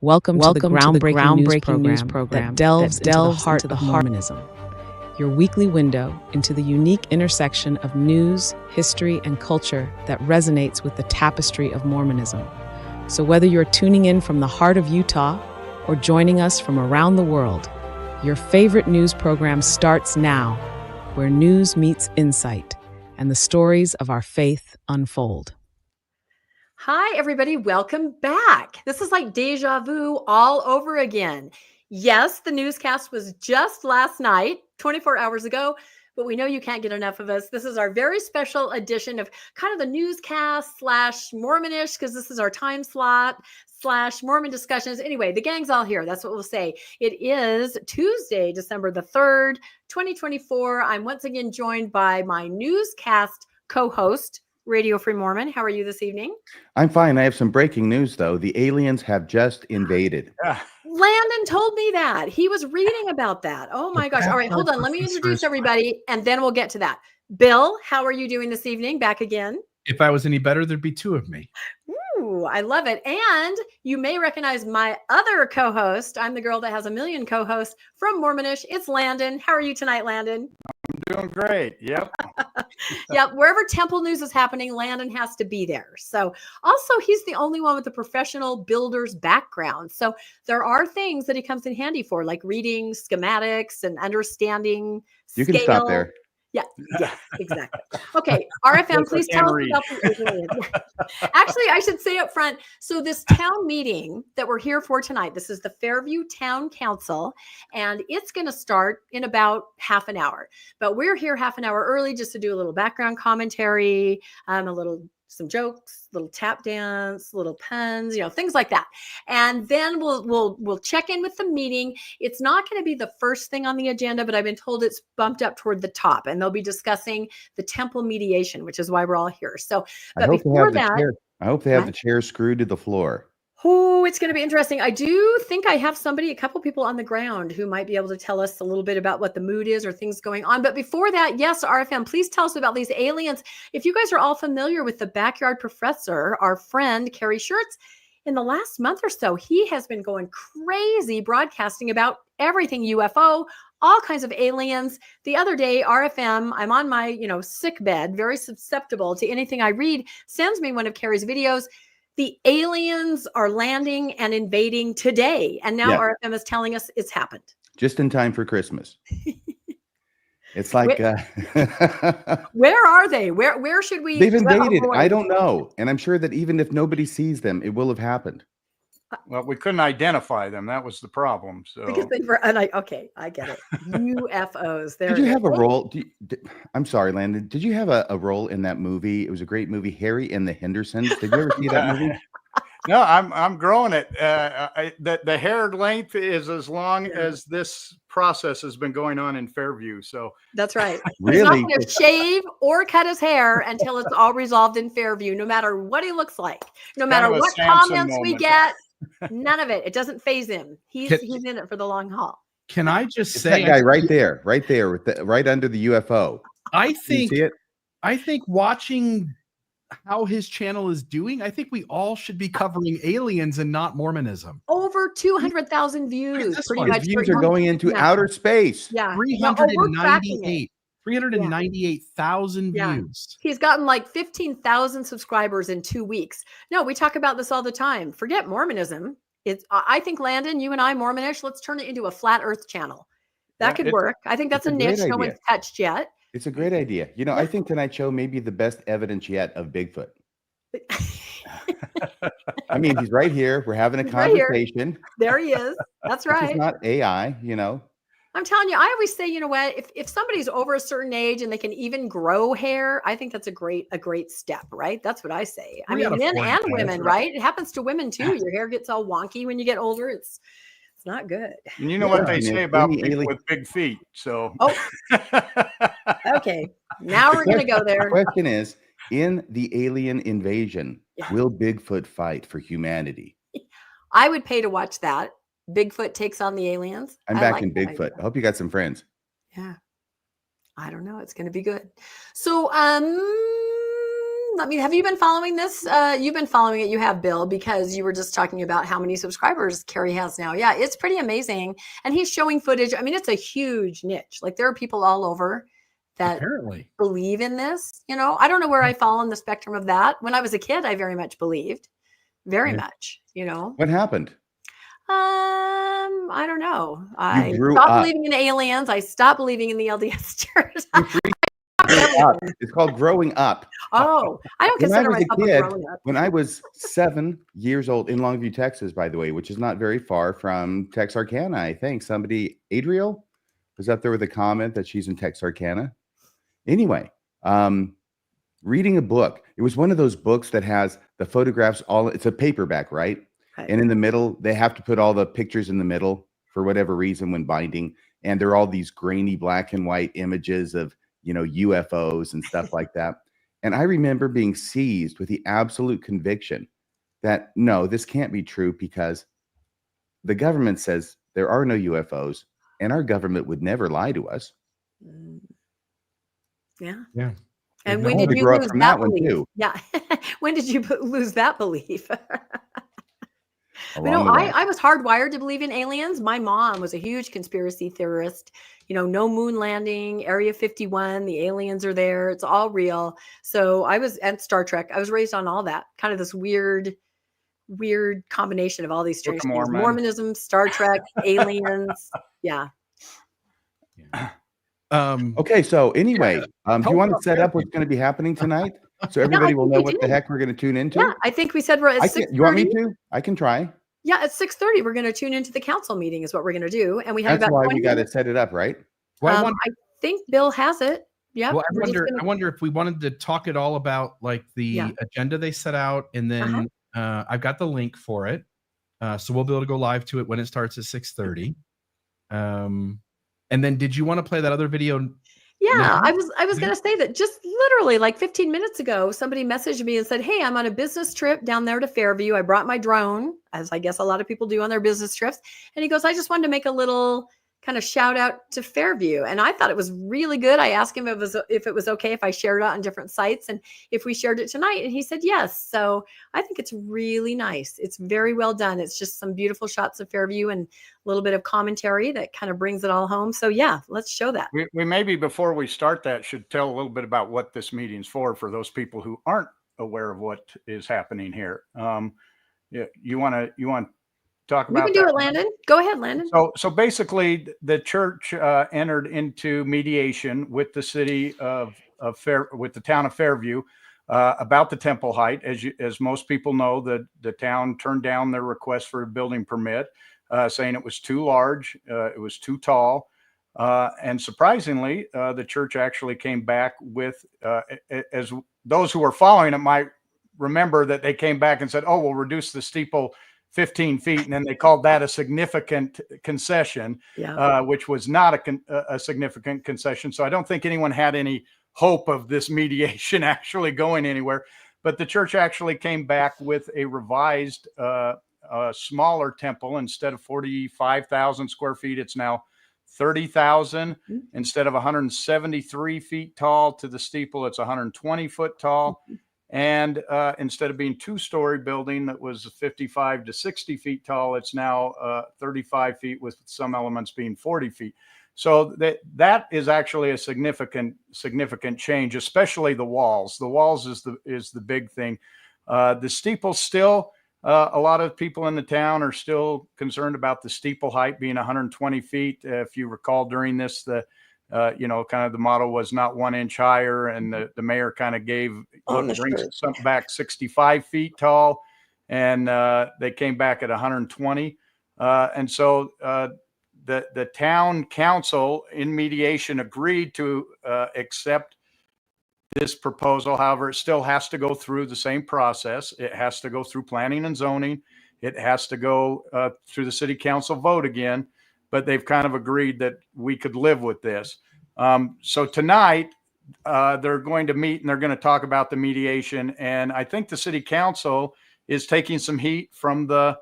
Welcome to the groundbreaking news program that delves into the heart of Mormonism, your weekly window into the unique intersection of news, history, and culture that resonates with the tapestry of Mormonism. So whether you're tuning in from the heart of Utah or joining us from around the world, your favorite news program starts now, where news meets insight and the stories of our faith unfold. Hi, everybody. Welcome back. This is like deja vu all over again. Yes, the newscast was just last night, 24 hours ago, but we know you can't get enough of us. This is our very special edition of kind of the newscast / Mormonish, because this is our time slot / Mormon discussions. Anyway, the gang's all here. That's what we'll say. It is Tuesday, December the 3rd, 2024. I'm once again joined by my newscast co-host, Radio Free Mormon. How are you this evening? I'm fine. I have some breaking news, though. The aliens have just invaded. Landon told me that. He was reading about that. Oh my gosh. All right, hold on. Let me introduce everybody and then we'll get to that. Bill, how are you doing this evening? Back again. If I was any better, there'd be two of me. Ooh, I love it. And you may recognize my other co-host. I'm the girl that has a million co-hosts from Mormonish. It's Landon. How are you tonight, Landon? I'm doing great. Yep. Yep. Wherever temple news is happening, Landon has to be there. So also he's the only one with a professional builder's background. So there are things that he comes in handy for, like reading schematics and understanding You can stop there. Yeah, exactly. Okay, RFM, please tell us about the aliens. Actually, I should say up front, so this town meeting that we're here for tonight, this is the Fairview Town Council, and it's going to start in about half an hour. But we're here half an hour early just to do a little background commentary, some jokes, little tap dance, little puns, things like that. And then we'll check in with the meeting. It's not going to be the first thing on the agenda, but I've been told it's bumped up toward the top, and they'll be discussing the temple mediation, which is why we're all here. So, but before that, I hope they have the chair screwed to the floor. Oh, it's going to be interesting. I do think I have a couple people on the ground who might be able to tell us a little bit about what the mood is or things going on. But before that, yes, RFM, please tell us about these aliens. If you guys are all familiar with the Backyard Professor, our friend, Carrie Schertz, in the last month or so, he has been going crazy broadcasting about everything UFO, all kinds of aliens. The other day, RFM, I'm on my, sick bed, very susceptible to anything I read, sends me one of Carrie's videos. The aliens are landing and invading today. And now RFM is telling us it's happened. Just in time for Christmas. It's like... where are they? Where should we... They've invaded. I don't know. And I'm sure that even if nobody sees them, it will have happened. Well, we couldn't identify them. That was the problem. So because okay, I get it. UFOs. Did you have a role? I'm sorry, Landon. Did you have a role in that movie? It was a great movie, Harry and the Hendersons. Did you ever see that movie? No, I'm growing it. The hair length is as long as this process has been going on in Fairview. So that's right. Really? He's not going to shave or cut his hair until it's all resolved in Fairview, no matter what he looks like, no matter what comments we get. None of it. It doesn't faze him. He's in it for the long haul. Can I just say, that guy right there, right under the UFO? I think. You see it? I think watching how his channel is doing, I think we all should be covering aliens and not Mormonism. Over 200,000 views. Pretty much. Views are going into outer space. Yeah, 398,000 views. He's gotten like 15,000 subscribers in 2 weeks. No, we talk about this all the time. Forget Mormonism. I think, Landon, you and I, Mormonish, let's turn it into a flat earth channel. That could work. I think that's a niche no one's touched yet. It's a great idea. I think tonight's show may be the best evidence yet of Bigfoot. I mean, he's right here. We're having a conversation. Right, there he is. That's right. It's not AI, I'm telling you, I always say, if somebody's over a certain age and they can even grow hair, I think that's a great step, right? That's what I say. I mean, men and women, right? It happens to women too. Your hair gets all wonky when you get older. It's not good. And you know what they say about people with big feet. So, okay. Now we're going to go there. The question is, in the alien invasion, will Bigfoot fight for humanity? I would pay to watch that. Bigfoot takes on the aliens. I'm back in Bigfoot. I hope you got some friends. Yeah. I don't know. It's going to be good. So, I mean, have you been following this? You've been following it. You have, Bill, because you were just talking about how many subscribers Carrie has now. Yeah, it's pretty amazing. And he's showing footage. I mean, it's a huge niche. Like there are people all over that Apparently believe in this. You know, I don't know where I fall on the spectrum of that. When I was a kid, I very much believed, very much, you know. What happened? I don't know. I grew stopped up. believing in aliens. I stopped believing in the LDS Church. It's called growing up. Oh, I don't When I consider was myself a kid, growing up. when I was 7 years old in Longview, Texas, by the way, which is not very far from Texarkana, I think. Somebody, Adriel, was up there with a comment that she's in Texarkana. Anyway, reading a book. It was one of those books that has the photographs it's a paperback, right? Right. And in the middle, they have to put all the pictures in the middle for whatever reason when binding. And there are all these grainy black and white images of, UFOs and stuff like that. And I remember being seized with the absolute conviction that, no, this can't be true because the government says there are no UFOs and our government would never lie to us. Yeah. Yeah. And No, when did I you grew up lose from that that one, belief? too. Yeah. When did you lose that belief? Along the way. I was hardwired to believe in aliens. My mom was a huge conspiracy theorist. No moon landing, Area 51, the aliens are there. It's all real. So I was at Star Trek. I was raised on all that, kind of this weird combination of all these strange things. Mormon. Mormonism, Star Trek, aliens. Yeah. Okay, so anyway, do you want to set up what's going to be happening tonight so everybody will know what the heck we're going to tune into? Yeah, I think we said we're at 6:30. You want me to? I can try. Yeah, at 6:30, we're going to tune into the council meeting is what we're going to do. And we have That's about why 20 we got to minutes. set it up, right? Well, I think Bill has it. Yeah. Well, I wonder if we wanted to talk it all about like the agenda they set out, and then I've got the link for it, so we'll be able to go live to it when it starts at 6:30. And then, did you want to play that other video? Yeah, I was going to say that just literally like 15 minutes ago, somebody messaged me and said, "Hey, I'm on a business trip down there to Fairview. I brought my drone, as I guess a lot of people do on their business trips." And he goes, "I just wanted to make a little kind of shout out to Fairview." And I thought it was really good. I asked him if it was okay if I shared it on different sites and if we shared it tonight. And he said yes. So I think it's really nice. It's very well done. It's just some beautiful shots of Fairview and a little bit of commentary that kind of brings it all home. So yeah, let's show that. We maybe before we start that should tell a little bit about what this meeting's for those people who aren't aware of what is happening here. You want to talk about that? You can do it, Landon. Go ahead, Landon. So basically, the church entered into mediation with the city with the town of Fairview about the temple height. As most people know, the town turned down their request for a building permit, saying it was too large, it was too tall, and surprisingly, the church actually came back with, as those who are following it might remember, that they came back and said, "Oh, we'll reduce the steeple 15 feet," and then they called that a significant concession, which was not a significant concession. So I don't think anyone had any hope of this mediation actually going anywhere. But the church actually came back with a revised, smaller temple. Instead of 45,000 square feet, it's now 30,000. Instead of 173 feet tall to the steeple, it's 120 foot tall. And instead of being two-story building that was 55 to 60 feet tall, it's now 35 feet, with some elements being 40 feet. So that is actually a significant change, especially the walls. The walls is the big thing. The steeple still, a lot of people in the town are still concerned about the steeple height being 120 feet. If you recall, during this, kind of the motto was not 1 inch higher, and the mayor kind of brings something back 65 feet tall, and they came back at 120. And so the town council in mediation agreed to accept this proposal. However, it still has to go through the same process. It has to go through planning and zoning. It has to go through the city council vote again. But they've kind of agreed that we could live with this. So tonight, they're going to meet and they're going to talk about the mediation. And I think the city council is taking some heat from the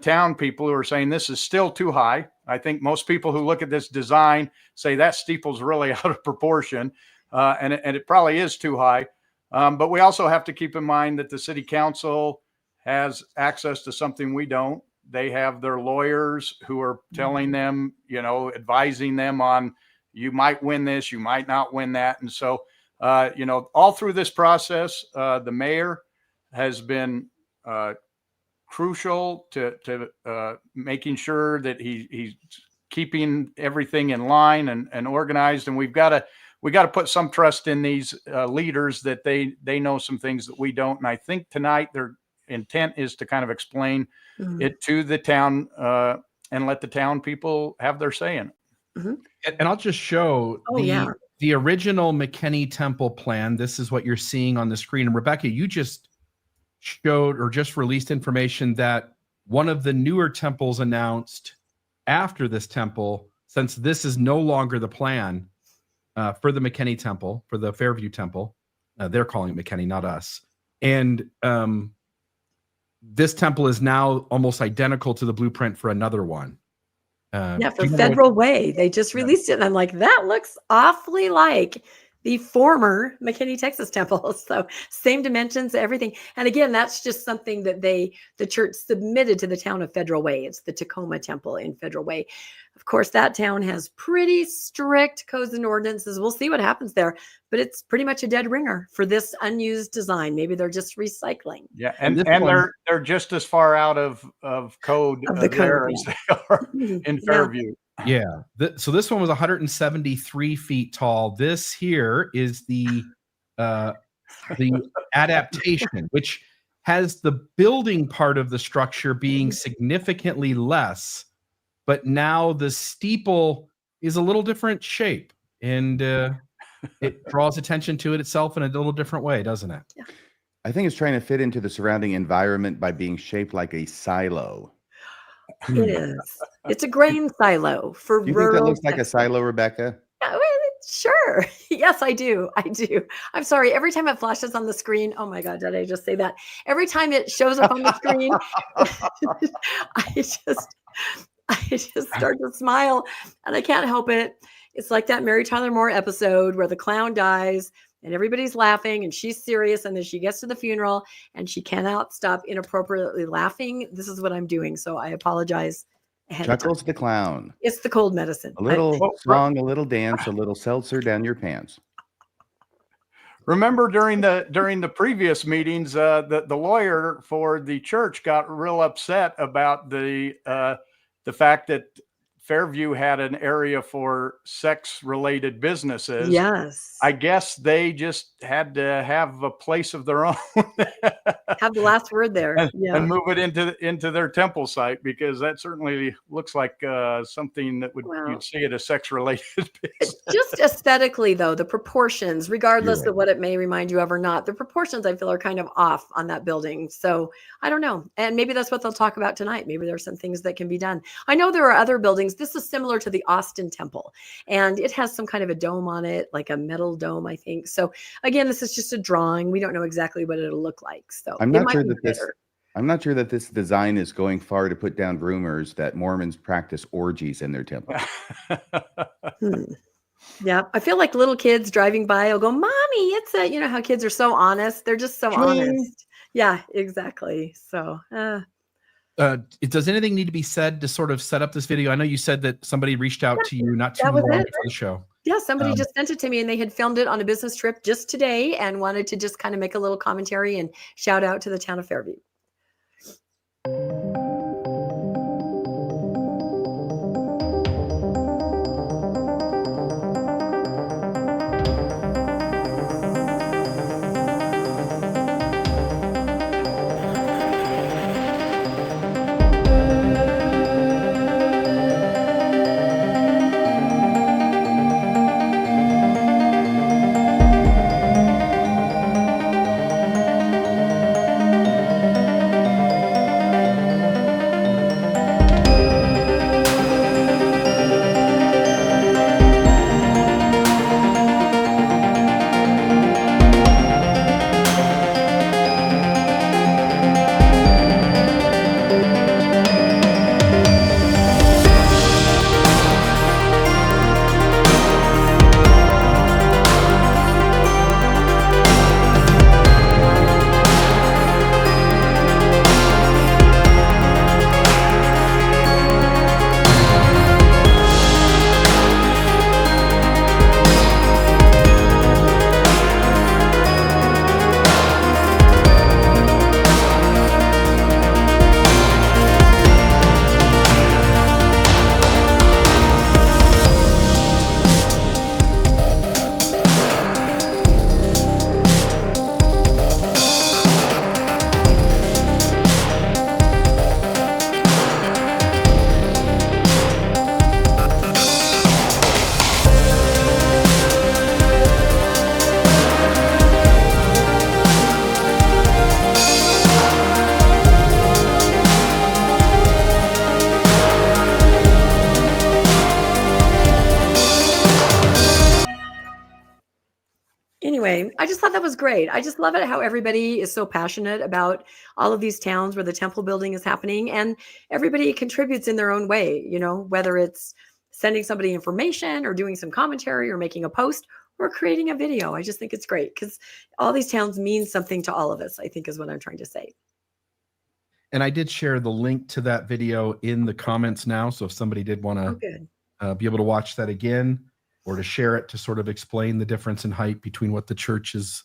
town people who are saying this is still too high. I think most people who look at this design say that steeple's really out of proportion, and it probably is too high. But we also have to keep in mind that the city council has access to something we don't. They have their lawyers who are telling them, advising them on, you might win this, you might not win that. And so, all through this process, the mayor has been crucial to making sure that he's keeping everything in line and organized. And we got to put some trust in these leaders that they know some things that we don't. And I think tonight their intent is to kind of explain it to the town and let the town people have their say in it. And I'll just show the original McKinney Temple plan. This is what you're seeing on the screen. And Rebecca, you just showed or just released information that one of the newer temples announced after this temple, since this is no longer the plan for the McKinney Temple, for the Fairview Temple. They're calling it McKinney, not us. And this temple is now almost identical to the blueprint for another one. For Federal Way. They just released it. And I'm like, that looks awfully like the former McKinney, Texas temple. So same dimensions, everything. And again, that's just something that the church submitted to the town of Federal Way. It's the Tacoma Temple in Federal Way. Of course, that town has pretty strict codes and ordinances. We'll see what happens there, but it's pretty much a dead ringer for this unused design. Maybe they're just recycling. Yeah, and they're just as far out of code there as they are in Fairview. Yeah. So this one was 173 feet tall. This here is the adaptation, which has the building part of the structure being significantly less, but now the steeple is a little different shape, and it draws attention to it itself in a little different way, doesn't it? Yeah. I think it's trying to fit into the surrounding environment by being shaped like a silo. It is. It's a grain silo for Do you rural think that looks like a Texas. silo, Rebecca? Sure. Yes, I do. I'm sorry. Every time it flashes on the screen, oh my God, did I just say that? Every time it shows up on the screen, I just start to smile and I can't help it. It's like that Mary Tyler Moore episode where the clown dies and everybody's laughing and she's serious. And then she gets to the funeral and she cannot stop inappropriately laughing. This is what I'm doing. So I apologize. Chuckles the clown. It's the cold medicine. A little song, a little dance, a little seltzer down your pants. Remember during the previous meetings, the lawyer for the church got real upset about the fact that Fairview had an area for sex-related businesses. Yes. I guess they just had to have a place of their own. Have the last word there. And move it into their temple site, because that certainly looks like something that you'd see at a sex-related business. Just aesthetically, though, the proportions, regardless of what it may remind you of or not, the proportions I feel are kind of off on that building. So I don't know. And maybe that's what they'll talk about tonight. Maybe there's some things that can be done. I know there are other buildings. This is similar to the Austin Temple, and it has some kind of a dome on it, like a metal dome, I think. So again, this is just a drawing. We don't know exactly what it'll look like. So I'm not sure that this design is going far to put down rumors that Mormons practice orgies in their temple. Yeah, I feel like little kids driving by will go, "Mommy, it's a," you know how kids are so honest. They're just so honest. Yeah, exactly. So does anything need to be said to sort of set up this video? I know you said that somebody reached out to you not too long before the show. Yeah, somebody just sent it to me, and they had filmed it on a business trip just today and wanted to just kind of make a little commentary and shout out to the town of Fairview. I just thought that was great. I just love it how everybody is so passionate about all of these towns where the temple building is happening, and everybody contributes in their own way, whether it's sending somebody information or doing some commentary or making a post or creating a video. I just think it's great because all these towns mean something to all of us, I think is what I'm trying to say. And I did share the link to that video in the comments now. So if somebody did want to be able to watch that again, or to share it to sort of explain the difference in height between what the church is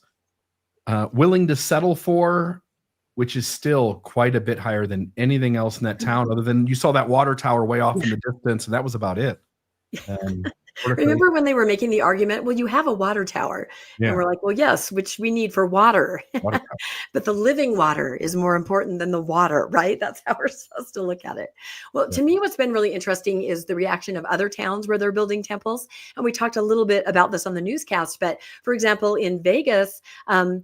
willing to settle for, which is still quite a bit higher than anything else in that town, other than you saw that water tower way off in the distance, and that was about it. Remember when they were making the argument, well, you have a water tower. Yeah. And we're like, well, yes, which we need for water. But the living water is more important than the water, right? That's how we're supposed to look at it. Well, to me, what's been really interesting is the reaction of other towns where they're building temples. And we talked a little bit about this on the newscast. But for example, in Vegas,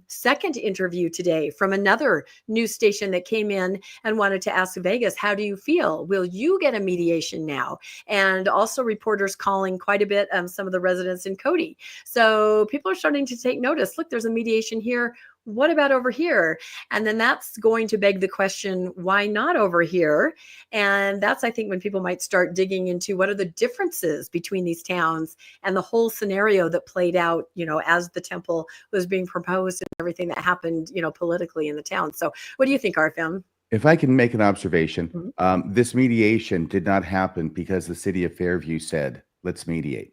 second interview today from another news station that came in and wanted to ask Vegas, how do you feel? Will you get a mediation now? And also reporters calling quite a bit some of the residents in Cody. So people are starting to take notice. Look, there's a mediation here. What about over here? And then that's going to beg the question, why not over here? And that's, I think, when people might start digging into what are the differences between these towns and the whole scenario that played out, as the temple was being proposed and everything that happened, politically in the town. So what do you think, RFM? If I can make an observation, this mediation did not happen because the city of Fairview said, let's mediate.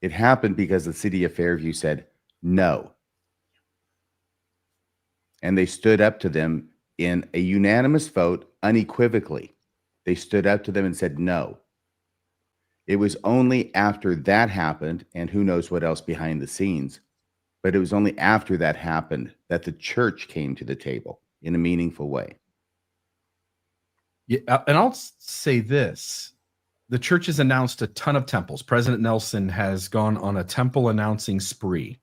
It happened because the city of Fairview said no. And they stood up to them in a unanimous vote, unequivocally. They stood up to them and said no. It was only after that happened, and who knows what else behind the scenes, but it was only after that happened that the church came to the table in a meaningful way. Yeah, and I'll say this. The church has announced a ton of temples. President Nelson has gone on a temple announcing spree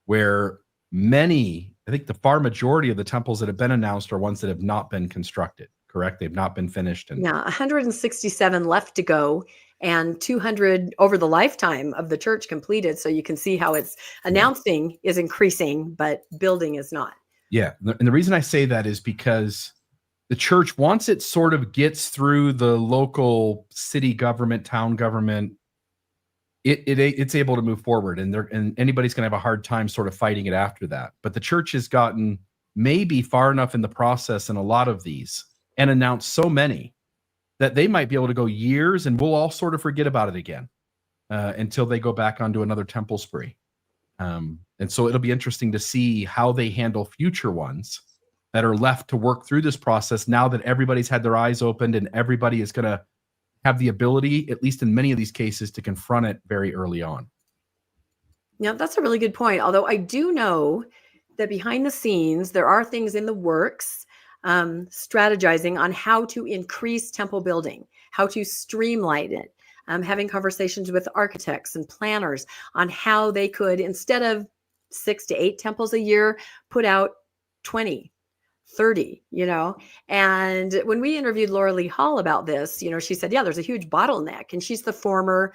where many, I think the far majority of the temples that have been announced are ones that have not been constructed, correct? They've not been finished. And 167 left to go and 200 over the lifetime of the church completed. So you can see how it's announcing is increasing, but building is not. Yeah. And the reason I say that is because the church, once it sort of gets through the local city government, town government, it's able to move forward, and anybody's going to have a hard time sort of fighting it after that. But the church has gotten maybe far enough in the process in a lot of these and announced so many that they might be able to go years, and we'll all sort of forget about it again until they go back onto another temple spree. And so it'll be interesting to see how they handle future ones that are left to work through this process now that everybody's had their eyes opened and everybody is going to have the ability, at least in many of these cases, to confront it very early on. Yeah, that's a really good point. Although I do know that behind the scenes, there are things in the works, strategizing on how to increase temple building, how to streamline it, having conversations with architects and planners on how they could, instead of 6 to 8 temples a year, put out 20, 30, and when we interviewed Laura Lee Hall about this, she said, yeah, there's a huge bottleneck. And she's the former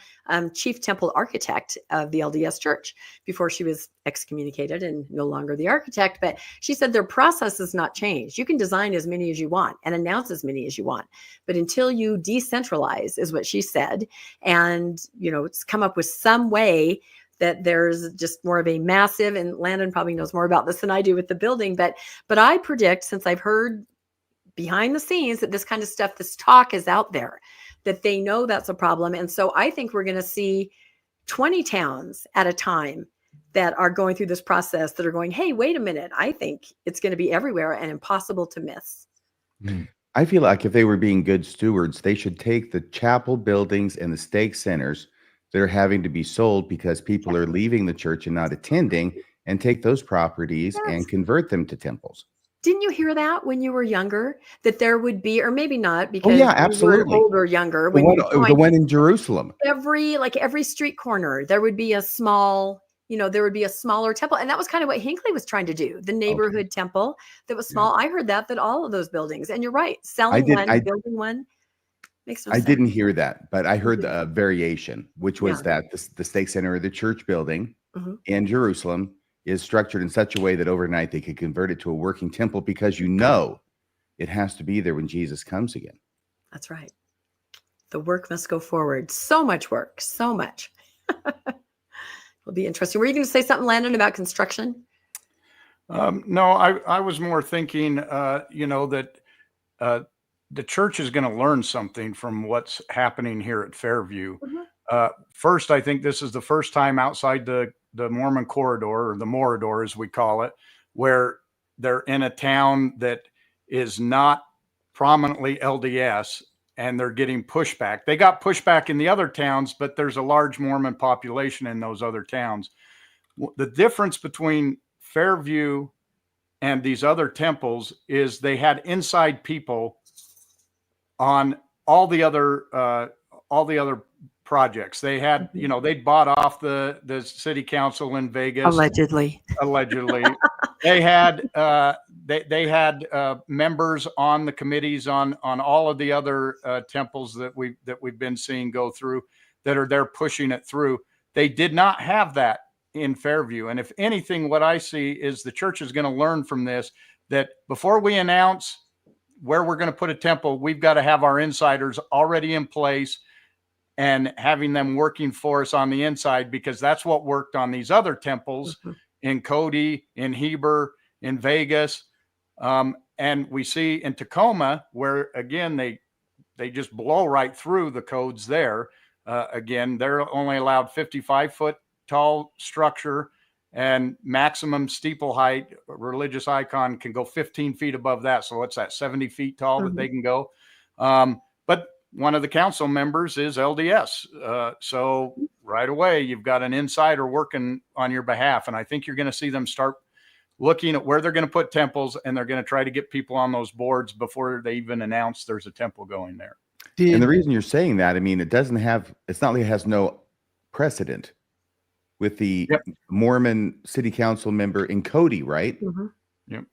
chief temple architect of the LDS church before she was excommunicated and no longer the architect. But she said their process has not changed. You can design as many as you want and announce as many as you want, but until you decentralize, is what she said. And, it's come up with some way that there's just more of a massive, and Landon probably knows more about this than I do with the building, but I predict, since I've heard behind the scenes that this kind of stuff, this talk is out there, that they know that's a problem. And so I think we're going to see 20 towns at a time that are going through this process that are going, hey, wait a minute, I think it's going to be everywhere and impossible to miss. I feel like if they were being good stewards, they should take the chapel buildings and the stake centers that are having to be sold because people are leaving the church and not attending, and take those properties and convert them to temples. Didn't you hear that when you were younger, that there would be, or maybe not, because absolutely. you were older, younger. The one in Jerusalem. Every street corner, there would be a small, there would be a smaller temple. And that was kind of what Hinckley was trying to do. The neighborhood temple that was small. Yeah. I heard that all of those buildings, and you're right. Selling building one. Makes no sense. Didn't hear that, but I heard the variation, which was that the stake center of the church building in Jerusalem is structured in such a way that overnight they could convert it to a working temple, because you know it has to be there when Jesus comes again. That's right. The work must go forward. So much work, so much. It'll be interesting. Were you going to say something, Landon, about construction? No, I was more thinking, that the church is going to learn something from what's happening here at Fairview. First, I think this is the first time outside the Mormon corridor, or the Morador as we call it, where they're in a town that is not prominently LDS, and they're getting pushback. They got pushback in the other towns, but there's a large Mormon population in those other towns. The difference between Fairview and these other temples is they had inside people on all the other projects. They had, they'd bought off the city council in Vegas. Allegedly. They had members on the committees on all of the other temples that we've been seeing go through, that are there pushing it through. They did not have that in Fairview. And if anything, what I see is the church is going to learn from this, that before we announce where we're going to put a temple, we've got to have our insiders already in place and having them working for us on the inside, because that's what worked on these other temples in Cody, in Heber, in Vegas. And we see in Tacoma, where again, they just blow right through the codes there. Again, they're only allowed 55-foot tall structure, and maximum steeple height, religious icon can go 15 feet above that. So what's that, 70 feet tall that they can go? But one of the council members is LDS. So right away, you've got an insider working on your behalf. And I think you're going to see them start looking at where they're going to put temples, and they're going to try to get people on those boards before they even announce there's a temple going there. And the reason you're saying that, I mean, it's not like it has no precedent with the Mormon city council member in Cody, right? Yep.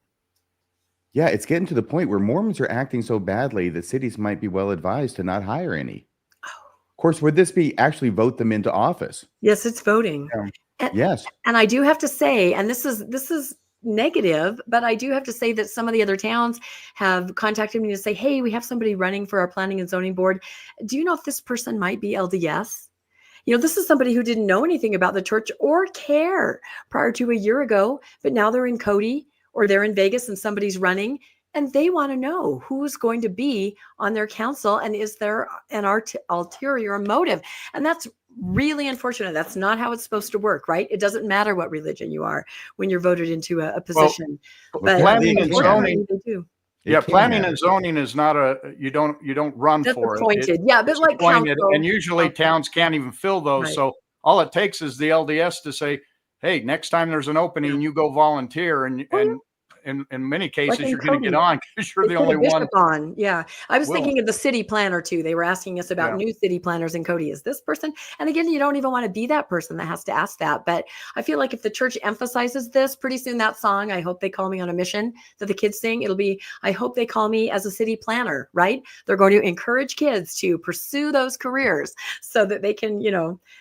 Yeah, it's getting to the point where Mormons are acting so badly that cities might be well advised to not hire any. Of course, would this be actually vote them into office? Yes, it's voting. Yes. And I do have to say, and this is negative, but I do have to say that some of the other towns have contacted me to say, hey, we have somebody running for our planning and zoning board. Do you know if this person might be LDS? This is somebody who didn't know anything about the church or care prior to a year ago, but now they're in Cody or they're in Vegas and somebody's running, and they want to know who's going to be on their council, and is there an ulterior motive? And that's really unfortunate. That's not how it's supposed to work, right? It doesn't matter what religion you are when you're voted into a position. But planning and zoning, they do. Planning and zoning is not you don't run That's for appointed. it. But like appointed, council, and usually towns can't even fill those. Right. So all it takes is the LDS to say, hey, next time there's an opening, you go volunteer, and in many cases you're going to get on because you're the only one on. Yeah. I was thinking of the city planner too. They were asking us about new city planners in Cody. Is this person? And again, you don't even want to be that person that has to ask that. But I feel like if the church emphasizes this, pretty soon that song, I Hope They Call Me on a Mission, that the kids sing, it'll be, I hope they call me as a city planner, right? They're going to encourage kids to pursue those careers so that they can,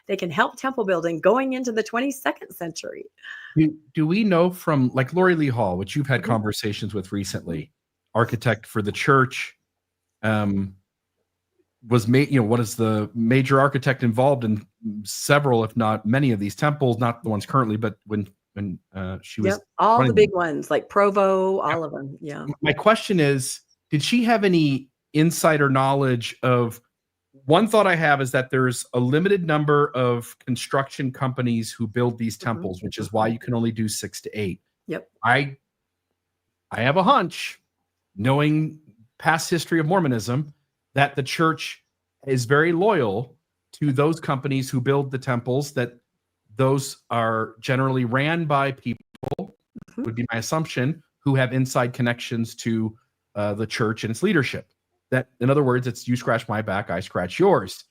they can help temple building going into the 22nd century. Do we know from like Lori Lee Hall, which you've had conversations with recently, architect for the church, was what is the major architect involved in several, if not many of these temples, not the ones currently, but when she was all the big ones like Provo, all of them. Yeah. My question is, did she have any insider knowledge of? One thought I have is that there's a limited number of construction companies who build these temples, which is why you can only do 6 to 8. Yep. I have a hunch, knowing past history of Mormonism, that the church is very loyal to those companies who build the temples, that those are generally ran by people, would be my assumption, who have inside connections to the church and its leadership. That, in other words, it's you scratch my back, I scratch yours.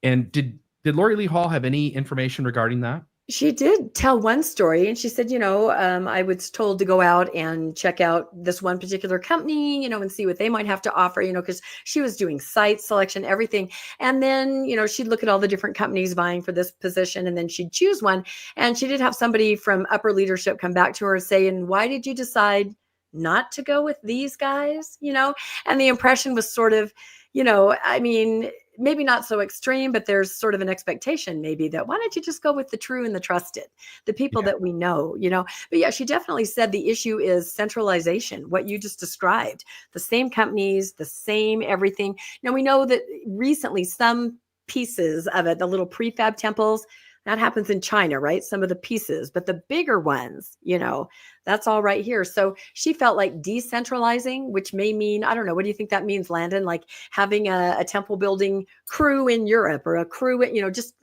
And did Lori Lee Hall have any information regarding that? She did tell one story, and she said, I was told to go out and check out this one particular company, and see what they might have to offer, because she was doing site selection, everything. And then, she'd look at all the different companies vying for this position, and then she'd choose one. And she did have somebody from upper leadership come back to her saying, why did you decide not to go with these guys? And the impression was sort of, maybe not so extreme, but there's sort of an expectation maybe that why don't you just go with the true and the trusted, the people that we know, But yeah, she definitely said the issue is centralization, what you just described, the same companies, the same everything. Now we know that recently some pieces of it, the little prefab temples, that happens in China, right? Some of the pieces, but the bigger ones, that's all right here. So she felt like decentralizing, which may mean, I don't know, what do you think that means, Landon? Like having a temple building crew in Europe or a crew, just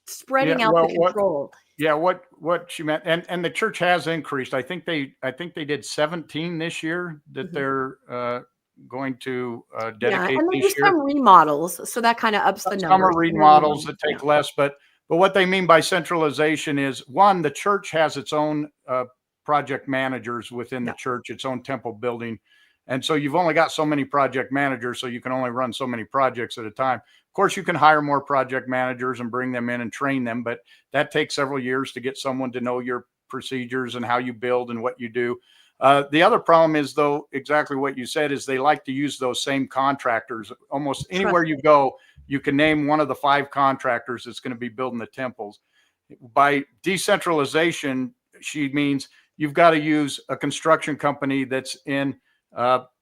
spreading out the control. What she meant, and the church has increased. I think they did 17 this year that they're going to dedicate. And there's some remodels, so that kind of ups the number. Some are remodels that take less, but what they mean by centralization is, one, the church has its own project managers within the church, its own temple building. And so you've only got so many project managers, so you can only run so many projects at a time. Of course, you can hire more project managers and bring them in and train them, but that takes several years to get someone to know your procedures and how you build and what you do. The other problem is, though, exactly what you said, is they like to use those same contractors. Almost anywhere you go, you can name one of the 5 contractors that's going to be building the temples. By decentralization, she means you've got to use a construction company that's in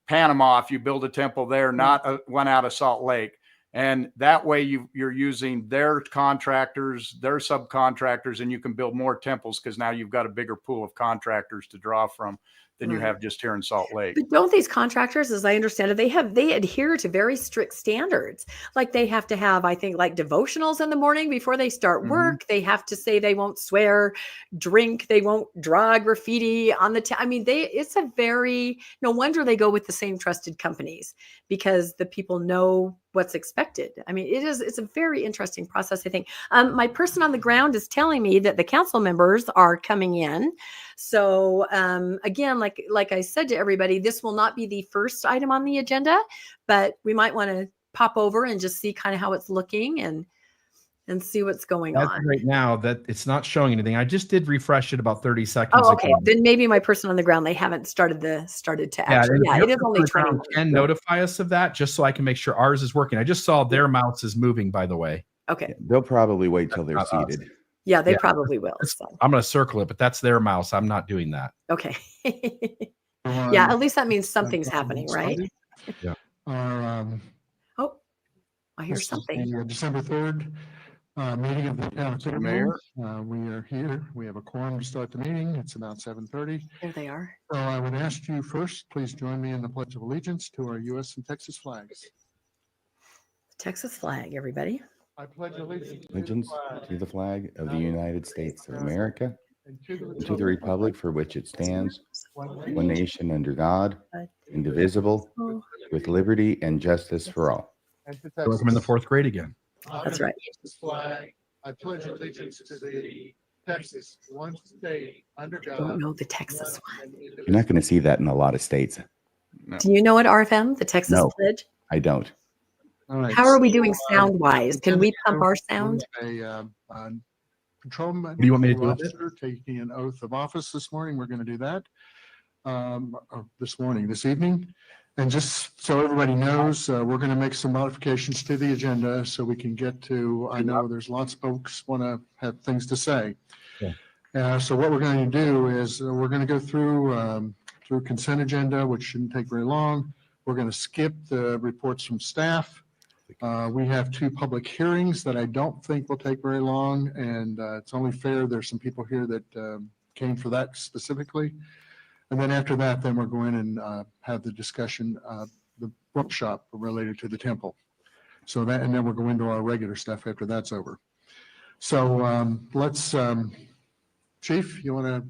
Panama if you build a temple there, not one out of Salt Lake. And that way you're using their contractors, their subcontractors, and you can build more temples because now you've got a bigger pool of contractors to draw from than you have just here in Salt Lake. But don't these contractors, as I understand it, they adhere to very strict standards. Like they have to have, I think, like devotionals in the morning before they start work. They have to say they won't swear, drink, they won't draw graffiti on the it's a very, no wonder they go with the same trusted companies, because the people know what's expected. It's a very interesting process, I think. My person on the ground is telling me that the council members are coming in. So again, like I said to everybody, this will not be the first item on the agenda, but we might want to pop over and just see kind of how it's looking and see what's going on. Right now that it's not showing anything. I just did refresh it about 30 seconds ago. Ago. Then maybe my person on the ground, they haven't started to actually. Yeah, it is only 20. Can notify us of that just so I can make sure ours is working. I just saw their mouse is moving, by the way. Okay. They'll probably wait till they're seated. Yeah, they probably will. So. I'm going to circle it, but that's their mouse. I'm not doing that. Okay. Yeah, at least that means something's happening, right? Yeah. I hear something. The December 3rd meeting of the town of Fairview. We are here. We have a quorum to start the meeting. It's about 7:30. There they are. So I would ask you first, please join me in the Pledge of Allegiance to our U.S. and Texas flags. Texas flag, everybody. I pledge allegiance to the flag of the United States of America and to the republic for which it stands, one nation under God, indivisible, with liberty and justice for all. Welcome in the 4th grade again. That's right. Flag. I pledge allegiance to the Texas, one state under God. I don't know the Texas one. You're not going to see that in a lot of states. No. Do you know it, RFM, the Texas pledge? I don't. All right. How are we doing sound wise? Can we pump our sound? A patrolman. Do you want me to do it? Taking an oath of office this morning. We're going to do that this evening. And just so everybody knows, we're going to make some modifications to the agenda so we can get to, I know there's lots of folks want to have things to say. Yeah. So what we're going to do is we're going to go through consent agenda, which shouldn't take very long. We're going to skip the reports from staff. We have 2 public hearings that I don't think will take very long, and it's only fair. There's some people here that came for that specifically. And then after that, then we're going and have the discussion, the workshop related to the temple. So that, and then we'll go into our regular stuff after that's over. So let's, Chief, you want to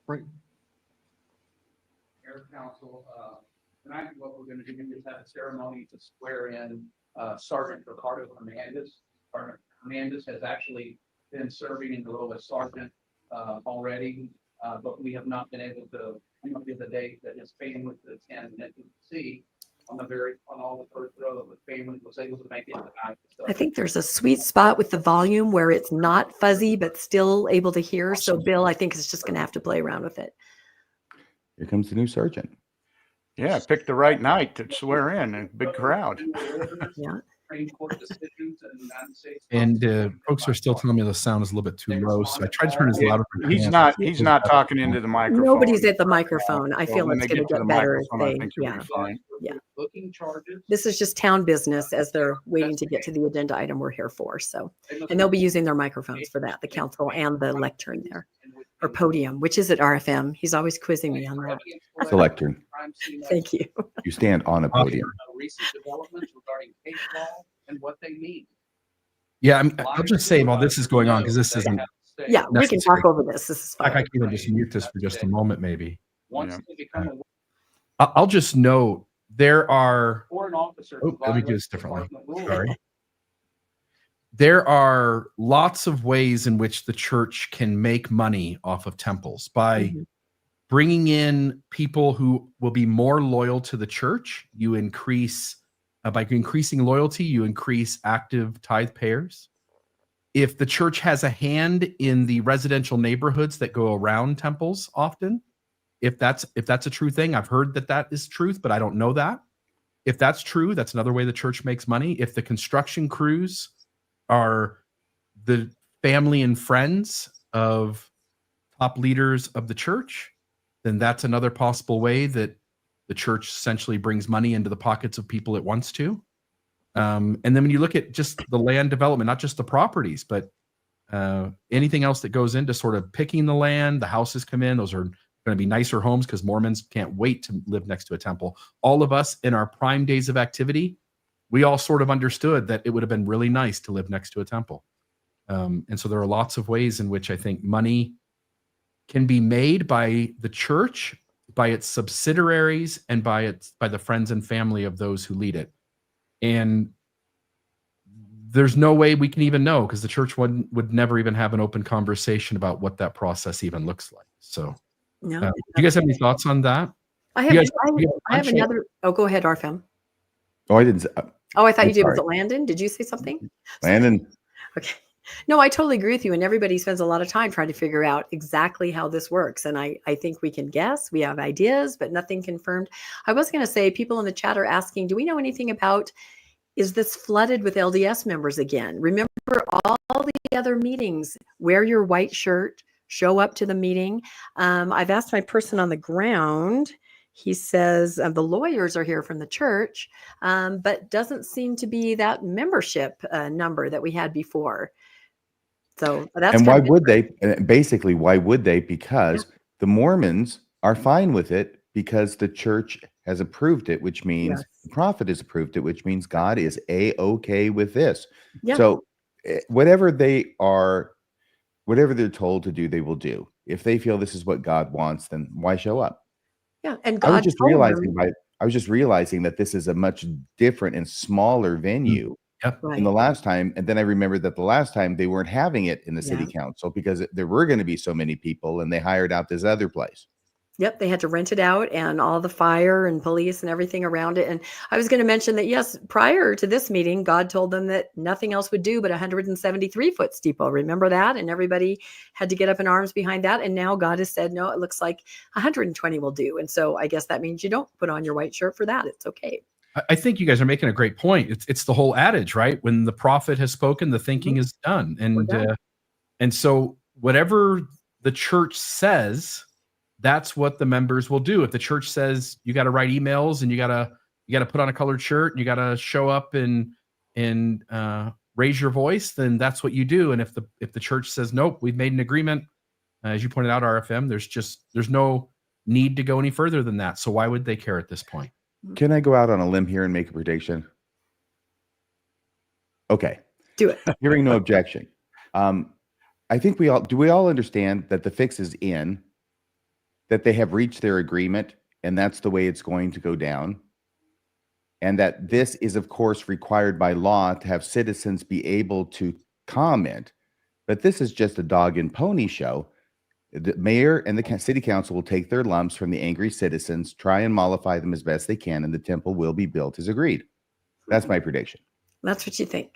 bring? Mayor, Council, tonight what we're going to do is have a ceremony to swear in Sergeant Ricardo Hernandez. Sergeant Hernandez has actually been serving in the role of sergeant already, but we have not been able to come up with a date that his family could attend and see on all the first row that the family was able to make it tonight. So, I think there's a sweet spot with the volume where it's not fuzzy, but still able to hear. So Bill, I think is just going to have to play around with it. Here comes the new sergeant. Yeah, pick the right night to swear in a big crowd. Yeah. And folks are still telling me the sound is a little bit too low, so I tried to turn his louder. He's not talking into the microphone. Nobody's at the microphone. I feel it's going to get better if I they, think you'll be fine. yeah. This is just town business as they're waiting to get to the agenda item we're here for. So, and they'll be using their microphones for that, the council and the lectern there, or podium, which is at RFM. He's always quizzing me on that. It's a lectern. Thank you. You stand on a podium. Recent developments regarding case law and what they mean. Yeah, I'll just say while this is going on, because this isn't. Yeah, we can talk over this. This is fine. I can even just mute this for just a moment, maybe. Once they become I'll just note there are. foreign officers. Oh, let me do this differently. Sorry. There are lots of ways in which the church can make money off of temples by bringing in people who will be more loyal to the church. You increase, by increasing loyalty, you increase active tithe payers. If the church has a hand in the residential neighborhoods that go around temples often, if that's a true thing, I've heard that is truth, but I don't know that. If that's true, that's another way the church makes money. If the construction crews are the family and friends of top leaders of the church, then that's another possible way that the church essentially brings money into the pockets of people it wants to. And then when you look at just the land development, not just the properties, but anything else that goes into sort of picking the land, the houses come in, those are going to be nicer homes because Mormons can't wait to live next to a temple. All of us in our prime days of activity, we all sort of understood that it would have been really nice to live next to a temple. And so there are lots of ways in which I think money can be made by the church, by its subsidiaries, and by the friends and family of those who lead it. And there's no way we can even know, because the church would never even have an open conversation about what that process even looks like. So No. do you guys have any thoughts on that? I have another. Oh, go ahead, Arfem. Oh, I didn't. Oh, I thought you did. Sorry. Was it Landon? Did you say something? Landon. Okay. No, I totally agree with you. And everybody spends a lot of time trying to figure out exactly how this works. And I think we can guess. We have ideas, but nothing confirmed. I was going to say, people in the chat are asking, do we know anything about, is this flooded with LDS members again? Remember all the other meetings, wear your white shirt, show up to the meeting. I've asked my person on the ground. He says the lawyers are here from the church, but doesn't seem to be that membership number that we had before. So that's, and why would they? Basically, why would they? Because the Mormons are fine with it, because the church has approved it, which means the prophet has approved it, which means God is A-okay with this. Yeah. So whatever they're told to do, they will do. If they feel this is what God wants, then why show up? Yeah, and God I was just realizing that this is a much different and smaller venue than the last time. And then I remembered that the last time they weren't having it in the city council because there were going to be so many people, and they hired out this other place. Yep, they had to rent it out, and all the fire and police and everything around it. And I was going to mention that, yes, prior to this meeting, God told them that nothing else would do but 173-foot steeple. Remember that? And everybody had to get up in arms behind that. And now God has said, no, it looks like 120 will do. And so I guess that means you don't put on your white shirt for that. It's okay. I think you guys are making a great point. It's the whole adage, right? When the prophet has spoken, the thinking is done. And so whatever the church says, that's what the members will do. If the church says you got to write emails and you got to put on a colored shirt and you got to show up and raise your voice, then that's what you do. And if the church says nope, we've made an agreement, as you pointed out, RFM, there's no need to go any further than that. So why would they care at this point? Can I go out on a limb here and make a prediction? Okay, do it. Hearing no objection. I think we all understand that the fix is in. That they have reached their agreement, and that's the way it's going to go down. And that this is, of course, required by law to have citizens be able to comment. But this is just a dog and pony show. The mayor and the city council will take their lumps from the angry citizens, try and mollify them as best they can, and the temple will be built as agreed. That's my prediction. That's what you think.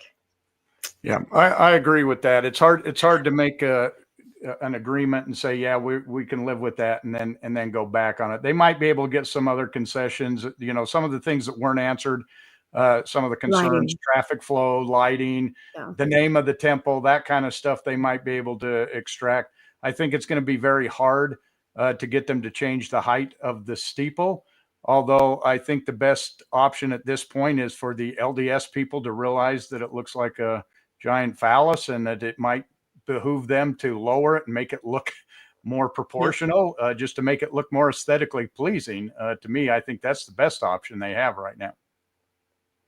Yeah, I agree with that. It's hard to make an agreement and say, yeah, we can live with that, and then go back on it. They might be able to get some other concessions, some of the things that weren't answered, some of the concerns, Lighting. traffic flow, lighting, the name of the temple, that kind of stuff they might be able to extract. I think it's going to be very hard to get them to change the height of the steeple. Although I think the best option at this point is for the LDS people to realize that it looks like a giant phallus and that it might behoove them to lower it and make it look more proportional, just to make it look more aesthetically pleasing. To me, I think that's the best option they have right now.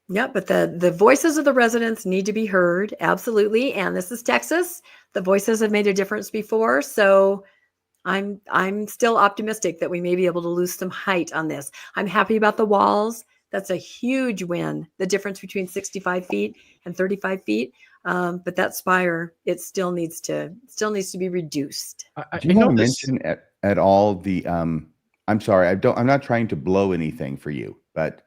Yeah, but the voices of the residents need to be heard. Absolutely. And this is Texas. The voices have made a difference before. So I'm still optimistic that we may be able to lose some height on this. I'm happy about the walls. That's a huge win. The difference between 65 feet and 35 feet. But that spire, it still needs to be reduced. Do you want to mention at all the, I'm sorry, I'm not trying to blow anything for you, but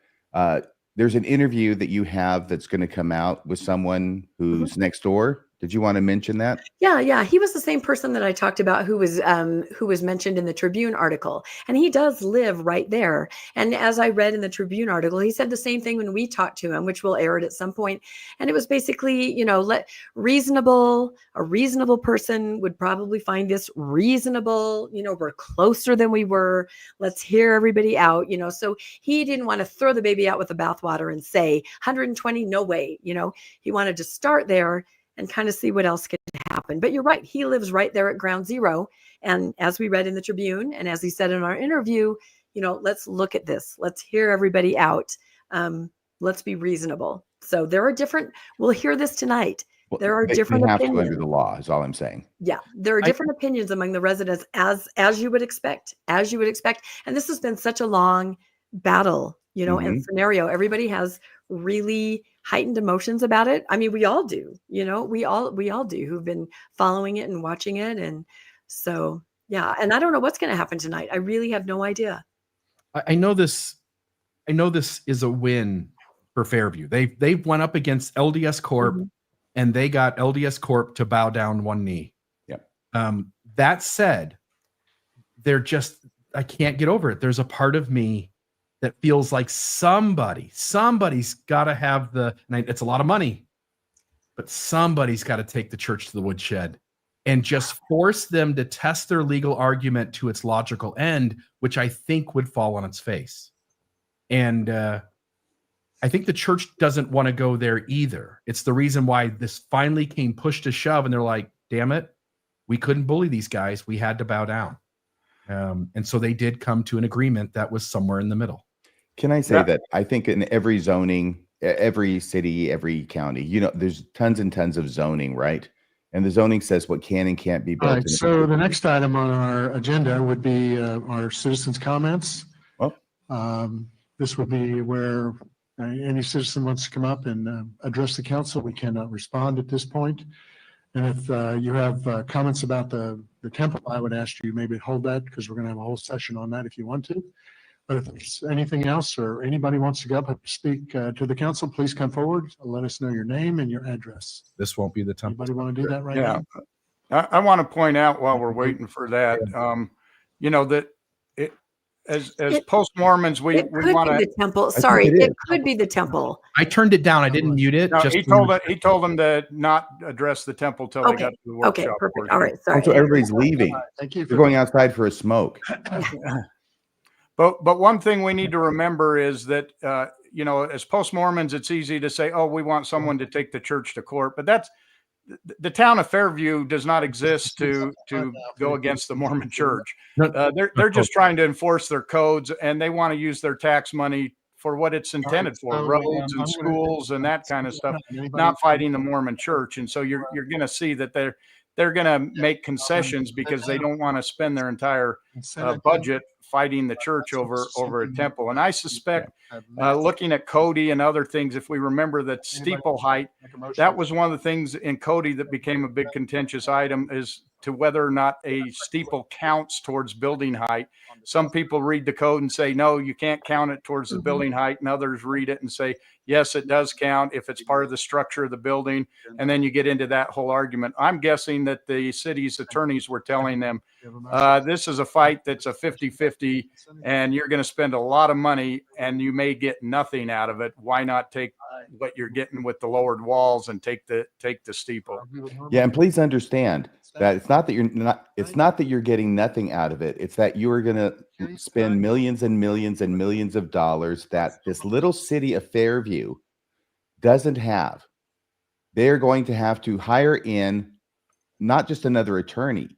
there's an interview that you have that's going to come out with someone who's next door. Did you want to mention that? Yeah. He was the same person that I talked about who was mentioned in the Tribune article. And he does live right there. And as I read in the Tribune article, he said the same thing when we talked to him, which we'll air it at some point. And it was basically, a reasonable person would probably find this reasonable. We're closer than we were. Let's hear everybody out. So he didn't want to throw the baby out with the bathwater and say 120, no way. He wanted to start there and kind of see what else could happen. But you're right. He lives right there at ground zero. And as we read in the Tribune, and as he said in our interview, let's look at this. Let's hear everybody out. Let's be reasonable. So we'll hear this tonight. There are different opinions. Under the law is all I'm saying. Yeah. There are different opinions among the residents as you would expect, And this has been such a long battle, and scenario. Everybody has really heightened emotions about it. I mean, we all do, we all do who've been following it and watching it. And so, yeah. And I don't know what's going to happen tonight. I really have no idea. I know this is a win for Fairview. They've went up against LDS Corp and they got LDS Corp to bow down one knee. Yeah. That said, I can't get over it. There's a part of me that feels like somebody's got to have it's a lot of money, but somebody's got to take the church to the woodshed and just force them to test their legal argument to its logical end, which I think would fall on its face. And I think the church doesn't want to go there either. It's the reason why this finally came push to shove, and they're like, damn it, we couldn't bully these guys. We had to bow down. And so they did come to an agreement that was somewhere in the middle. Can I say that I think in every zoning, every city, every county, there's tons and tons of zoning, right? And the zoning says what can and can't be built. All right, so the next item on our agenda would be our citizens' comments. Well, this would be where any citizen wants to come up and address the council. We cannot respond at this point. And if you have comments about the temple, I would ask you maybe hold that because we're going to have a whole session on that if you want to. But if there's anything else or anybody wants to go up and speak to the council, please come forward. Let us know your name and your address. This won't be the temple. Anybody want to do that right now? I want to point out while we're waiting for that, that as post-Mormons, we want to. The temple. Sorry, it could be the temple. I turned it down. I didn't mute it. No, he told them to not address the temple till they got to the workshop. Okay, perfect. All right, sorry. So everybody's leaving. Thank you. You're going outside for a smoke. But one thing we need to remember is that, as post-Mormons, it's easy to say, oh, we want someone to take the church to court. But that's the town of Fairview does not exist to go against the Mormon church. They're just trying to enforce their codes, and they want to use their tax money for what it's intended for, roads and schools and that kind of stuff, not fighting the Mormon church. And so you're going to see that they're going to make concessions because they don't want to spend their entire budget fighting the church over a temple. And I suspect, looking at Cody and other things, if we remember that steeple height, that was one of the things in Cody that became a big contentious item, is to whether or not a steeple counts towards building height. Some people read the code and say, no, you can't count it towards the building height. And others read it and say, yes, it does count if it's part of the structure of the building. And then you get into that whole argument. I'm guessing that the city's attorneys were telling them, this is a fight that's a 50-50 and you're going to spend a lot of money and you may get nothing out of it. Why not take what you're getting with the lowered walls and take the steeple? Yeah, and please understand that it's not that you're getting nothing out of it. It's that you are going to spend millions and millions and millions of dollars that this little city of Fairview doesn't have. They're going to have to hire in not just another attorney,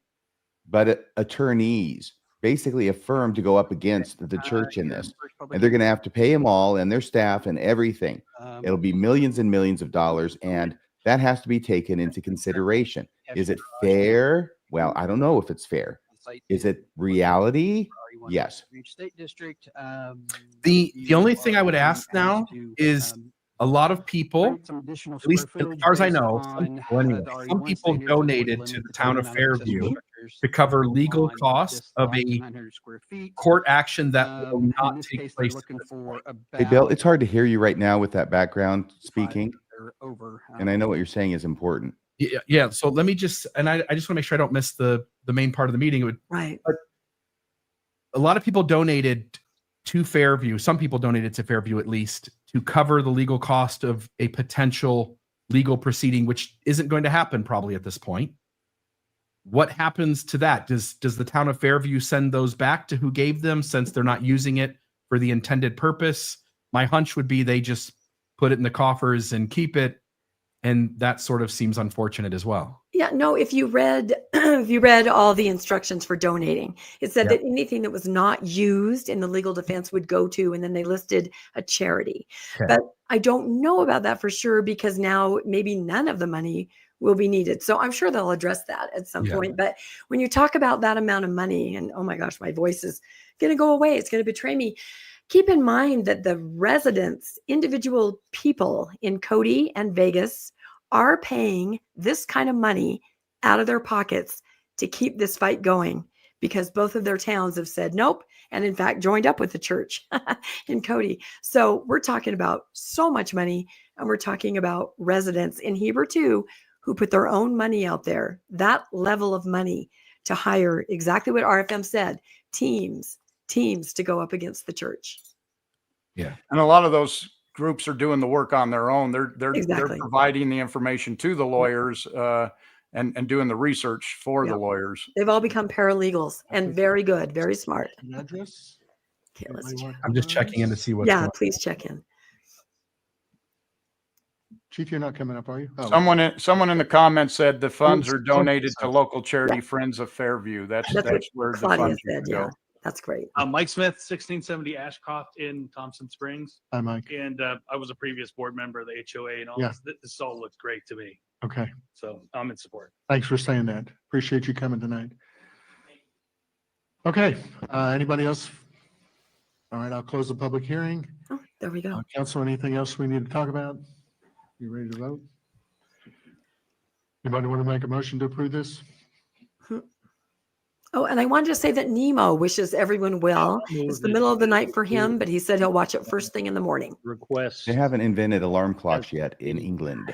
but attorneys, basically a firm to go up against the church in this. And they're going to have to pay them all and their staff and everything. It'll be millions and millions of dollars, and that has to be taken into consideration. Is it fair? Well, I don't know if it's fair. Is it reality? Yes. The only thing I would ask now is, a lot of people, at least as far as I know, some people donated to the town of Fairview to cover legal costs of a court action that will not take place. Hey, Bill, it's hard to hear you right now with that background speaking. And I know what you're saying is important. Yeah. So let me just, and I just want to make sure I don't miss the main part of the meeting. Right. A lot of people donated to Fairview. Some people donated to Fairview, at least, to cover the legal cost of a potential legal proceeding, which isn't going to happen probably at this point. What happens to that? Does the town of Fairview send those back to who gave them, since they're not using it for the intended purpose? My hunch would be they just put it in the coffers and keep it. And that sort of seems unfortunate as well. Yeah, no, if you read all the instructions for donating, it said that anything that was not used in the legal defense would go to, and then they listed a charity. Okay. But I don't know about that for sure, because now maybe none of the money will be needed. So I'm sure they'll address that at some point. But when you talk about that amount of money, and oh my gosh, my voice is going to go away. It's going to betray me. Keep in mind that the residents, individual people in Cody and Vegas, are paying this kind of money out of their pockets to keep this fight going, because both of their towns have said nope, and in fact joined up with the church in Cody. So we're talking about so much money, and we're talking about residents in Heber too, who put their own money out there, that level of money to hire exactly what RFM said, teams to go up against the church. Yeah. And a lot of those groups are doing the work on their own. They're providing the information to the lawyers and doing the research for the lawyers. They've all become paralegals, and very good, very smart. Okay, let's check. I'm just checking in to see what's going on. Please check in. Chief, you're not coming up, are you? Oh. Someone in the comments said the funds are donated to local charity Friends of Fairview. That's where the funds go. That's great. Mike Smith, 1670 Ashcroft in Thompson Springs. Hi, Mike. And I was a previous board member of the HOA and all this. This all looks great to me. Okay. So I'm in support. Thanks for saying that. Appreciate you coming tonight. Okay. Anybody else? All right. I'll close the public hearing. Oh, there we go. Council, anything else we need to talk about? You ready to vote? Anybody want to make a motion to approve this? Oh, and I wanted to say that Nemo wishes everyone well. It's the middle of the night for him, but he said he'll watch it first thing in the morning. Request. They haven't invented alarm clocks yet in England.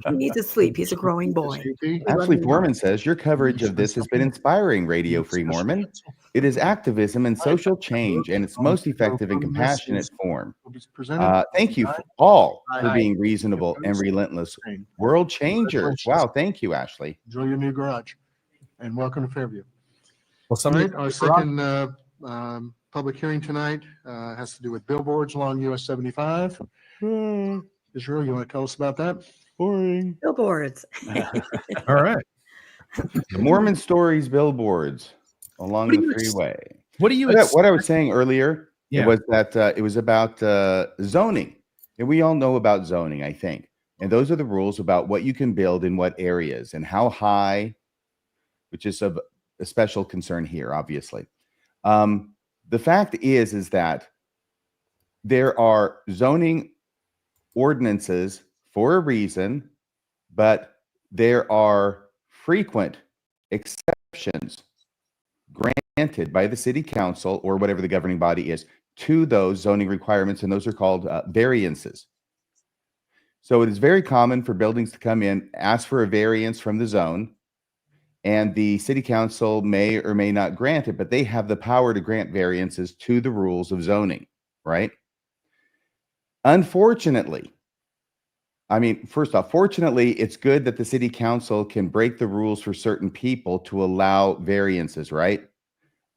He needs to sleep. He's a growing boy. Ashley Foreman says your coverage of this has been inspiring, Radio Free Mormon. It is activism and social change, and it's most effective in compassionate form. Thank you all for being reasonable and relentless world changers. Wow, thank you, Ashley. Enjoy your new garage, and welcome to Fairview. Well, our second public hearing tonight has to do with billboards along US 75. Israel, you want to tell us about that? Boring. Billboards. All right. Mormon stories, billboards along the freeway. What I was saying earlier was that it was about zoning. And we all know about zoning, I think. And those are the rules about what you can build in what areas and how high, which is of a special concern here, obviously. the fact is that there are zoning ordinances for a reason, but there are frequent exceptions granted by the city council or whatever the governing body is to those zoning requirements, and those are called variances. So it is very common for buildings to come in, ask for a variance from the zone, and the city council may or may not grant it, but they have the power to grant variances to the rules of zoning, right? Unfortunately, first off, fortunately, it's good that the city council can break the rules for certain people to allow variances, right?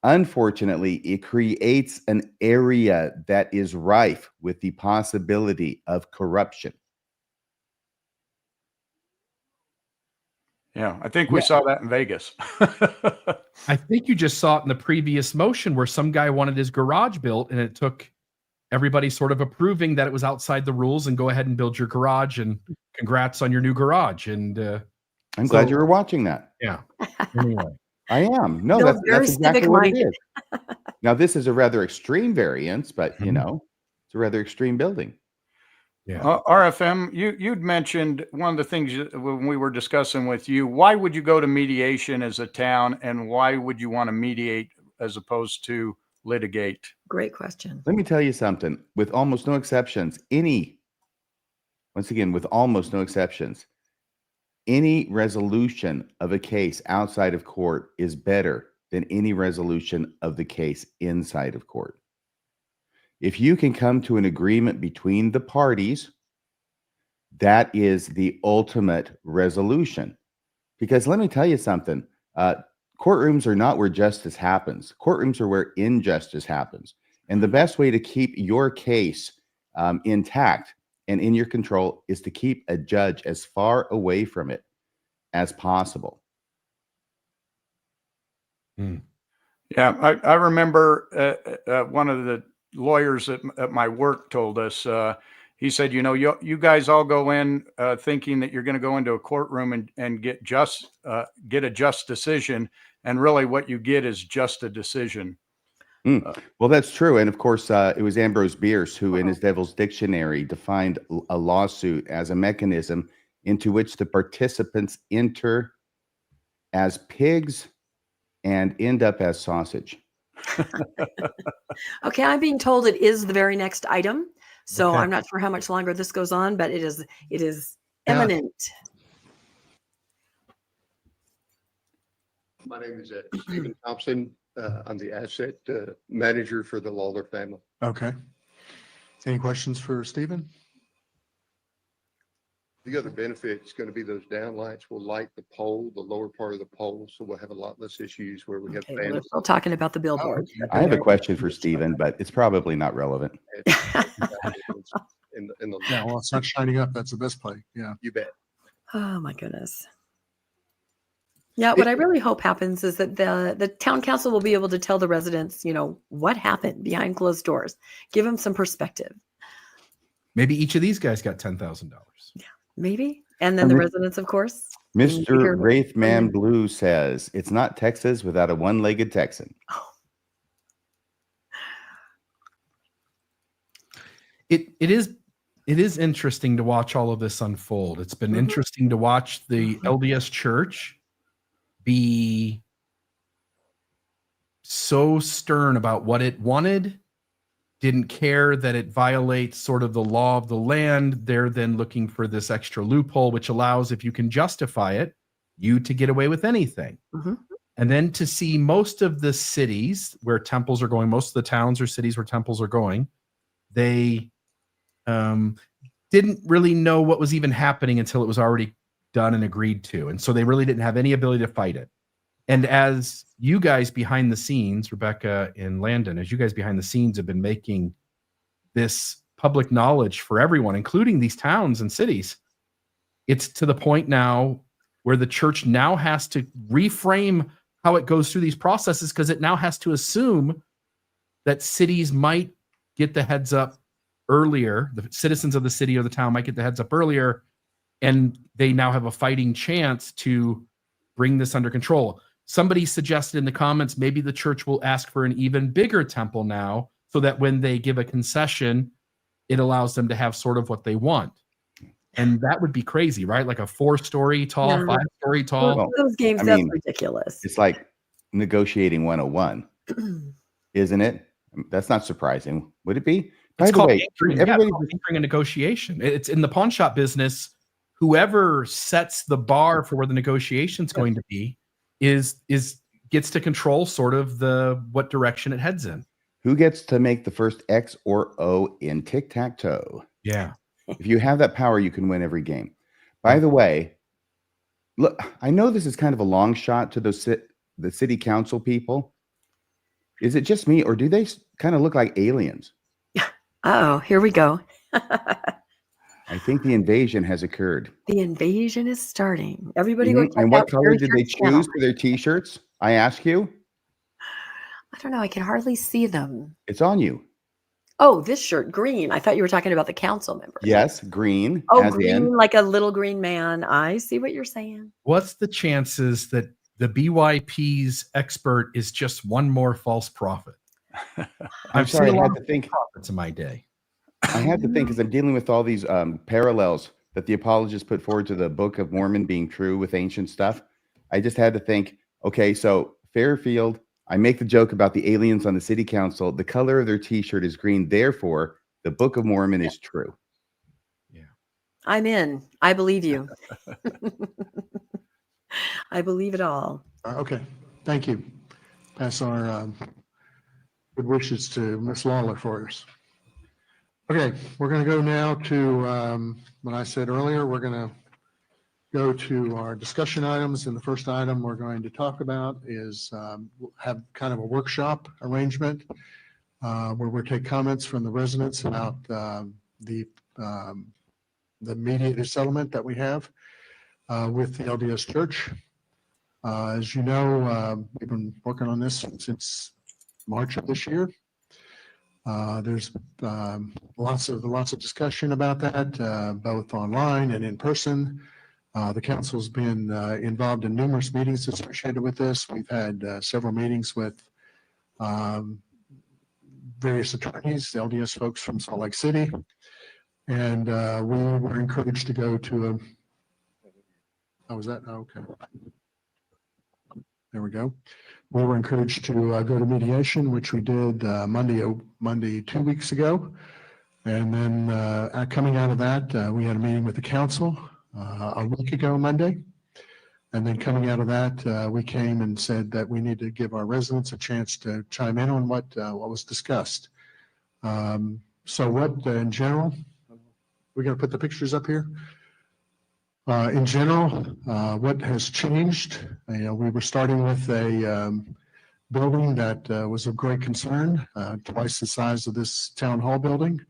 Unfortunately, it creates an area that is rife with the possibility of corruption. Yeah, I think we saw that in Vegas. I think you just saw it in the previous motion where some guy wanted his garage built, and it took everybody sort of approving that it was outside the rules and go ahead and build your garage, and congrats on your new garage. And I'm glad you were watching that. Yeah. Anyway. I am. No, that's exactly what it is. Now, this is a rather extreme variance, but you know, it's a rather extreme building. Yeah. RFM, you'd mentioned one of the things when we were discussing with you, why would you go to mediation as a town, and why would you want to mediate as opposed to litigate? Great question. Let me tell you something. With almost no exceptions, with almost no exceptions, any resolution of a case outside of court is better than any resolution of the case inside of court. If you can come to an agreement between the parties, that is the ultimate resolution. Because let me tell you something, courtrooms are not where justice happens. Courtrooms are where injustice happens. And the best way to keep your case intact and in your control is to keep a judge as far away from it as possible. Yeah, I remember one of the lawyers at my work told us, he said, you guys all go in thinking that you're going to go into a courtroom and get a just decision, and really what you get is just a decision. Well, that's true. And of course, it was Ambrose Bierce who, in his Devil's Dictionary, defined a lawsuit as a mechanism into which the participants enter as pigs and end up as sausage. Okay, I'm being told it is the very next item, so okay. I'm not sure how much longer this goes on, but it is imminent. My name is Stephen Thompson. I'm the asset manager for the Lawler family. Okay. Any questions for Stephen? The other benefit is going to be those downlights will light the pole, the lower part of the pole, so we'll have a lot less issues where we have. We're still talking about the billboard. I have a question for Stephen, but it's probably not relevant. Yeah, well, it's not shining up. That's the best play. Yeah, you bet. Oh my goodness. Yeah, what I really hope happens is that the town council will be able to tell the residents, what happened behind closed doors. Give them some perspective. Maybe each of these guys got $10,000. Yeah, maybe. And then the residents, of course. Mr. Wraithman Blue says, it's not Texas without a one-legged Texan. Oh. It is interesting to watch all of this unfold. It's been interesting to watch the LDS Church be so stern about what it wanted, didn't care that it violates sort of the law of the land. They're then looking for this extra loophole, which allows, if you can justify it, you to get away with anything. And then to see most of the cities where temples are going, most of the towns or cities where temples are going, they didn't really know what was even happening until it was already done and agreed to. And so they really didn't have any ability to fight it. And as you guys behind the scenes, Rebecca and Landon, as you guys behind the scenes have been making this public knowledge for everyone, including these towns and cities, it's to the point now where the church now has to reframe how it goes through these processes, because it now has to assume that cities might get the heads up earlier. The citizens of the city or the town might get the heads up earlier, and they now have a fighting chance to bring this under control. somebody suggested in the comments, maybe the church will ask for an even bigger temple now, so that when they give a concession, it allows them to have sort of what they want. And that would be crazy, right? Like a 4-story tall, 5-story tall. Well, those games, that's ridiculous. It's like negotiating 101, isn't it? That's not surprising. Would it be? By the way, everybody's entering a negotiation. It's in the pawn shop business. Whoever sets the bar for where the negotiation's going to be gets to control sort of what direction it heads in. Who gets to make the first X or O in tic-tac-toe? Yeah. If you have that power, you can win every game. By the way, look, I know this is kind of a long shot to the city council people. Is it just me, or do they kind of look like aliens? Oh, here we go. I think the invasion has occurred. The invasion is starting. Everybody go check And what out color did they channel. choose for their t-shirts? I ask you. I don't know. I can hardly see them. It's on you. Oh, this shirt, green. I thought you were talking about the council members. Yes, green. Oh, green, like a little green man. I see what you're saying. What's the chances that the BYP's expert is just one more false prophet? I've sorry, seen a I lot had to of think. prophets in my day. I had to think because I'm dealing with all these parallels that the apologists put forward to the Book of Mormon being true with ancient stuff. I just had to think, okay, so Fairfield, I make the joke about the aliens on the city council. The color of their t-shirt is green. Therefore, the Book of Mormon is true. Yeah. I'm in. I believe you. I believe it all. Okay, thank you. Pass our good wishes to Miss Lawler for us. Okay, we're going to go now to what I said earlier. We're going to go to our discussion items, and the first item we're going to talk about is have kind of a workshop arrangement where we'll take comments from the residents about the mediated settlement that we have with the LDS Church. As you know, we've been working on this since March of this year. There's lots of discussion about that, both online and in person. The council's been involved in numerous meetings associated with this. We've had several meetings with various attorneys, the LDS folks from Salt Lake City, and we were encouraged to go to a. Oh, was that? Oh, okay. There we go. We were encouraged to go to mediation, which we did Monday 2 weeks ago. And then coming out of that, we had a meeting with the council a week ago Monday. And then coming out of that, we came and said that we need to give our residents a chance to chime in on what was discussed. So what in general, we're going to put the pictures up here. In general, what has changed? We were starting with a building that was of great concern, twice the size of this town hall building,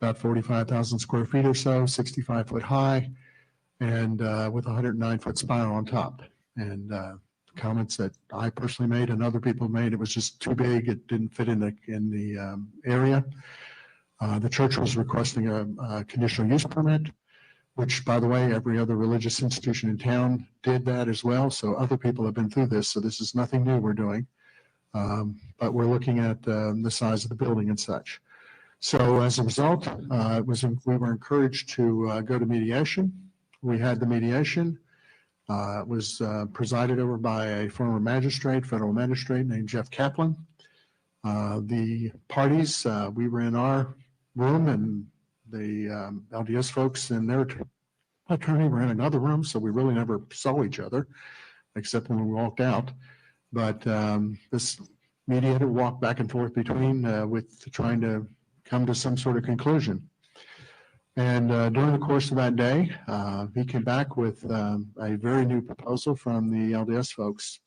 about 45,000 square feet or so, 65 foot high, and with a 109-foot spire on top. And comments that I personally made and other people made, it was just too big. It didn't fit in the area. The church was requesting a conditional use permit, which, by the way, every other religious institution in town did that as well. So other people have been through this. So this is nothing new we're doing. But we're looking at the size of the building and such. So as a result, we were encouraged to go to mediation. We had the mediation. It was presided over by a former magistrate, federal magistrate named Jeff Kaplan. The parties, we were in our room, and the LDS folks and their attorney were in another room, so we really never saw each other, except when we walked out. But this mediator walked back and forth between with trying to come to some sort of conclusion. And during the course of that day, he came back with a very new proposal from the LDS folks.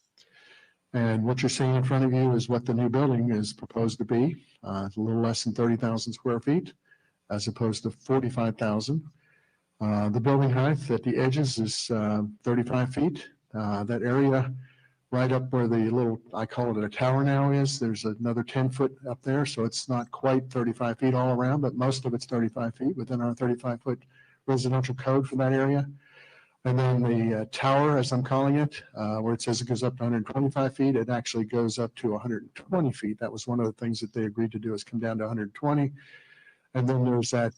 And what you're seeing in front of you is what the new building is proposed to be. It's a little less than 30,000 square feet, as opposed to 45,000. The building height at the edges is 35 feet. That area right up where the little, I call it a tower now is, there's another 10 foot up there. So it's not quite 35 feet all around, but most of it's 35 feet within our 35-foot residential code for that area. And then the tower, as I'm calling it, where it says it goes up to 125 feet, it actually goes up to 120 feet. That was one of the things that they agreed to do, is come down to 120. And then there's that,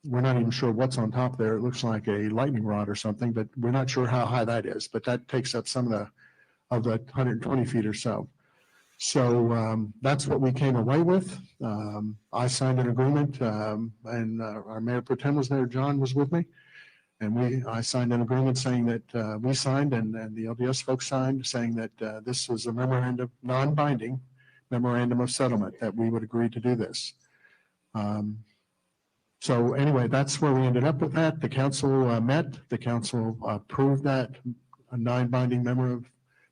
we're not even sure what's on top there. It looks like a lightning rod or something, but we're not sure how high that is. But that takes up some of the 120 feet or so. So that's what we came away with. I signed an agreement, and our Mayor Pro Tem was there. John was with me. And I signed an agreement saying that we signed, and the LDS folks signed, saying that this was a memorandum, non-binding memorandum of settlement, that we would agree to do this. So anyway, that's where we ended up with that. The council met. The council approved that a non-binding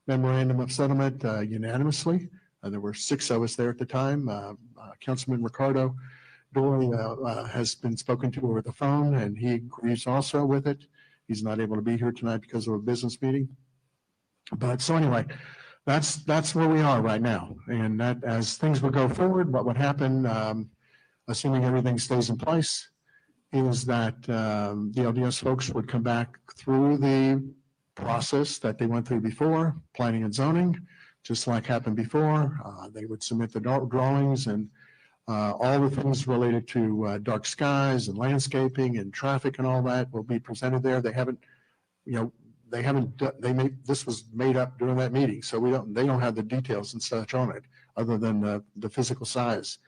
memorandum of settlement unanimously. There were 6 of us there at the time. Councilman Ricardo Dory has been spoken to over the phone, and he agrees also with it. He's not able to be here tonight because of a business meeting. But so anyway, that's where we are right now. And that, as things would go forward, what would happen, assuming everything stays in place, is that the LDS folks would come back through the process that they went through before, planning and zoning, just like happened before. They would submit the drawings and all the things related to dark skies and landscaping and traffic and all that will be presented there. They haven't, this was made up during that meeting, so they don't have the details and such on it, other than the physical size.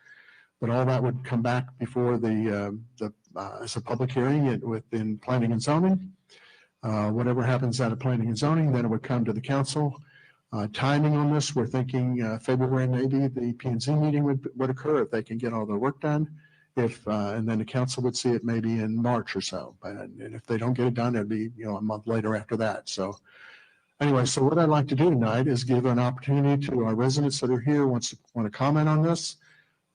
But all that would come back before as a public hearing within planning and zoning. Whatever happens out of planning and zoning, then it would come to the council. Timing on this, we're thinking February, maybe the P&Z meeting would occur if they can get all their work done. And then the council would see it maybe in March or so. And if they don't get it done, it'd be a month later after that. So anyway, so what I'd like to do tonight is give an opportunity to our residents that are here want to comment on this.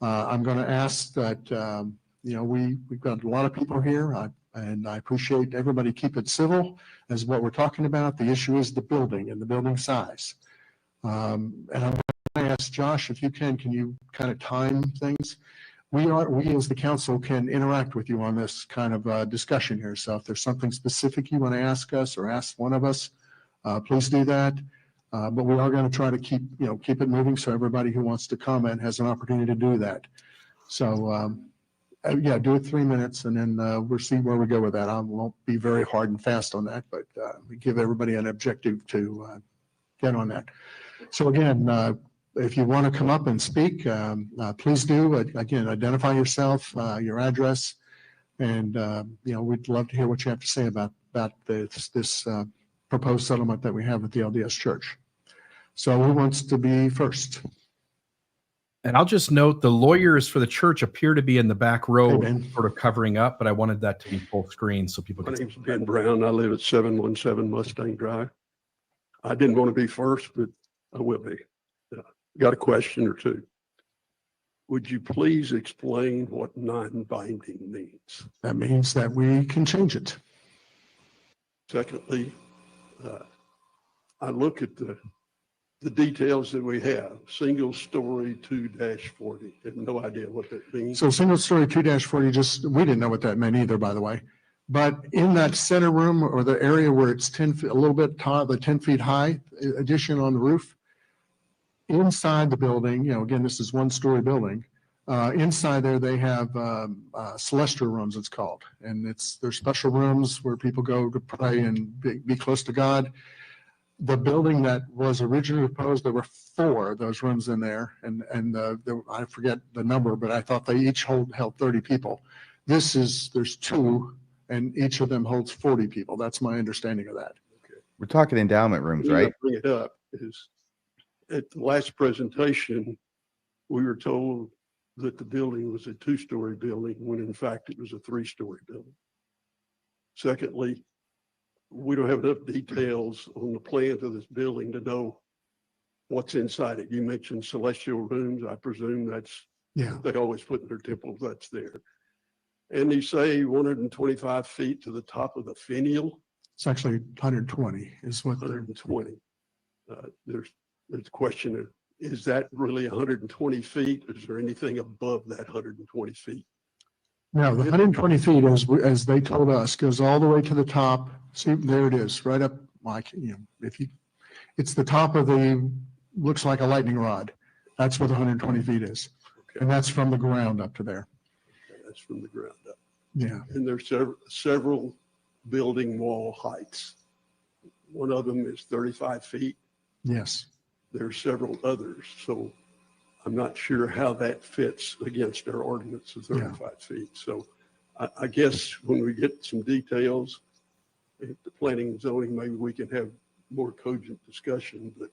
I'm going to ask that we've got a lot of people here. And I appreciate everybody keep it civil as what we're talking about. The issue is the building and the building size. And I'm going to ask Josh, if you can you kind of time things? We as the council can interact with you on this kind of discussion here. So if there's something specific you want to ask us or ask one of us, please do that. But we are going to try to keep it moving so everybody who wants to comment has an opportunity to do that. So yeah, do it 3 minutes, and then we'll see where we go with that. I won't be very hard and fast on that, but we give everybody an objective to get on that. So again, if you want to come up and speak, please do. Again, identify yourself, your address, and we'd love to hear what you have to say about this proposed settlement that we have with the LDS Church. So who wants to be first? And I'll just note the lawyers for the church appear to be in the back row, sort of covering up, but I wanted that to be full screen so people can see. My name's Ben Brown. I live at 717 Mustang Drive. I didn't want to be first, but I will be. Got a question or two. Would you please explain what non-binding means? That means that we can change it. Secondly, I look at the details that we have, single story 2-40. I have no idea what that means. So single story 2-40, we didn't know what that meant either, by the way. But in that center room, or the area where it's 10 feet, a little bit tall, the 10 feet high addition on the roof, inside the building, again, this is 1-story building. Inside there, they have celestial rooms, it's called. And there's special rooms where people go to pray and be close to God. The building that was originally proposed, there were 4 of those rooms in there, and I forget the number, but I thought they each held 30 people. There's 2, and each of them holds 40 people. That's my understanding of that. Okay. We're talking endowment rooms, right? Bring it up is at the last presentation, we were told that the building was a 2-story building when in fact it was a 3-story building. Secondly, we don't have enough details on the plans of this building to know what's inside it. You mentioned celestial rooms. I presume they always put in their temples, that's there. And you say 125 feet to the top of the finial. It's actually 120 is what 120. There's a question of, is that really 120 feet? Is there anything above that 120 feet? No, the 120 feet, as they told us, goes all the way to the top See, there it is, right up, like, it's the top of looks like a lightning rod. That's where the 120 feet is. Okay. And that's from the ground up to there. Okay, that's from the ground up. Yeah. And there's several building wall heights. One of them is 35 feet. Yes. There are several others. So I'm not sure how that fits against our ordinance of 35 feet. So I guess when we get some details, at the planning and zoning, maybe we can have more cogent discussion. But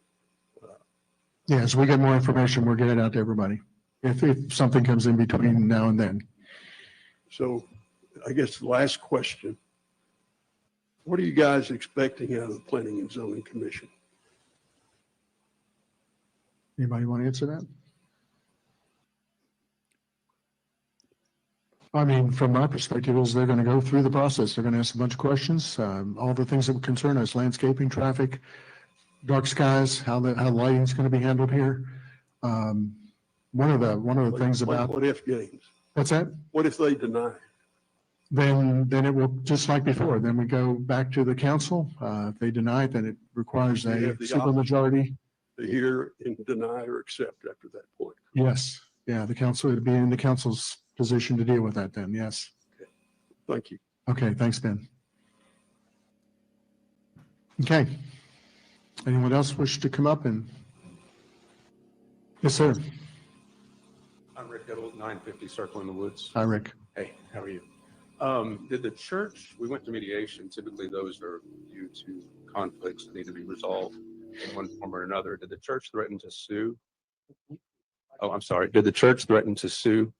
yeah, as we get more information, we'll get it out to everybody. If something comes in between now and then. So I guess the last question, what are you guys expecting out of the Planning and Zoning Commission? Anybody want to answer that? I mean, from my perspective, is they're going to go through the process. They're going to ask a bunch of questions, all the things that would concern us: landscaping, traffic, dark skies, how lighting is going to be handled here. One of the things about what if games? What's that? What if they deny? Then it will, just like before. Then we go back to the council. If they deny it, then it requires You a have the simple majority. To hear and deny or accept after that point. Yes. Yeah. The council would be in the council's position to deal with that then. Yes. Okay. Thank you. Okay. Thanks, Ben. Okay. Anyone else wish to come up and? Yes, sir. I'm Rick Edel, 950 Circle in the Woods. Hi, Rick. Hey, how are you? Did the church, we went to mediation, typically those are due to conflicts that need to be resolved in one form or another. Did the church threaten to sue? Oh, I'm sorry. Did the church threaten to sue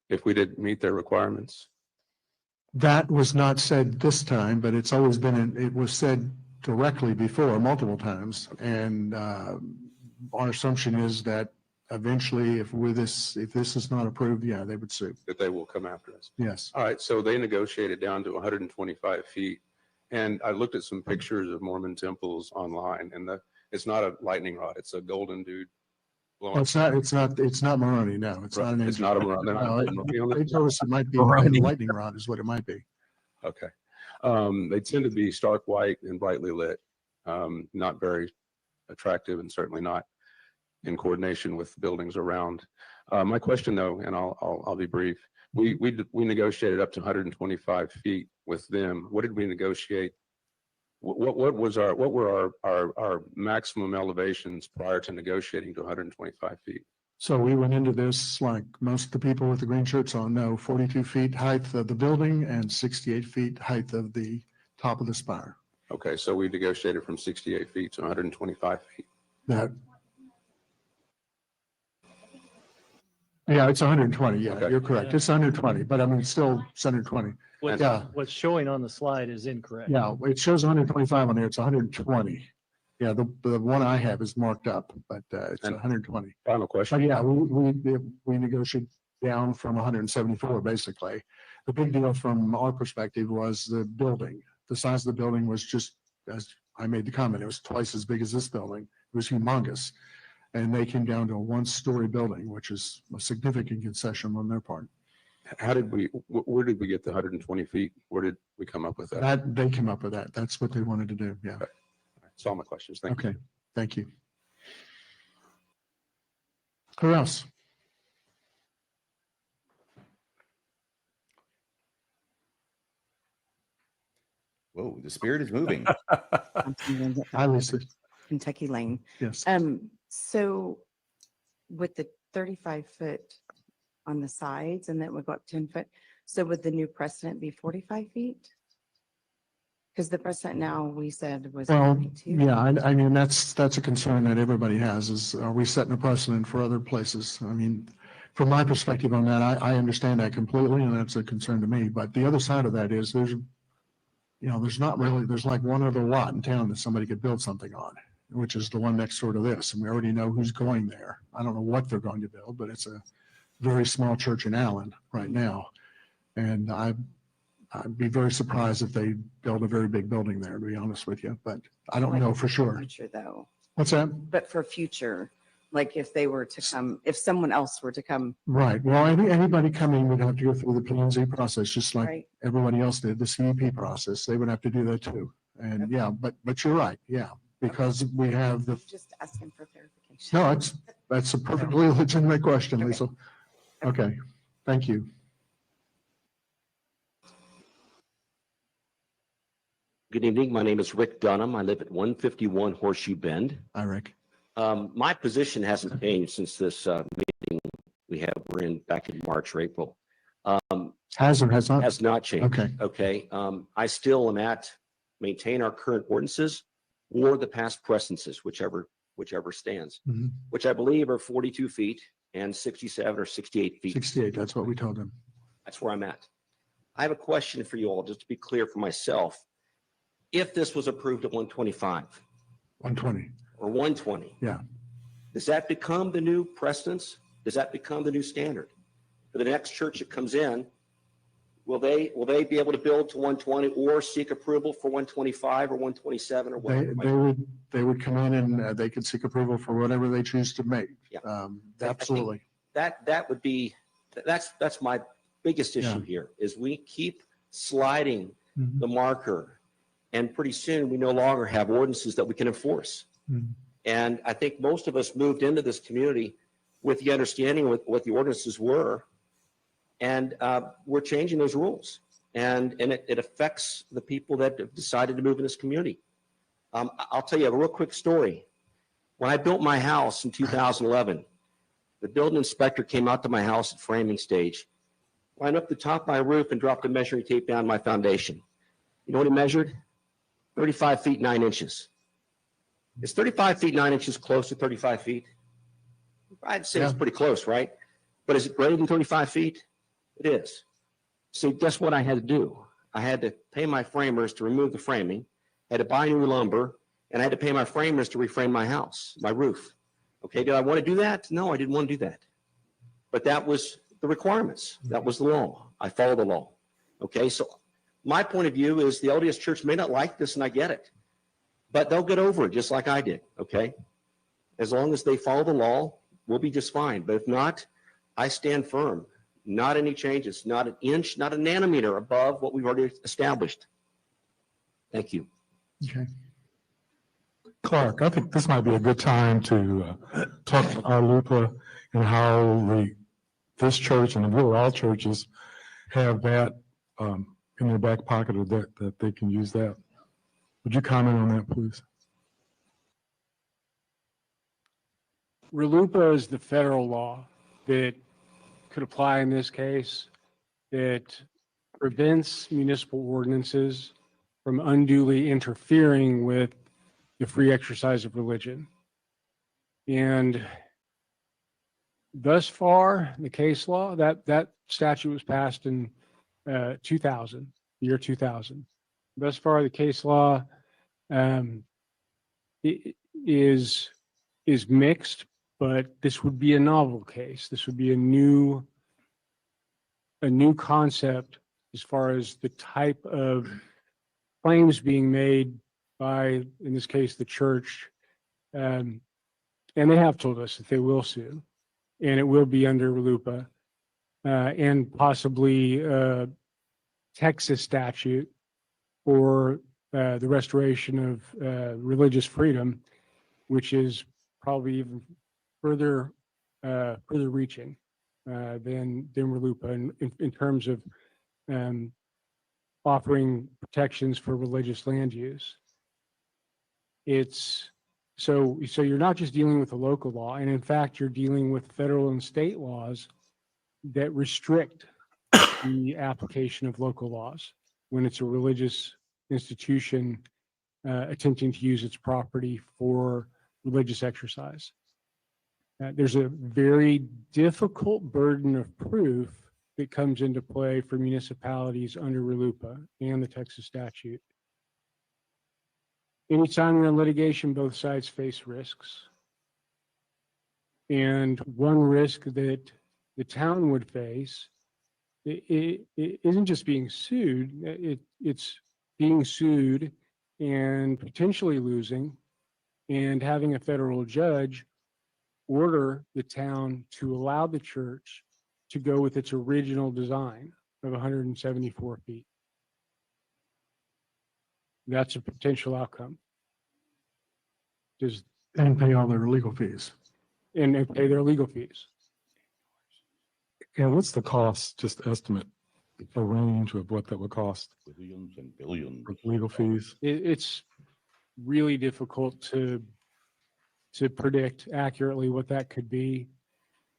if we didn't meet their requirements? That was not said this time, but it's always been, it was said directly before multiple times. And our assumption is that eventually, if this is not approved, yeah, they would sue. That they will come after us. Yes. All right. So they negotiated down to 125 feet. And I looked at some pictures of Mormon temples online, and it's not a lightning rod. It's a golden dude. Well, it's not Moroni. No, it's not an engine. It's not a Moroni. No, they told us it might be a lightning rod is what it might be. Okay. They tend to be stark white and brightly lit, not very attractive, and certainly not in coordination with buildings around. My question, though, and I'll be brief. We negotiated up to 125 feet with them. What did we negotiate? What were our maximum elevations prior to negotiating to 125 feet? So we went into this like most of the people with the green shirts on. No, 42 feet height of the building and 68 feet height of the top of the spire. Okay, so we negotiated from 68 feet to 125 feet. Yeah, it's 120. Yeah, Okay. You're correct. It's 120, but I mean, it's still 120. What's showing on the slide is incorrect. Yeah, it shows 125 on there. It's 120. Yeah, the one I have is marked up, but it's 120. Final question. But yeah, we negotiated down from 174 basically. The big deal from our perspective was the building. The size of the building was just, as I made the comment, it was twice as big as this building. It was humongous. And they came down to a one-story building, which is a significant concession on their part. Where did we get the 120 feet? Where did we come up with that? They came up with that. That's what they wanted to do. Yeah. Okay. That's all my questions. Thank you. Okay. Thank you. Who else? Whoa, the spirit is moving. Hi, Lisa. Kentucky Lane. Yes. So with the 35-foot on the sides and then it would go up 10 foot. So would the new precedent be 45 feet? Because the precedent now we said was Well, 22. yeah, I mean, that's a concern that everybody has is, are we setting a precedent for other places? I mean, from my perspective on that, I understand that completely and that's a concern to me. But the other side of that is there's like one other lot in town that somebody could build something on, which is the one next door to this. And we already know who's going there. I don't know what they're going to build, but it's a very small church in Allen right now. And I'd be very surprised if they build a very big building there, to be honest with you, but I don't know for sure. Future though. What's that? But for future, Like if they were to come, if someone else were to come. Right. Well, anybody coming would have to go through the P&Z process, just like Right. everybody else did, the CEP process. They would have to do that too. And yeah, but you're right. Yeah, because we have the. Just asking for clarification. No, that's a perfectly legitimate question, Lisa. Okay. Thank you. Good evening. My name is Rick Dunham. I live at 151 Horseshoe Bend. Hi, Rick. My position hasn't changed since this meeting we're in back in March or April. Has or has not? Has not changed. Okay. Okay. I still am maintain our current ordinances or the past precedences, whichever stands, which I believe are 42 feet and 67 or 68 feet. 68. That's what we told them. That's where I'm at. I have a question for you all, just to be clear for myself. If this was approved at 125. 120. Or 120. Yeah. Does that become the new precedence? Does that become the new standard? For the next church that comes in, will they be able to build to 120 or seek approval for 125 or 127 or whatever? They would come in and they could seek approval for whatever they choose to make. Yeah. Absolutely. That would be, that's my biggest issue here, is we keep sliding the marker, and pretty soon we no longer have ordinances that we can enforce. And I think most of us moved into this community with the understanding of what the ordinances were, and we're changing those rules, and it affects the people that have decided to move in this community. I'll tell you a real quick story. When I built my house in 2011, the building inspector came out to my house at framing stage, climbed up the top of my roof and dropped a measuring tape down my foundation. You know what he measured? 35 feet 9 inches. Is 35 feet 9 inches close to 35 feet? I'd say it's pretty close, right? But is it greater than 35 feet? It is. So guess what I had to do? I had to pay my framers to remove the framing, had to buy new lumber, and I had to pay my framers to reframe my house, my roof. Okay, did I want to do that? No, I didn't want to do that. But that was the requirements. That was the law. I followed the law. Okay, so my point of view is the LDS Church may not like this, and I get it, but they'll get over it just like I did, okay? As long as they follow the law, we'll be just fine. But if not, I stand firm. Not any changes, not an inch, not a nanometer above what we've already established. Thank you. Okay. Clark, I think this might be a good time to talk to our LUPA and how this church and really all churches have that in their back pocket, or that they can use that. Would you comment on that, please? RLUIPA is the federal law that could apply in this case, that prevents municipal ordinances from unduly interfering with the free exercise of religion. And thus far, the case law, that statute was passed in 2000, year 2000. Thus far, the case law is mixed, but this would be a novel case. This would be a new concept as far as the type of claims being made by, in this case, the church. And they have told us that they will sue, and it will be under RLUIPA and possibly Texas statute for the restoration of religious freedom, which is probably even further reaching than RLUIPA in terms of offering protections for religious land use. It's so you're not just dealing with the local law, and in fact, you're dealing with federal and state laws that restrict the application of local laws when it's a religious institution attempting to use its property for religious exercise. There's a very difficult burden of proof that comes into play for municipalities under RLUIPA and the Texas statute. Anytime you're in litigation, both sides face risks. And one risk that the town would face, it isn't just being sued, it's being sued and potentially losing, and having a federal judge order the town to allow the church to go with its original design of 174 feet. That's a potential outcome. And pay all their legal fees. And pay their legal fees. And what's the cost, just estimate, a range of what that would cost? Billions and billions. For legal fees? It's really difficult to predict accurately what that could be.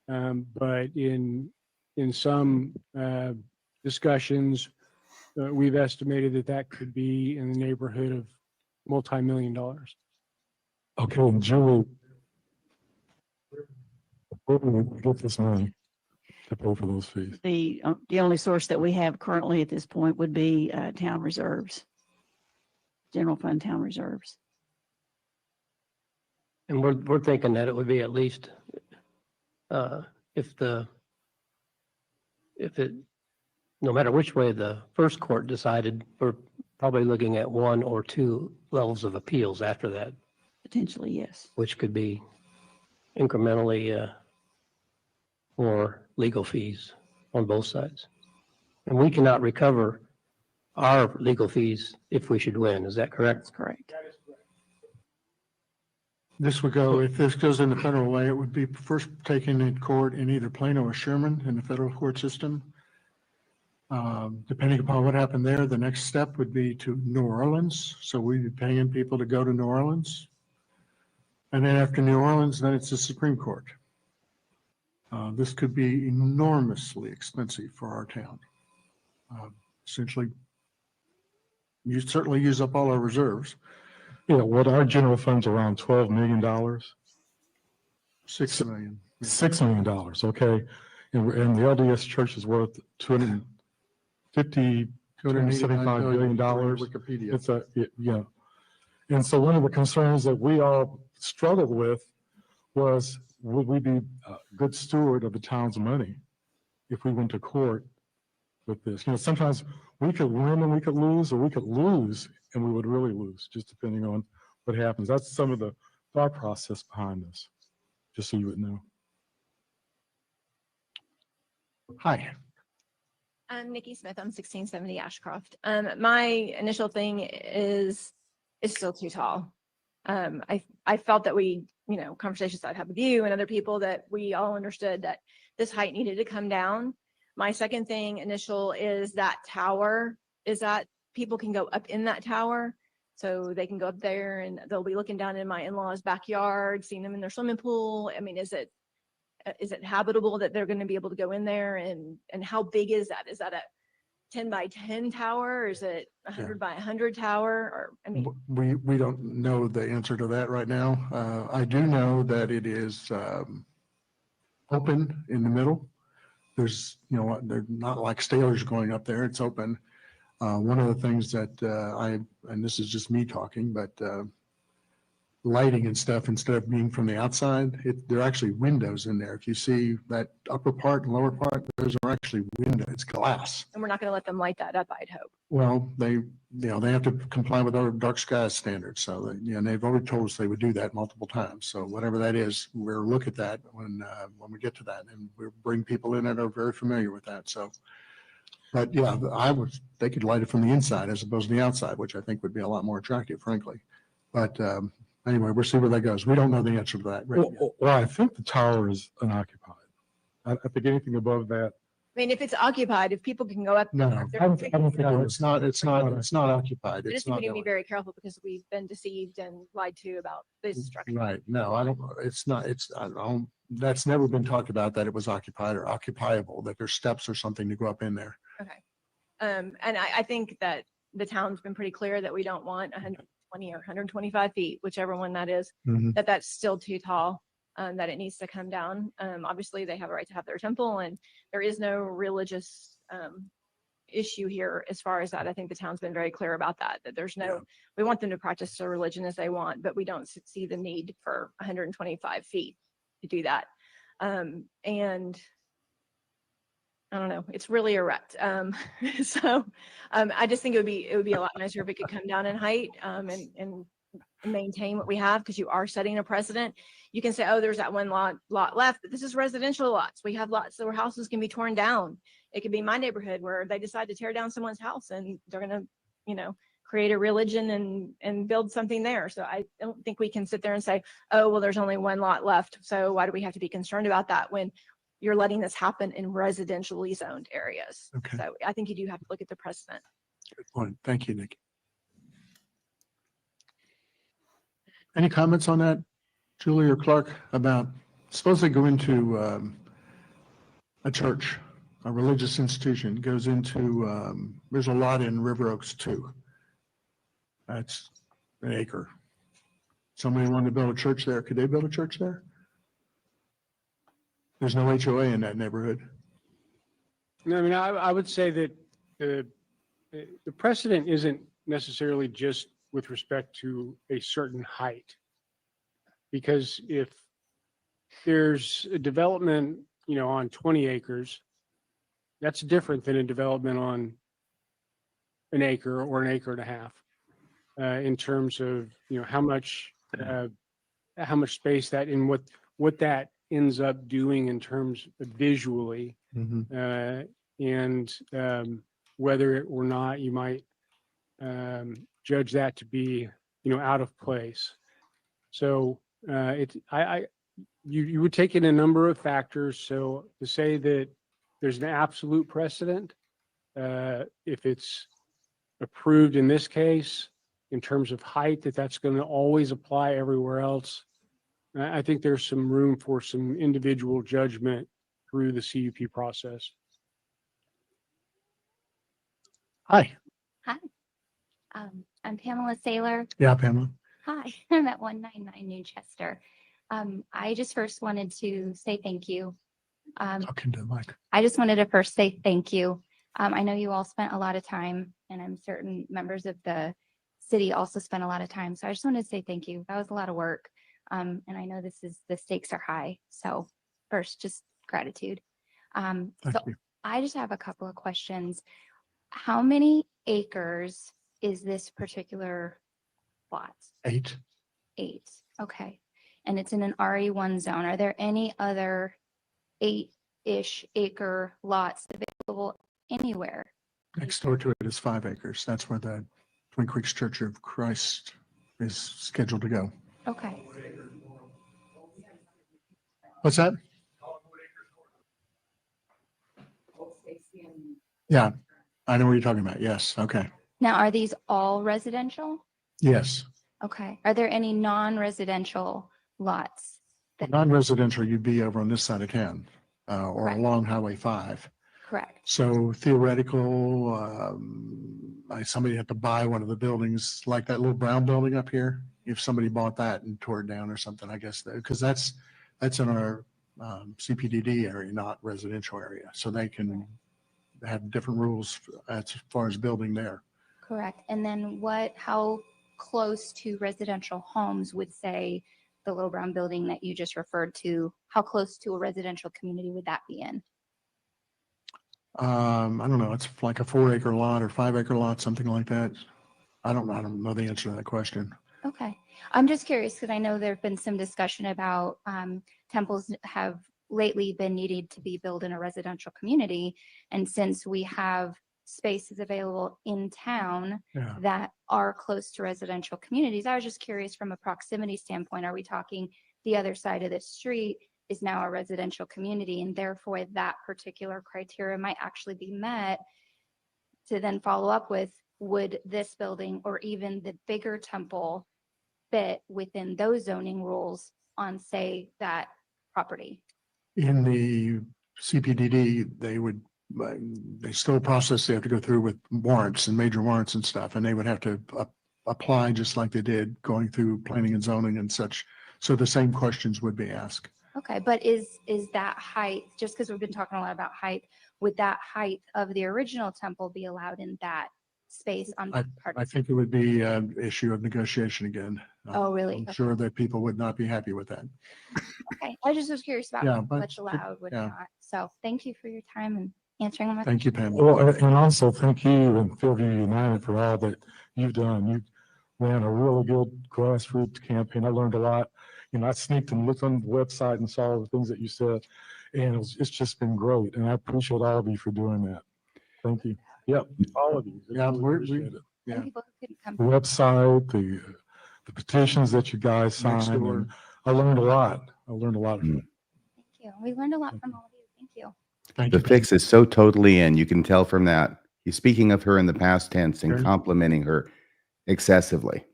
But in some discussions, we've estimated that could be in the neighborhood of multi-million dollars. Okay, and Julie, where do we get this money to pay for those fees? The only source that we have currently at this point would be town reserves, general fund town reserves. And we're thinking that it would be at least, if it, no matter which way the first court decided, we're probably looking at 1 or 2 levels of appeals after that. Potentially, yes. Which could be incrementally more legal fees on both sides. And we cannot recover our legal fees if we should win. Is that correct? That's correct. This would go, if this goes in the federal way, it would be first taken in court in either Plano or Sherman in the federal court system. Depending upon what happened there, the next step would be to New Orleans. So we'd be paying people to go to New Orleans. And then after New Orleans, then it's the Supreme Court. This could be enormously expensive for our town. Essentially, you certainly use up all our reserves. Yeah, well, our general fund's around $12 million. $6 million. $6 million, okay. And the LDS church is worth $275 billion. Wikipedia. It's yeah. And so one of the concerns that we all struggled with was, would we be a good steward of the town's money if we went to court with this? You know, sometimes we could win and we could lose, or we could lose and we would really lose, just depending on what happens. That's some of the thought process behind this, just so you would know. Hi. I'm Nikki Smith. I'm 1670 Ashcroft. My initial thing is it's still too tall. I felt that we, conversations I'd had with you and other people, that we all understood that this height needed to come down. My second thing initial is that tower, is that people can go up in that tower. So they can go up there and they'll be looking down in my in-laws' backyard, seeing them in their swimming pool. I mean, is it habitable that they're going to be able to go in there? And how big is that? Is that a 10 by 10 tower? Or is it 100 by 100 tower? Or, I mean, we don't know the answer to that right now. I do know that it is open in the middle. There's, they're not like stairs going up there. It's open. One of the things that and this is just me talking, but lighting and stuff, instead of being from the outside, there are actually windows in there. If you see that upper part and lower part, those are actually windows. It's glass. and we're not going to let them light that up, I'd hope. Well, they have to comply with our dark skies standards. So, they've already told us they would do that multiple times. So whatever that is, we'll look at that when we get to that, and we'll bring people in that are very familiar with that. So, but yeah, they could light it from the inside as opposed to the outside, which I think would be a lot more attractive, frankly. But anyway, we'll see where that goes. We don't know the answer to that. Right well, I think the tower is unoccupied. I think anything above that. I mean, if it's occupied, if people can go up. No, there, I don't think it's not occupied. I It's just not. think we need to be very careful because we've been deceived and lied to about this structure. Right. No, I don't, it's not, that's never been talked about, that it was occupied or occupiable, that there's steps or something to go up in there. Okay. And I think that the town's been pretty clear that we don't want 120 or 125 feet, whichever one that is, that's still too tall, that it needs to come down. Obviously they have a right to have their temple, and there is no religious issue here as far as that. I think the town's been very clear about that there's no, we want them to practice their religion as they want, but we don't see the need for 125 feet to do that. And I don't know, it's really erect. So I just think it would be a lot nicer if it could come down in height, and maintain what we have, because you are setting a precedent. You can say, oh, there's that one lot left, but this is residential lots. We have lots where houses can be torn down. It could be my neighborhood where they decide to tear down someone's house and they're going to, create a religion and build something there. So I don't think we can sit there and say, oh, well, there's only one lot left, so why do we have to be concerned about that when you're letting this happen in residentially zoned areas? Okay. So I think you do have to look at the precedent. Good point. Thank you, Nikki. Any comments on that, Julie or Clark, about suppose they go into a church, a religious institution, goes into, there's a lot in River Oaks too. That's an acre. Somebody wanted to build a church there. Could they build a church there? There's no HOA in that neighborhood. No, I mean, I would say that the precedent isn't necessarily just with respect to a certain height. Because if there's a development, on 20 acres, that's different than a development on an acre or an acre and a half. In terms of how much space that and what that ends up doing in terms of visually, and whether or not you might judge that to be out of place. So you would take in a number of factors. So to say that there's an absolute precedent, if it's approved in this case, in terms of height, that's going to always apply everywhere else. I think there's some room for some individual judgment through the CUP process. Hi. Hi. I'm Pamela Saylor. Yeah, Pamela. Hi, I'm at 199 New Chester. I just first wanted to say thank you. Talking to the mic. I just wanted to first say thank you. I know you all spent a lot of time, and I'm certain members of the city also spent a lot of time. So I just wanted to say thank you. That was a lot of work. And I know the stakes are high. So first, just gratitude. Thank you. I just have a couple of questions. How many acres is this particular lot? 8. 8. Okay. And it's in an RE1 zone. Are there any other 8-ish acre lots available anywhere? Next door to it is 5 acres. That's where the Twin Creeks Church of Christ is scheduled to go. Okay. What's that? Yeah, I know what you're talking about. Yes. Okay. Now, are these all residential? Yes. Okay. Are there any non-residential lots? Non-residential, you'd be over on this side of town or Correct. along Highway 5. Correct. So theoretical, somebody had to buy one of the buildings, like that little brown building up here. If somebody bought that and tore it down or something, I guess, because that's in our CPDD area, not residential area. So they can have different rules as far as building there. Correct. And then how close to residential homes would, say, the little brown building that you just referred to, how close to a residential community would that be in? I don't know. It's like a 4-acre lot or 5-acre lot, something like that. I don't know the answer to that question. Okay. I'm just curious because I know there have been some discussion about temples have lately been needed to be built in a residential community. And since we have spaces available in town that are close to residential communities, I was just curious from a proximity standpoint, are we talking the other side of the street is now a residential community, and therefore that particular criteria might actually be met to then follow up with, would this building or even the bigger temple fit within those zoning rules on, say, that property? In the CPDD, they still process, they have to go through with warrants and major warrants and stuff, and they would have to apply just like they did going through planning and zoning and such. So the same questions would be asked. Okay, but is that height, just because we've been talking a lot about height, would that height of the original temple be allowed in that space on that part? I think it would be an issue of negotiation again. Oh, really? I'm sure that people would not be happy with that. Okay, I just was curious about Yeah, but- what's allowed, what's yeah. not. So thank you for your time and answering my Thank you, questions. Pamela. Well, and also thank you and Fairview United for all that you've done. ran a really good grassroots campaign. I learned a lot. I sneaked and looked on the website and saw all the things that you said, and it's just been great. And I appreciate all of you for doing that. Thank you. Yep, all of you. Yeah, Really appreciate it. yeah. People who couldn't come. The website, the petitions that you guys Next signed, door. and I learned a lot. From it. Thank you. We learned a lot from all of you. Thank you. Thank The you. fix is so totally in. You can tell from that. He's speaking of her in the past tense and Sure. complimenting her excessively.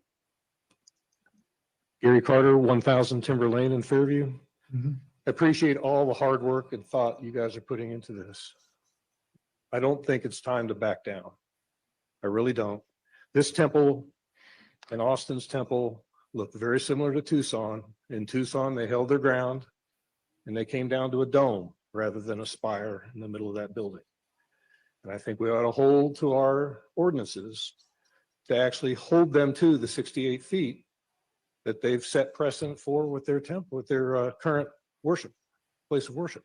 Gary Carter, 1000 Timber Lane in Fairview. Mhm. I appreciate all the hard work and thought you guys are putting into this. I don't think it's time to back down. I really don't. This temple and Austin's temple look very similar to Tucson. In Tucson, they held their ground and they came down to a dome rather than a spire in the middle of that building. And I think we ought to hold to our ordinances to actually hold them to the 68 feet that they've set precedent for with their temple, with their current worship, place of worship.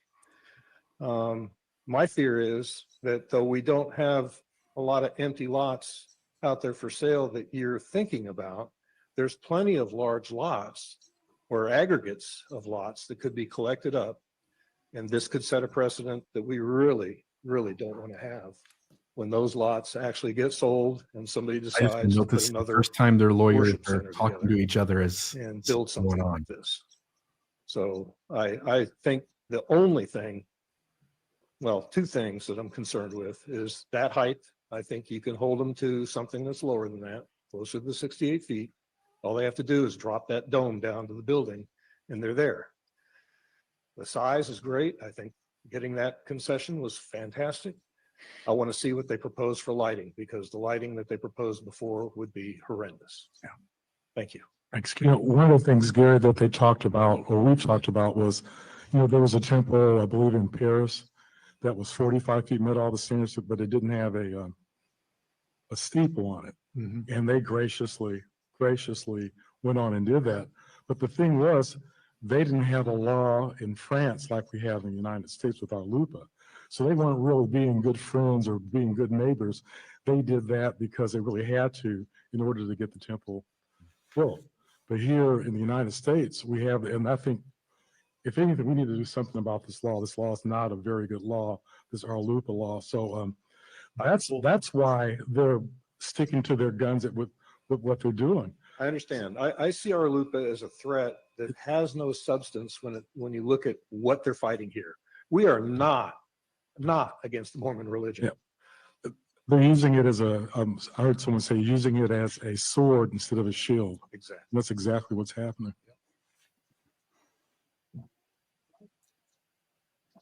My fear is that though we don't have a lot of empty lots out there for sale that you're thinking about, there's plenty of large lots or aggregates of lots that could be collected up. And this could set a precedent that we really, really don't want to have when those lots actually get sold and somebody I just decides to put noticed the another first time their lawyers worship are center talking together to each other as and build something going on. like this. So I think the only thing, well, two things that I'm concerned with is that height. I think you can hold them to something that's lower than that, closer to the 68 feet. All they have to do is drop that dome down to the building and they're there. The size is great. I think getting that concession was fantastic. I want to see what they propose for lighting because the lighting that they proposed before would be horrendous. Yeah. Thank you. Thanks. One of the things, Gary, that they talked about, or we talked about was, there was a temple, I believe in Paris, that was 45 feet, met all the standards, but it didn't have a steeple on it. Mhm. And they graciously went on and did that. But the thing was, they didn't have a law in France like we have in the United States with our LUPA. So they weren't really being good friends or being good neighbors. They did that because they really had to in order to get the temple built. But here in the United States, we have, and I think, if anything, we need to do something about this law. This law is not a very good law. This is our LUPA law. So that's why they're sticking to their guns with what they're doing. I understand. I see our LUPA as a threat that has no substance when you look at what they're fighting here. We are not against the Mormon religion. Yeah. They're using it as I heard someone say, using it as a sword instead of a shield. Exactly. And that's exactly what's happening.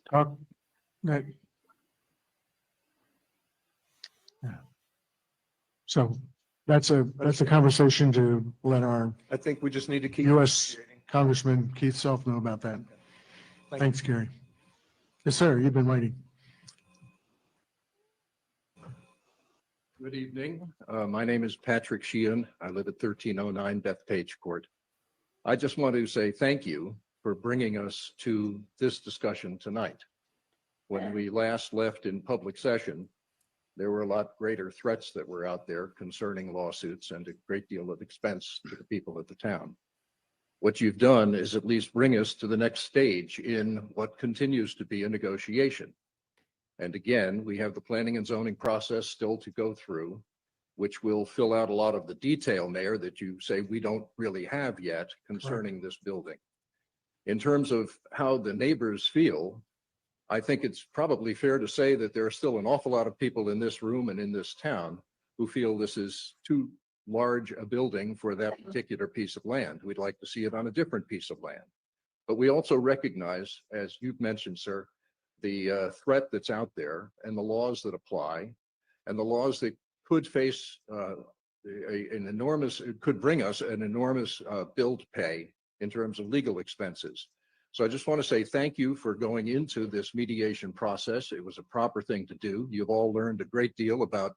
Talk. That. Yeah. So that's a conversation to let our I think we just need to keep U.S. Congressman Keith Self know about that. Thanks, Gary. Yes, sir. You've been waiting. Good evening. My name is Patrick Sheehan. I live at 1309 Bethpage Court. I just want to say thank you for bringing us to this discussion tonight. When we last left in public session, there were a lot greater threats that were out there concerning lawsuits and a great deal of expense to the people of the town. What you've done is at least bring us to the next stage in what continues to be a negotiation. And again, we have the planning and zoning process still to go through, which will fill out a lot of the detail, Mayor, that you say we don't really have yet concerning this building. In terms of how the neighbors feel, I think it's probably fair to say that there are still an awful lot of people in this room and in this town who feel this is too large a building for that particular piece of land. We'd like to see it on a different piece of land. But we also recognize, as you've mentioned, sir, the threat that's out there and the laws that apply and the laws that could face could bring us an enormous bill to pay in terms of legal expenses. So I just want to say thank you for going into this mediation process. It was a proper thing to do. You've all learned a great deal about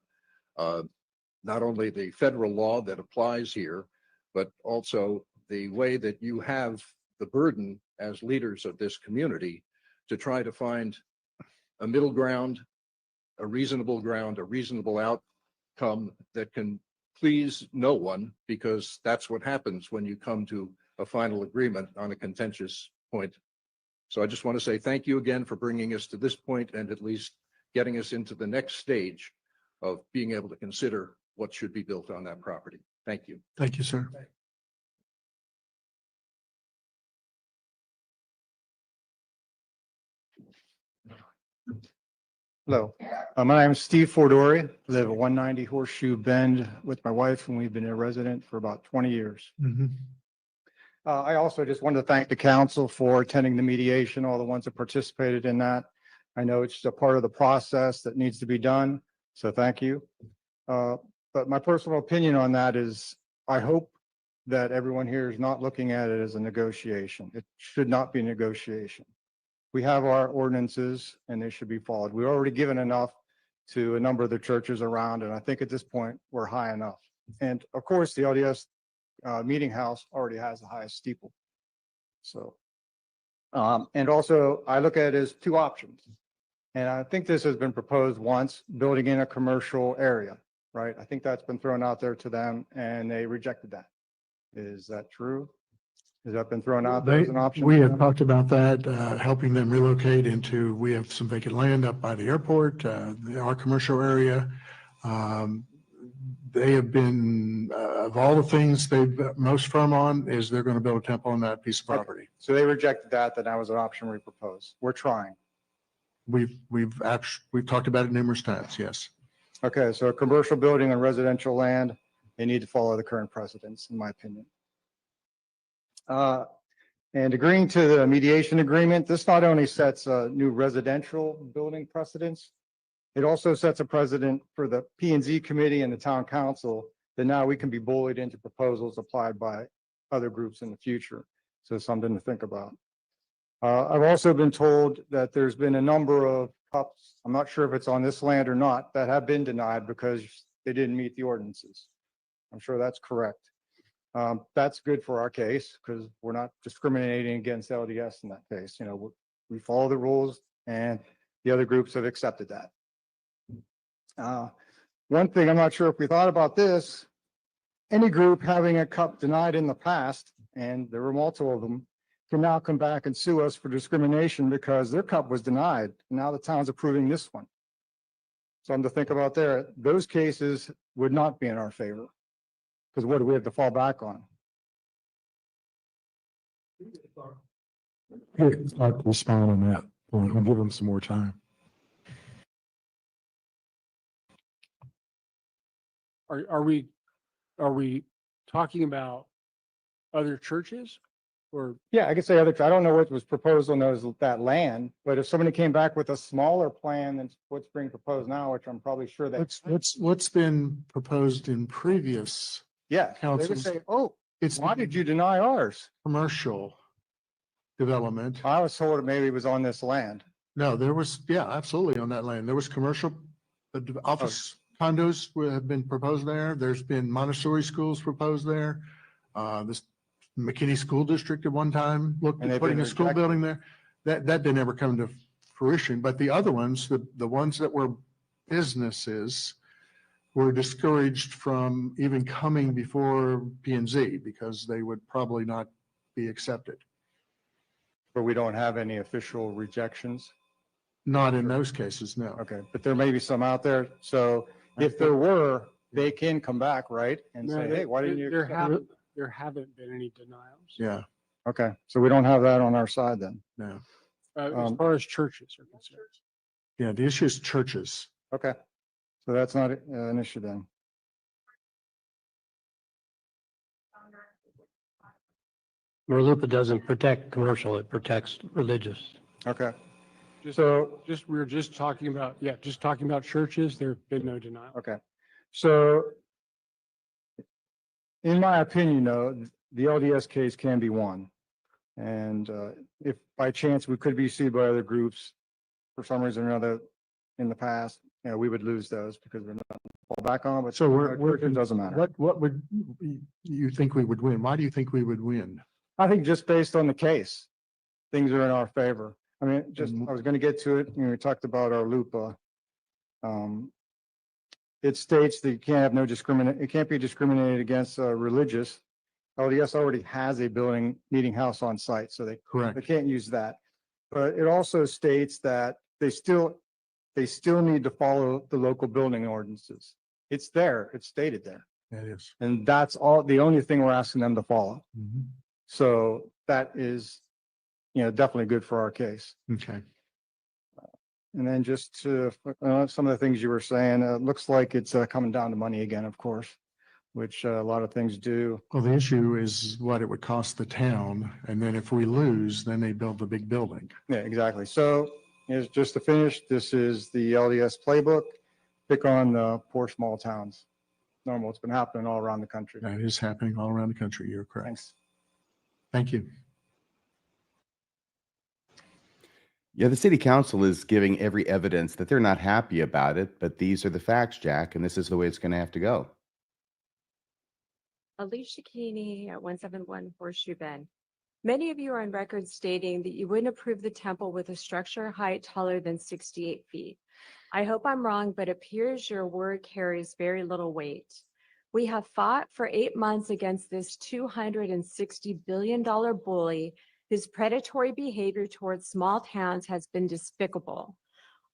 not only the federal law that applies here, but also the way that you have the burden as leaders of this community to try to find a middle ground, a reasonable outcome that can please no one, because that's what happens when you come to a final agreement on a contentious point. So I just want to say thank you again for bringing us to this point and at least getting us into the next stage of being able to consider what should be built on that property. Thank you. Thank you, sir. Hello, my name is Steve Fordori, live at 190 Horseshoe Bend with my wife, and we've been a resident for about 20 years. I also just wanted to thank the council for attending the mediation, all the ones that participated in that. I know it's a part of the process that needs to be done, so thank you. But my personal opinion on that is I hope that everyone here is not looking at it as a negotiation. It should not be a negotiation. We have our ordinances and they should be followed. We've already given enough to a number of the churches around, and I think at this point we're high enough. And of course, the LDS meeting house already has the highest steeple. So, and also I look at it as two options. And I think this has been proposed once, building in a commercial area, right? I think that's been thrown out there to them and they rejected that. Is that true? Has that been thrown out there as an option? We have talked about that, helping them relocate into, we have some vacant land up by the airport, our commercial area. They have been, of all the things they've most firm on is they're going to build a temple on that piece of property. So they rejected that, that was an option we proposed. We're trying. We've talked about it numerous times. Yes. Okay. So a commercial building on residential land, they need to follow the current precedents, in my opinion. And agreeing to the mediation agreement, this not only sets a new residential building precedents, it also sets a precedent for the P&Z committee and the town council that now we can be bullied into proposals applied by other groups in the future. So something to think about. I've also been told that there's been a number of cups, I'm not sure if it's on this land or not, that have been denied because they didn't meet the ordinances. I'm sure that's correct. That's good for our case because we're not discriminating against LDS in that case. You know, we follow the rules and the other groups have accepted that. One thing, I'm not sure if we thought about this, any group having a cup denied in the past, and there were multiple of them, can now come back and sue us for discrimination because their cup was denied. Now the town's approving this one. Something to think about there. Those cases would not be in our favor. Because what do we have to fall back on? I'd respond on that. We'll give them some more time. Are we talking about other churches or? Yeah, I could say other, I don't know what was proposed on that land, but if somebody came back with a smaller plan than what's being proposed now, which I'm probably sure that. What's been proposed in previous. Yeah, they would say, oh, why did you deny ours? Commercial development. I was told it maybe was on this land. No, there was, yeah, absolutely on that land. There was commercial office condos have been proposed there. There's been Montessori schools proposed there. This McKinney School District at one time looked at putting a school building there. That didn't ever come to fruition. But the other ones, the ones that were businesses, were discouraged from even coming before P&Z because they would probably not be accepted. But we don't have any official rejections? Not in those cases, no. Okay, but there may be some out there. So if there were, they can come back, right? And say, hey, why didn't you? There haven't been any denials. Yeah. Okay, so we don't have that on our side then? No. As far as churches are concerned. Yeah, the issue is churches. Okay. So that's not an issue then. Merlupa doesn't protect commercial, it protects religious. Okay. We're just talking about churches. There have been no denial. Okay. So in my opinion, though, the LDS case can be won. And if by chance we could be sued by other groups for some reason or another in the past, you know, we would lose those because we're not fall back on. But so it doesn't matter. What would you think we would win? Why do you think we would win? I think just based on the case, things are in our favor. I mean, I was going to get to it. You know, we talked about our LUPA. it states that you can't have it can't be discriminated against religious. LDS already has a meeting house on site, so they can't use that. But it also states that they still need to follow the local building ordinances. It's there, it's stated there. It is. And that's the only thing we're asking them to follow. So that is, definitely good for our case. Okay. And then just to, some of the things you were saying, it looks like it's coming down to money again, of course, which a lot of things do. Well, the issue is what it would cost the town. And then if we lose, then they build the big building. Yeah, exactly. So just to finish, this is the LDS playbook. Pick on the poor small towns. Normal. It's been happening all around the country. That is happening all around the country. You're correct. Thanks. Thank you. Yeah, the city council is giving every evidence that they're not happy about it, but these are the facts, Jack, and this is the way it's going to have to go. Alicia Keeney at 171 Horseshoe Bend. Many of you are on record stating that you wouldn't approve the temple with a structure height taller than 68 feet. I hope I'm wrong, but it appears your word carries very little weight. We have fought for 8 months against this $260 billion bully whose predatory behavior towards small towns has been despicable.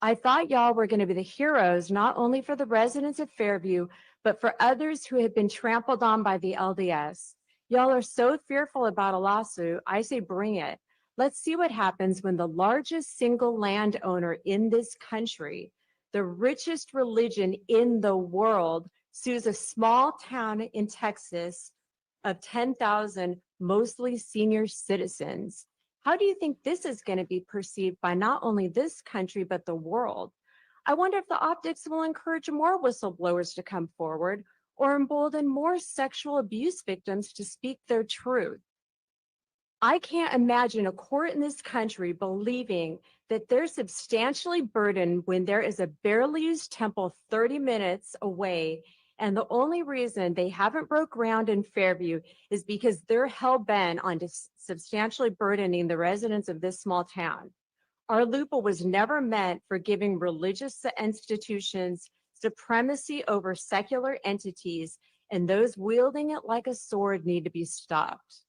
I thought y'all were going to be the heroes, not only for the residents of Fairview, but for others who have been trampled on by the LDS. Y'all are so fearful about a lawsuit. I say bring it. Let's see what happens when the largest single landowner in this country, the richest religion in the world, sues a small town in Texas of 10,000 mostly senior citizens. How do you think this is going to be perceived by not only this country, but the world? I wonder if the optics will encourage more whistleblowers to come forward or embolden more sexual abuse victims to speak their truth. I can't imagine a court in this country believing that they're substantially burdened when there is a barely used temple 30 minutes away, and the only reason they haven't broke ground in Fairview is because they're hell-bent on substantially burdening the residents of this small town. Our LUPA was never meant for giving religious institutions supremacy over secular entities, and those wielding it like a sword need to be stopped.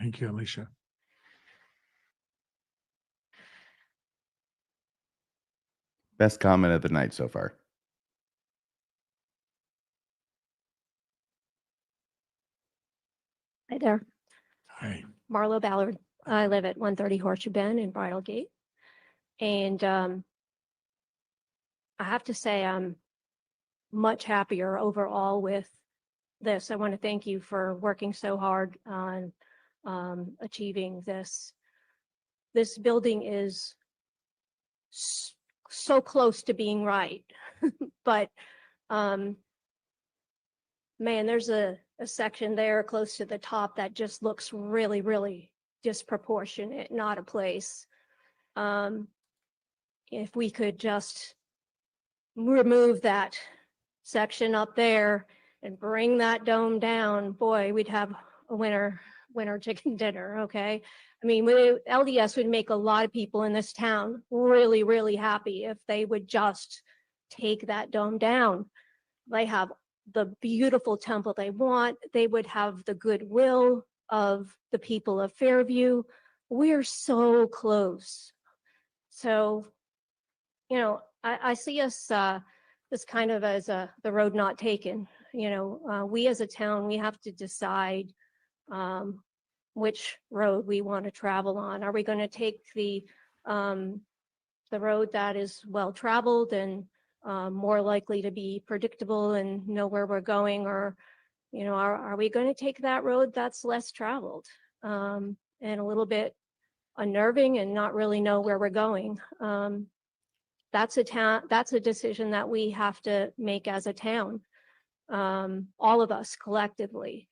Thank you, Alicia. Best comment of the night so far. Hi there. Hi. Marlo Ballard. I live at 130 Horseshoe Bend in Bridal Gate. And I have to say I'm much happier overall with this. I want to thank you for working so hard on achieving this. This building is so close to being right. But man, there's a section there close to the top that just looks really, really disproportionate, not a place. If we could just remove that section up there and bring that dome down, boy, we'd have a winner chicken dinner, okay? I mean, LDS would make a lot of people in this town really, really happy if they would just take that dome down. They have the beautiful temple they want. They would have the goodwill of the people of Fairview. We're so close. So, you know, I see us this kind of as the road not taken. You know, we as a town, we have to decide which road we want to travel on. Are we going to take the road that is well traveled and more likely to be predictable and know where we're going, or, you know, are we going to take that road that's less traveled and a little bit unnerving and not really know where we're going? That's a decision that we have to make as a town, all of us collectively.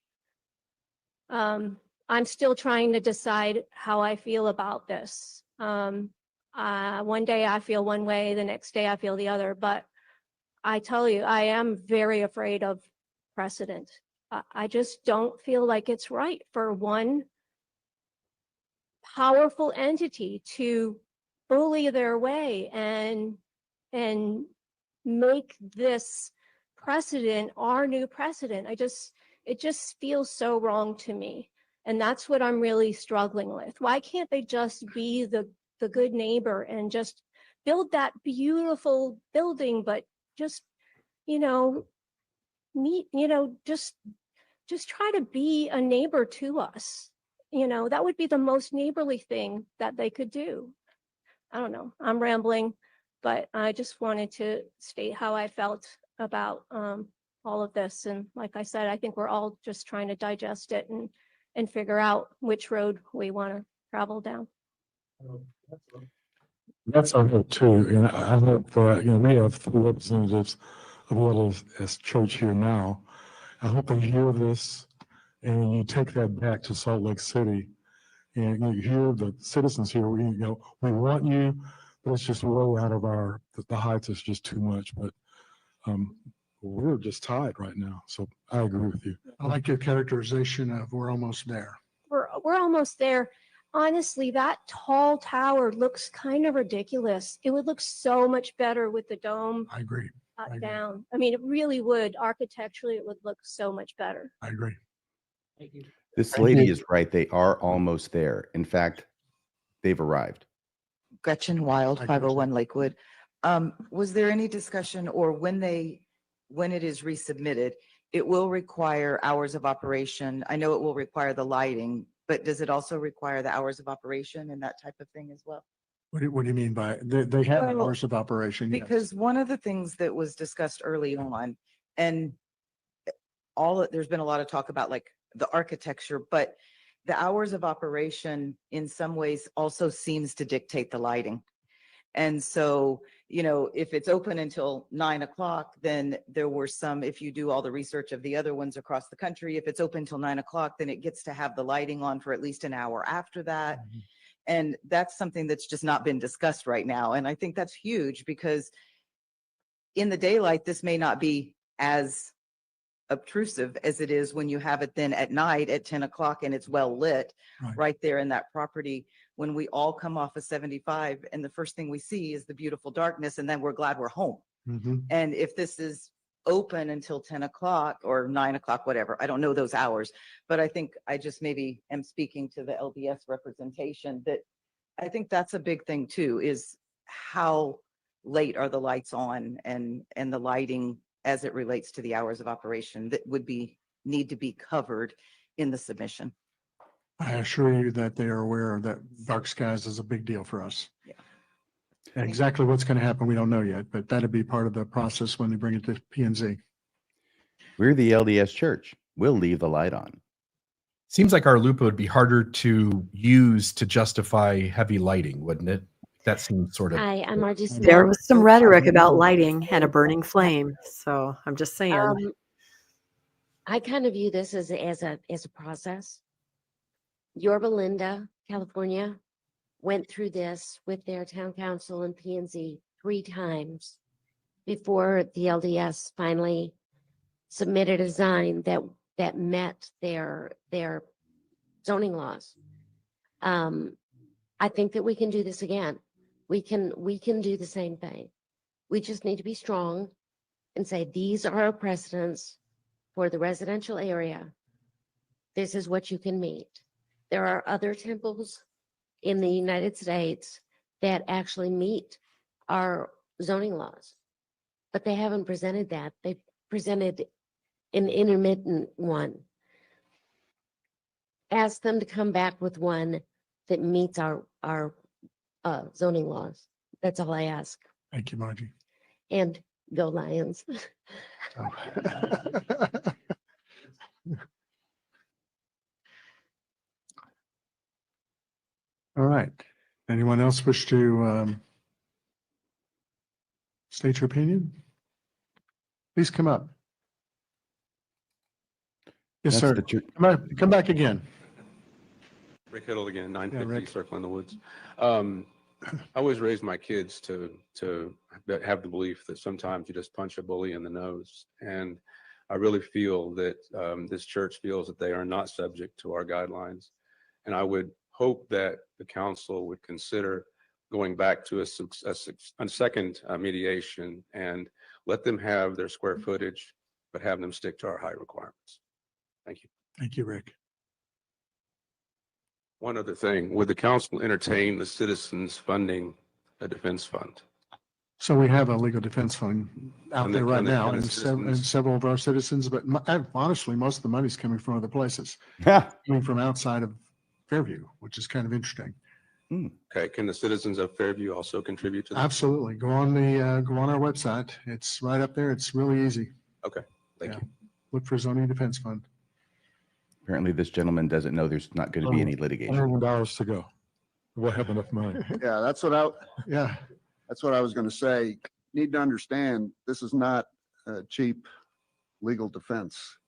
I'm still trying to decide how I feel about this. One day I feel one way, the next day I feel the other, but I tell you, I am very afraid of precedent. I just don't feel like it's right for one powerful entity to bully their way and make this precedent our new precedent. It just feels so wrong to me. And that's what I'm really struggling with. Why can't they just be the good neighbor and just build that beautiful building, but just, just try to be a neighbor to us. That would be the most neighborly thing that they could do. I don't know, I'm rambling, but I just wanted to state how I felt about all of this. And like I said, I think we're all just trying to digest it and figure out which road we want to travel down. That's our hope too. And I hope that, we have 3 representatives of LDS Church here now. I hope they hear this and you take that back to Salt Lake City and you hear the citizens here, we want you, but it's just way out of the heights is just too much. But we're just tied right now. So I agree with you. I like your characterization of we're almost there. We're almost there. Honestly, that tall tower looks kind of ridiculous. It would look so much better with the dome. I agree. Down. I mean, it really would. Architecturally, it would look so much better. I agree. Thank you. This lady is right. They are almost there. In fact, they've arrived. Gretchen Wild, 501 Lakewood. Was there any discussion, or when it is resubmitted, it will require hours of operation? I know it will require the lighting, but does it also require the hours of operation and that type of thing as well? What do you mean by they have hours of operation? Yes. Because one of the things that was discussed early on, and there's been a lot of talk about like the architecture, but the hours of operation in some ways also seems to dictate the lighting. And so, if it's open until 9 o'clock, then there were some, if you do all the research of the other ones across the country, if it's open until 9 o'clock, then it gets to have the lighting on for at least an hour after that. Mm-hmm. And that's something that's just not been discussed right now. And I think that's huge because in the daylight, this may not be as obtrusive as it is when you have it then at night at 10 o'clock and it's well lit right there in that property when we all come off of 75 and the first thing we see is the beautiful darkness and then we're glad we're home. Mm-hmm. And if this is open until 10 o'clock or 9 o'clock, whatever, I don't know those hours, but I think I just maybe am speaking to the LDS representation that I think that's a big thing too, is how late are the lights on and the lighting as it relates to the hours of operation that would need to be covered in the submission. I assure you that they are aware that dark skies is a big deal for us. Yeah. And exactly what's going to happen, we don't know yet, but that'd be part of the process when they bring it to P&Z. We're the LDS Church. We'll leave the light on. Seems like our lupa would be harder to use to justify heavy lighting, wouldn't it? That seems sort of. Hi, I'm Margie Smith. There was some rhetoric about lighting and a burning flame, so I'm just saying. I kind of view this as a process. Yorba Linda, California, went through this with their town council and P&Z 3 times before the LDS finally submitted a design that met their zoning laws. I think that we can do this again. We can do the same thing. We just need to be strong and say, these are our precedents for the residential area. This is what you can meet. There are other temples in the United States that actually meet our zoning laws, but they haven't presented that. They presented an intermittent one. Ask them to come back with one that meets our zoning laws. That's all I ask. Thank you, Margie. And go Lions. All right. Anyone else wish to state your opinion? Please come up. Yes, sir. Come back again. Rick Hiddle again, 950 Circle in the Woods. I always raise my kids to have the belief that sometimes you just punch a bully in the nose. And I really feel that this church feels that they are not subject to our guidelines. And I would hope that the council would consider going back to a second mediation and Let them have their square footage, but have them stick to our height requirements. Thank you. Thank you, Rick. One other thing, would the council entertain the citizens funding a defense fund? So we have a legal defense fund out And the- there right and the- now, and the and citizens- several of our citizens, but honestly, most of the money's coming from other places. Coming from outside of Fairview, which is kind of interesting. Okay, can the citizens of Fairview also contribute to that? Absolutely. Go on our website. It's right up there. It's really easy. Okay, thank you. Look for zoning defense fund. Apparently this gentleman doesn't know there's not going to be any litigation. $100 to go. We'll have enough money. Yeah, that's what I was going to say. Need to understand, this is not a cheap legal defense.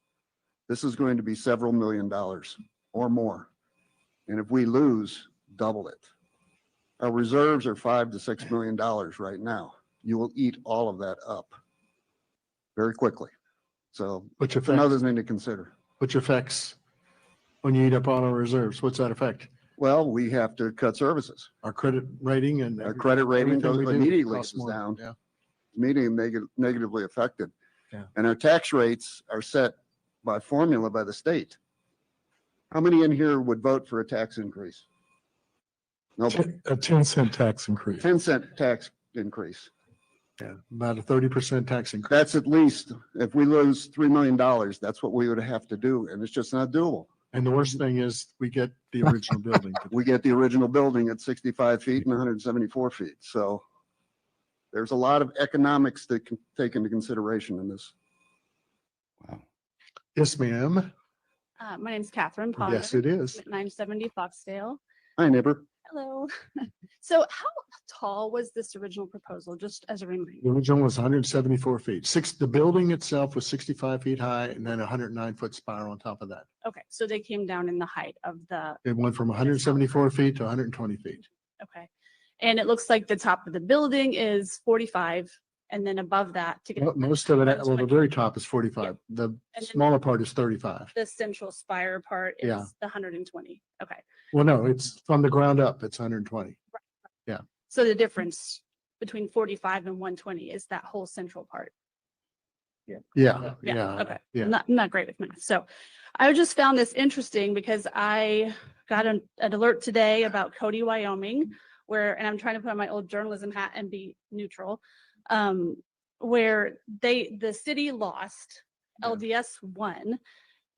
This is going to be several $1 million or more. And if we lose, double it. Our reserves are $5 to $6 million right now. You will eat all of that up very quickly. So Which it's another thing to consider. Which affects when you eat up all our reserves. What's that affect? Well, we have to cut services. Our credit rating and Our credit rating everything goes we do immediately costs more. down. Yeah. Immediately negatively affected. Yeah. And our tax rates are set by formula by the state. How many in here would vote for a tax increase? Nobody. A 10-cent tax increase. 10-cent tax increase. Yeah, about a 30% tax increase. That's at least, if we lose $3 million, that's what we would have to do, and it's just not doable. And the worst thing is we get the original building. We get the original building at 65 feet and 174 feet. So there's a lot of economics that can take into consideration in this. Yes, ma'am. My name's Catherine Ponder. Yes, it is. At 970 Foxdale. Hi, neighbor. Hello. So how tall was this original proposal, just as a reminder? The original was 174 feet. The building itself was 65 feet high and then a 109-foot spire on top of that. Okay, so they came down in the height of the, It went from 174 feet to 120 feet. okay. And it looks like the top of the building is 45, and then above that to get Most of it, well, the very top is 45. The then- smaller part is 35. the central spire part is Yeah. the 120. Okay. Well, no, it's from the ground up, it's 120. Yeah. So the difference between 45 and 120 is that whole central part. Yeah. Yeah, Yeah. okay. Yeah. I'm not great with math. So I just found this interesting because I got an alert today about Cody, Wyoming, and I'm trying to put on my old journalism hat and be neutral, where the city lost, LDS won,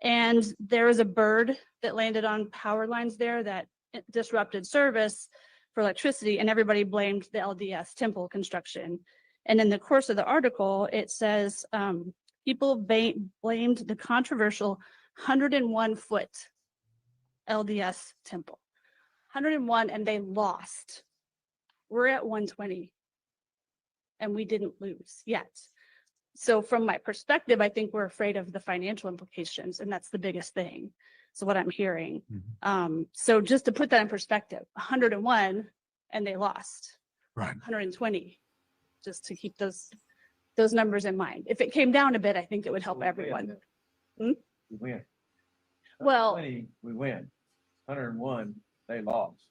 and there was a bird that landed on power lines there that disrupted service for electricity, and everybody blamed the LDS Temple construction. And in the course of the article, it says people blamed the controversial 101-foot LDS Temple. 101, and they lost. We're at 120, and we didn't lose yet. So from my perspective, I think we're afraid of the financial implications, and that's the biggest thing. So what I'm hearing. So just to put that in perspective, 101, and they lost. Right. 120, just to keep those numbers in mind. If it came down a bit, I think it would help everyone. We win. Well, 20, we win. 101, they lost.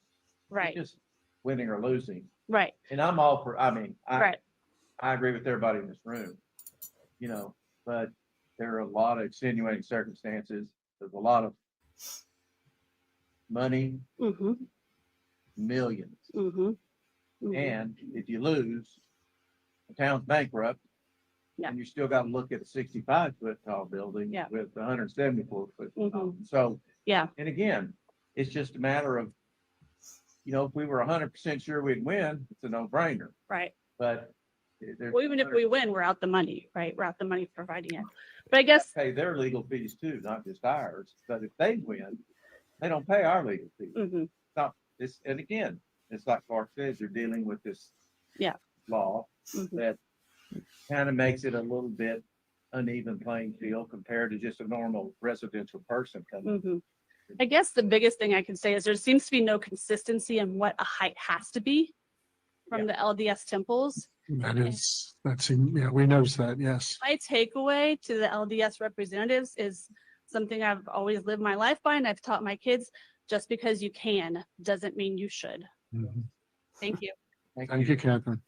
Right. It's just winning or losing. Right. And I'm all for, I mean, Right. I agree with everybody in this room, but there are a lot of extenuating circumstances. There's a lot of money, millions. And if you lose, the town's bankrupt. And you still got to look at a 65-foot tall building with 174-foot tall. So, and again, it's just a matter of, if we were 100% sure we'd win, it's a no-brainer. Right. But Well, even if we win, we're out the money, right? We're out the money for providing it. But I guess pay their legal fees too, not just ours. But if they win, they don't pay our legal fees. Not this, and again, it's like Clark says, you're dealing with this law that kind of makes it a little bit uneven playing field compared to just a normal residential person coming. I guess the biggest thing I can say is there seems to be no consistency in what a height has to be from the LDS temples. We noticed that, yes. My takeaway to the LDS representatives is something I've always lived my life by, and I've taught my kids, just because you can doesn't mean you should. Thank you. Thank you, Catherine.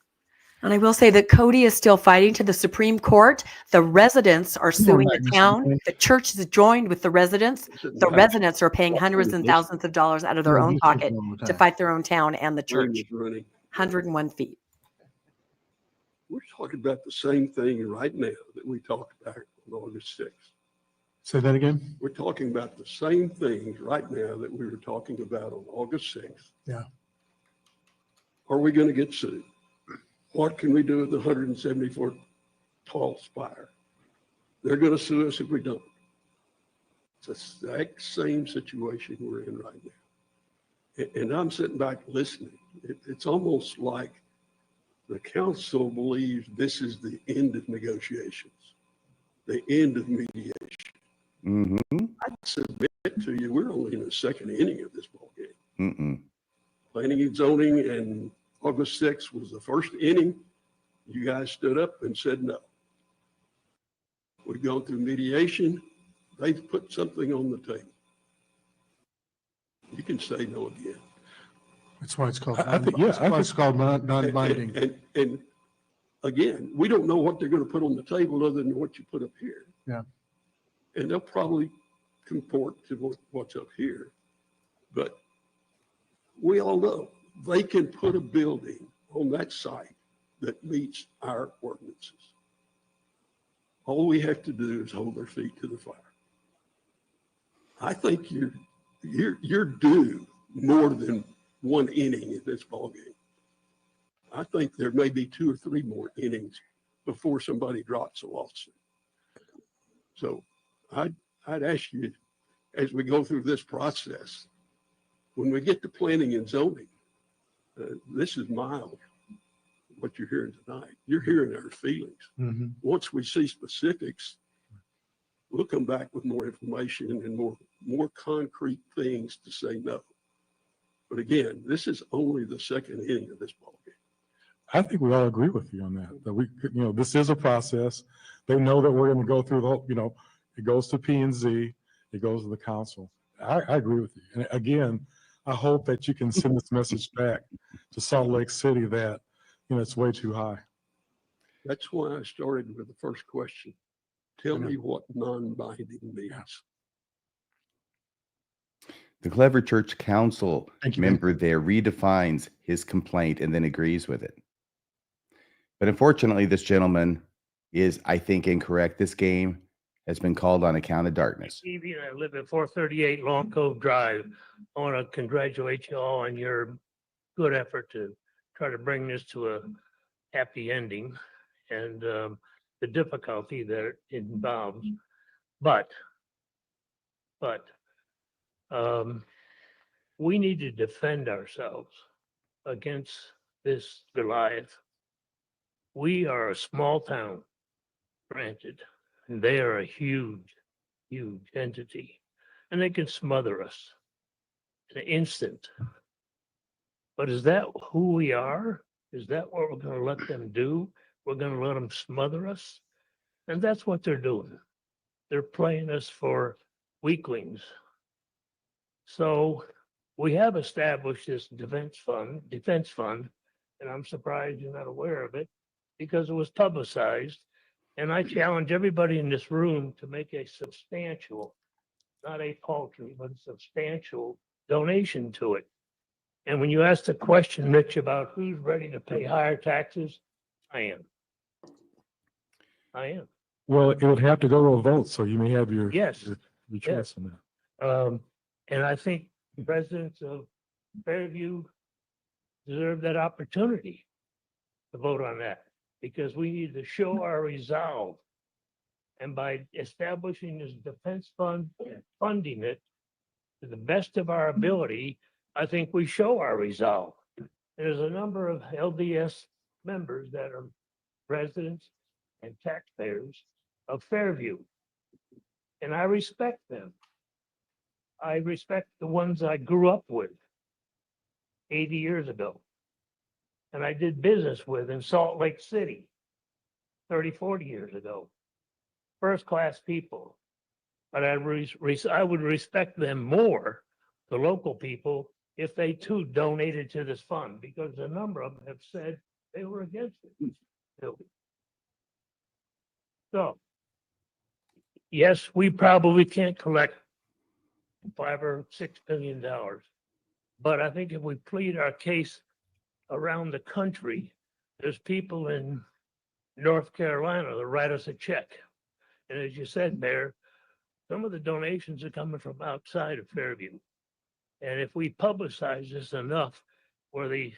And I will say that Cody is still fighting to the Supreme Court. The residents are suing the town. The church is joined with the residents. The residents are paying hundreds and thousands of dollars out of their own pocket to fight their own town and the church. 101 feet. We're talking about the same thing right now that we talked about on August 6th. Say that again? We're talking about the same things right now that we were talking about on August 6th. Yeah. Are we going to get sued? What can we do with the 174 tall spire? They're going to sue us if we don't. It's the exact same situation we're in right now. And I'm sitting back listening. It's almost like the council believes this is the end of negotiations, the end of mediation. Mm-hmm. I submit to you, we're only in the second inning of this ballgame. Planning and zoning and August 6th was the first inning. You guys stood up and said no. We've gone through mediation. They've put something on the table. You can say no again. That's why it's called, it's called non-binding. And again, we don't know what they're going to put on the table other than what you put up here. Yeah. And they'll probably comport to what's up here. But we all know they can put a building on that site that meets our ordinances. All we have to do is hold their feet to the fire. I think you're due more than one inning in this ballgame. I think there may be 2 or 3 more innings before somebody drops a lawsuit. So I'd ask you, as we go through this process, when we get to planning and zoning, this is mild, what you're hearing tonight. You're hearing our feelings. Mm-hmm. Once we see specifics, we'll come back with more information and more concrete things to say no. But again, this is only the second inning of this ballgame. I think we all agree with you on that we, this is a process. They know that we're going to go through the whole, it goes to P&Z, it goes to the council. I agree with you. And again, I hope that you can send this message back to Salt Lake City that, it's way too high. That's why I started with the first question. Tell me what non-binding means. The Clever Church Council member there redefines his complaint and then agrees with it. But unfortunately, this gentleman is, I think, incorrect. This game has been called on account of darkness. Stevie and I live at 438 Long Cove Drive. I want to congratulate you all on your good effort to try to bring this to a happy ending and the difficulty that it involves. But we need to defend ourselves against this Goliath. We are a small town, granted, and they are a huge, huge entity, and they can smother us in an instant. But is that who we are? Is that what we're going to let them do? We're going to let them smother us? And that's what they're doing. They're playing us for weaklings. So we have established this defense fund, and I'm surprised you're not aware of it because it was publicized. And I challenge everybody in this room to make a substantial, not a paltry, but a substantial donation to it. And when you ask the question, Rich, about who's ready to pay higher taxes, I am. Well, it would have to go to a vote, so you may have your Yes. your choice on that. And I think the residents of Fairview deserve that opportunity to vote on that because we need to show our resolve. And by establishing this defense fund and funding it to the best of our ability, I think we show our resolve. There's a number of LDS members that are residents and taxpayers of Fairview. And I respect them. I respect the ones I grew up with 80 years ago. And I did business with in Salt Lake City 30, 40 years ago. First-class people. But I would respect them more, the local people, if they too donated to this fund, because a number of them have said They were against it. So, yes, we probably can't collect $5 or $6 billion. But I think if we plead our case around the country, there's people in North Carolina that write us a check. And as you said, Mayor, some of the donations are coming from outside of Fairview. And if we publicize this enough where the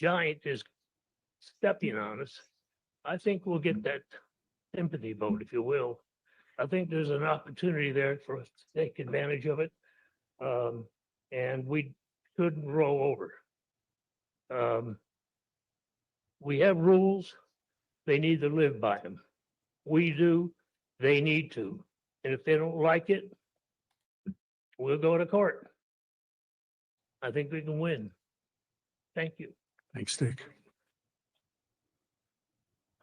giant is stepping on us, I think we'll get that sympathy vote, if you will. I think there's an opportunity there for us to take advantage of it. And we shouldn't roll over. We have rules. They need to live by them. We do. They need to. And if they don't like it, we'll go to court. I think we can win. Thank you. Thanks, Dick.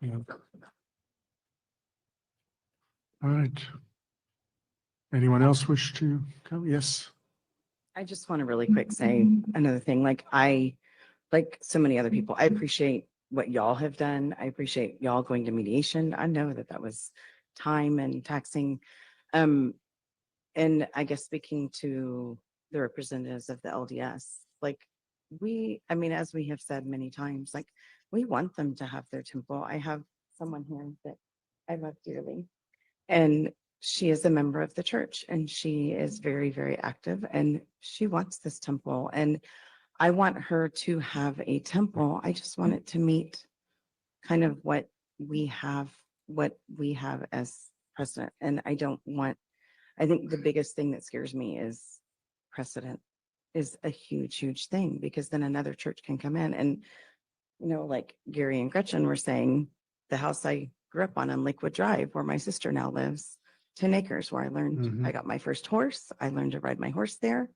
Yeah. All right. Anyone else wish to come? Yes. I just want to really quick say another thing. Like so many other people, I appreciate what y'all have done. I appreciate y'all going to mediation. I know that that was time and taxing. And I guess speaking to the representatives of the LDS, like as we have said many times, like we want them to have their temple. I have someone here that I love dearly, and she is a member of the church, and she is very, very active, and she wants this temple, and I want her to have a temple. I just want it to meet kind of what we have as precedent. And I think the biggest thing that scares me is precedent is a huge, huge thing, because then another church can come in and, like Gary and Gretchen were saying, the house I grew up on Lakewood Drive, where my sister now lives, 10 acres, where I learned, I got my first horse. I learned to ride my horse there.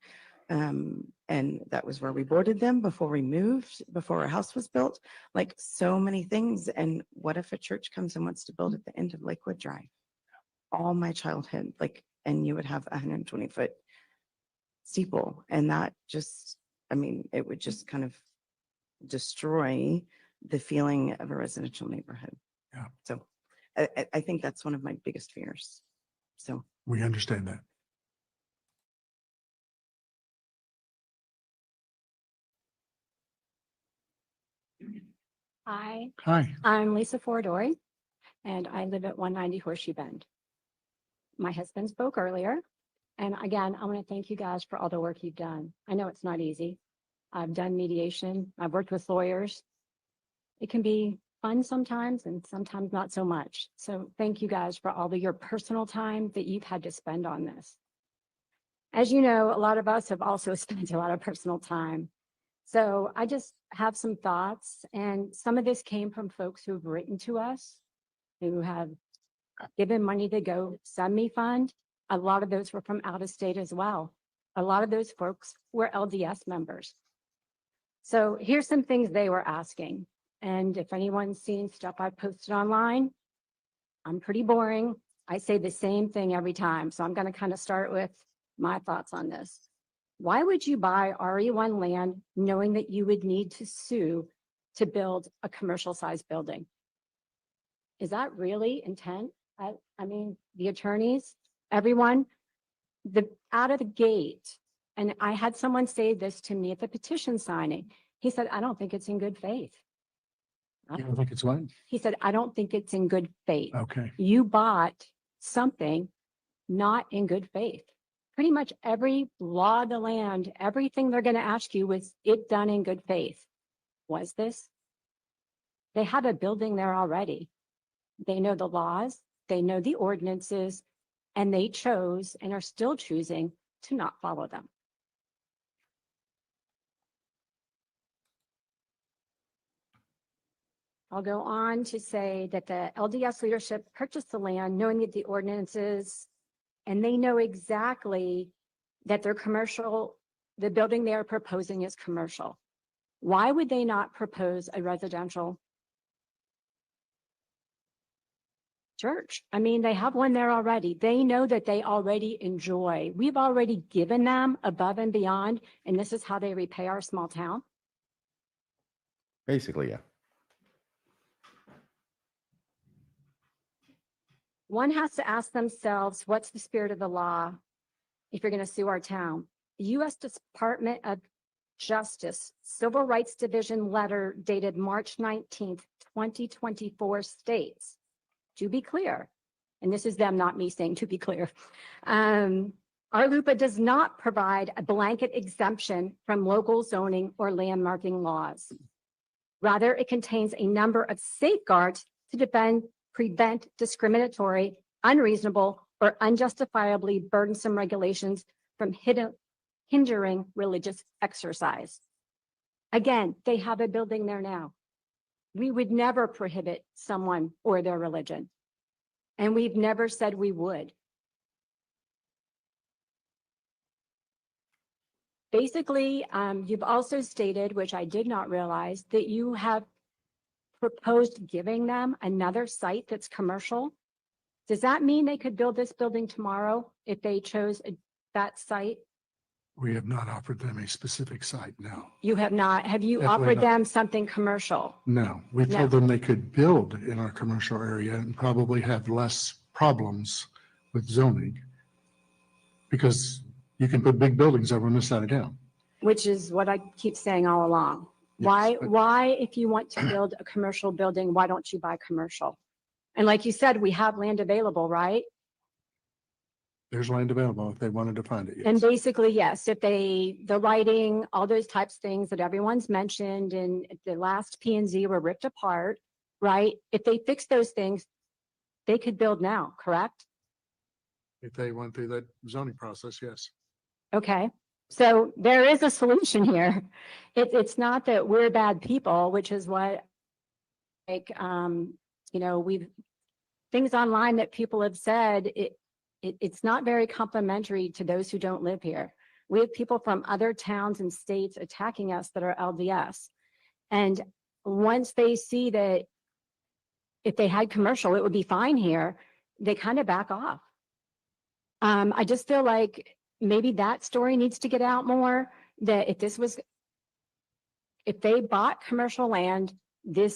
And that was where we boarded them before we moved, before our house was built, like so many things. And what if a church comes and wants to build at the end of Lakewood Drive? All my childhood, and you would have 120-foot steeple. And that just, it would just kind of destroy the feeling of a residential neighborhood. Yeah. So I think that's one of my biggest fears. So we understand that. Hi. Hi. I'm Lisa Fordori, and I live at 190 Horseshoe Bend. My husband spoke earlier, and again, I want to thank you guys for all the work you've done. I know it's not easy. I've done mediation. I've worked with lawyers. It can be fun sometimes and sometimes not so much. So thank you guys for all of your personal time that you've had to spend on this. As you know, a lot of us have also spent a lot of personal time. So I just have some thoughts, and some of this came from folks who've written to us, who have given money to Go Send Me Fund. A lot of those were from out of state as well. A lot of those folks were LDS members. So here's some things they were asking. And if anyone's seen stuff I posted online, I'm pretty boring. I say the same thing every time. So I'm going to kind of start with my thoughts on this. Why would you buy RE1 land knowing that you would need to sue to build a commercial sized building? Is that really intent? The attorneys, everyone, out of the gate, and I had someone say this to me at the petition signing. He said, I don't think it's in good faith. You don't think it's what? He said, I don't think it's in good faith. Okay. You bought something not in good faith. Pretty much every law of the land, everything they're going to ask you, was it done in good faith? Was this? They have a building there already. They know the laws, they know the ordinances, and they chose and are still choosing to not follow them. I'll go on to say that the LDS leadership purchased the land knowing that the ordinances, and they know exactly that they're commercial, the building they are proposing is commercial. Why would they not propose a residential church? They have one there already. They know that they already enjoy. We've already given them above and beyond, and this is how they repay our small town. Basically, yeah. One has to ask themselves, what's the spirit of the law if you're going to sue our town? The U.S. Department of Justice Civil Rights Division letter dated March 19th, 2024 states, to be clear, and this is them, not me saying to be clear, our LUPA does not provide a blanket exemption from local zoning or landmarking laws. Rather, it contains a number of safeguards to prevent discriminatory, unreasonable, or unjustifiably burdensome regulations from hindering religious exercise. Again, they have a building there now. We would never prohibit someone or their religion, and we've never said we would. Basically, you've also stated, which I did not realize, that you have proposed giving them another site that's commercial. Does that mean they could build this building tomorrow if they chose that site? We have not offered them a specific site, no. You have not. Have you Definitely offered not. them something commercial? No, we No. told them they could build in our commercial area and probably have less problems with zoning because you can put big buildings over on this side of town. Which is what I keep saying all along. Yes, Why, if you want to build a commercial building, why don't you buy commercial? And like you said, we have land available, right? There's land available if they wanted to find it. Yes. And basically, yes, if the lighting, all those types of things that everyone's mentioned and the last P&Z were ripped apart, right? If they fix those things, they could build now, correct? If they went through that zoning process, yes. Okay, so there is a solution here. It's not that we're bad people, which is what, like, we've, things online that people have said, it's not very complimentary to those who don't live here. We have people from other towns and states attacking us that are LDS. And once they see that if they had commercial, it would be fine here, they kind of back off. I just feel like maybe that story needs to get out more, that if they bought commercial land, we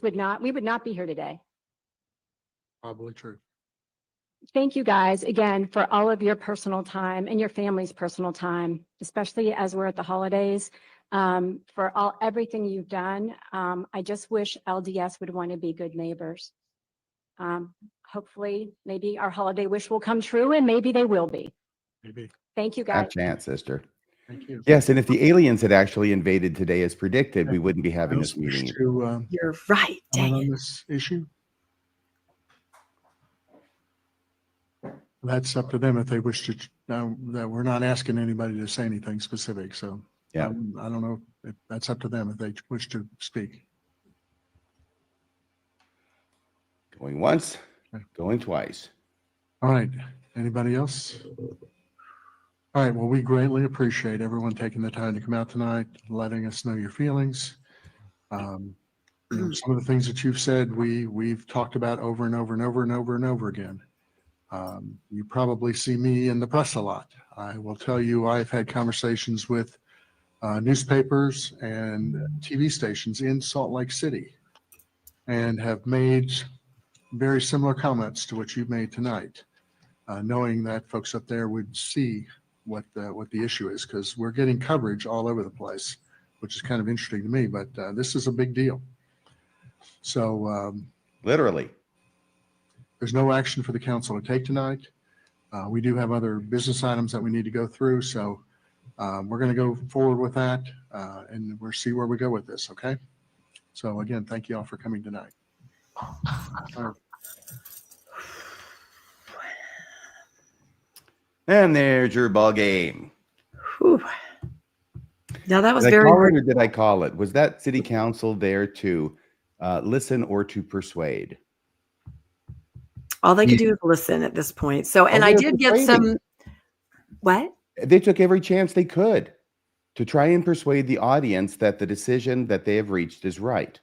would not be here today. Probably true. Thank you guys again for all of your personal time and your family's personal time, especially as we're at the holidays, for everything you've done. I just wish LDS would want to be good neighbors. Hopefully, maybe our holiday wish will come true, and maybe they will be. Maybe. Thank you, That guys. chance, sister. Thank you. Yes, and if the aliens had actually invaded today as predicted, we wouldn't be having this meeting. You're right. Dang on it. this issue. That's up to them if they wish to, that we're not asking anybody to say anything specific, so. Yeah. I don't know if that's up to them if they wish to speak. Going once, going twice. All right, anybody else? All right, well, we greatly appreciate everyone taking the time to come out tonight, letting us know your feelings. Some of the things that you've said, we've talked about over and over and over and over and over again. You probably see me in the press a lot. I will tell you, I've had conversations with newspapers and TV stations in Salt Lake City and have made very similar comments to what you've made tonight, knowing that folks up there would see what the issue is, because we're getting coverage all over the place, which is kind of interesting to me, but this is a big deal. So literally, there's no action for the council to take tonight. We do have other business items that we need to go through, so we're going to go forward with that, and we'll see where we go with this, okay? So again, thank you all for coming tonight. All right. And there's your ball game. Whew. Yeah, that was Did I very call hard. it or did I call it? Was that city council there to listen or to persuade? All they could do is listen at this point. So, and I they're did get persuading. some, what? They took every chance they could to try and persuade the audience that the decision that they have reached is right.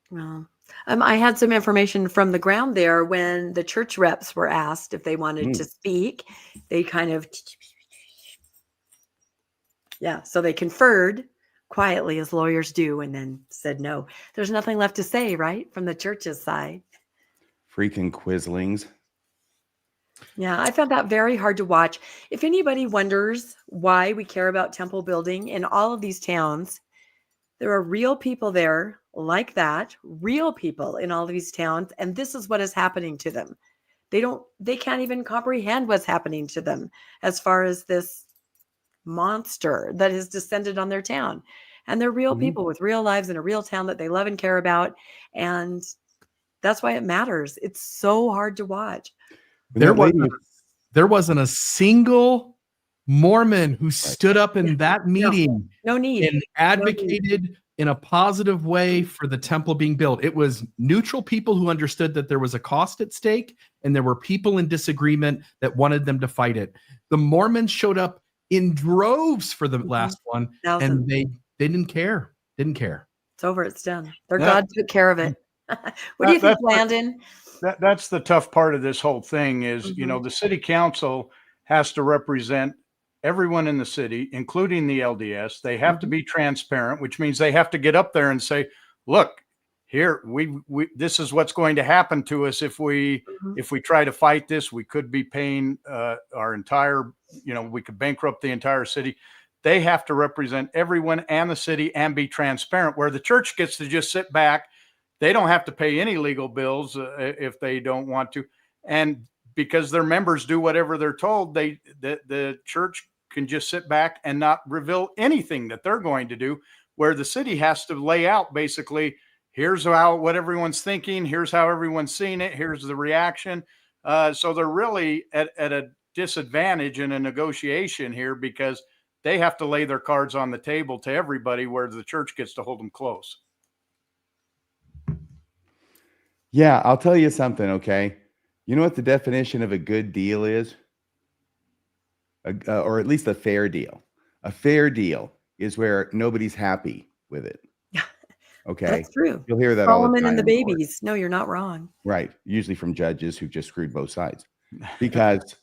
Well, I had some information from the ground there when the church reps were asked if they wanted to speak. They kind of, yeah, so they conferred quietly as lawyers do, and then said no. There's nothing left to say, right? From the church's side. Freaking Quislings. Yeah, I found that very hard to watch. If anybody wonders why we care about temple building in all of these towns, there are real people there like that, real people in all of these towns, and this is what is happening to them. They can't even comprehend what's happening to them as far as this monster that has descended on their town. And they're real people with real lives in a real town that they love and care about. And that's why it matters. It's so hard to watch. There wasn't a single Mormon who stood up in that meeting no need and advocated in a positive way for the temple being built. It was neutral people who understood that there was a cost at stake, and there were people in disagreement that wanted them to fight it. The Mormons showed up in droves for the last one, and they didn't care. Didn't care. It's over. It's done. Their God took care of it. What do you think, Landon? That's the tough part of this whole thing is, you know, the city council has to represent everyone in the city, including the LDS. They have to be transparent, which means they have to get up there and say, look, here, this is what's going to happen to us if we try to fight this. We could be paying our entire, you know, we could bankrupt the entire city. They have to represent everyone and the city and be transparent, where the church gets to just sit back. They don't have to pay any legal bills if they don't want to. And because their members do whatever they're told, the church can just sit back and not reveal anything that they're going to do, where the city has to lay out basically, here's what everyone's thinking, here's how everyone's seeing it, here's the reaction. So they're really at a disadvantage in a negotiation here, because they have to lay their cards on the table to everybody, where the church gets to hold them close. Yeah, I'll tell you something, okay? You know what the definition of a good deal is? Or at least a fair deal. A fair deal is where nobody's happy with it. Okay. That's true. You'll hear that all the Solomon time. and the babies. No, you're not wrong. Right. Usually from judges who just screwed both sides. Because,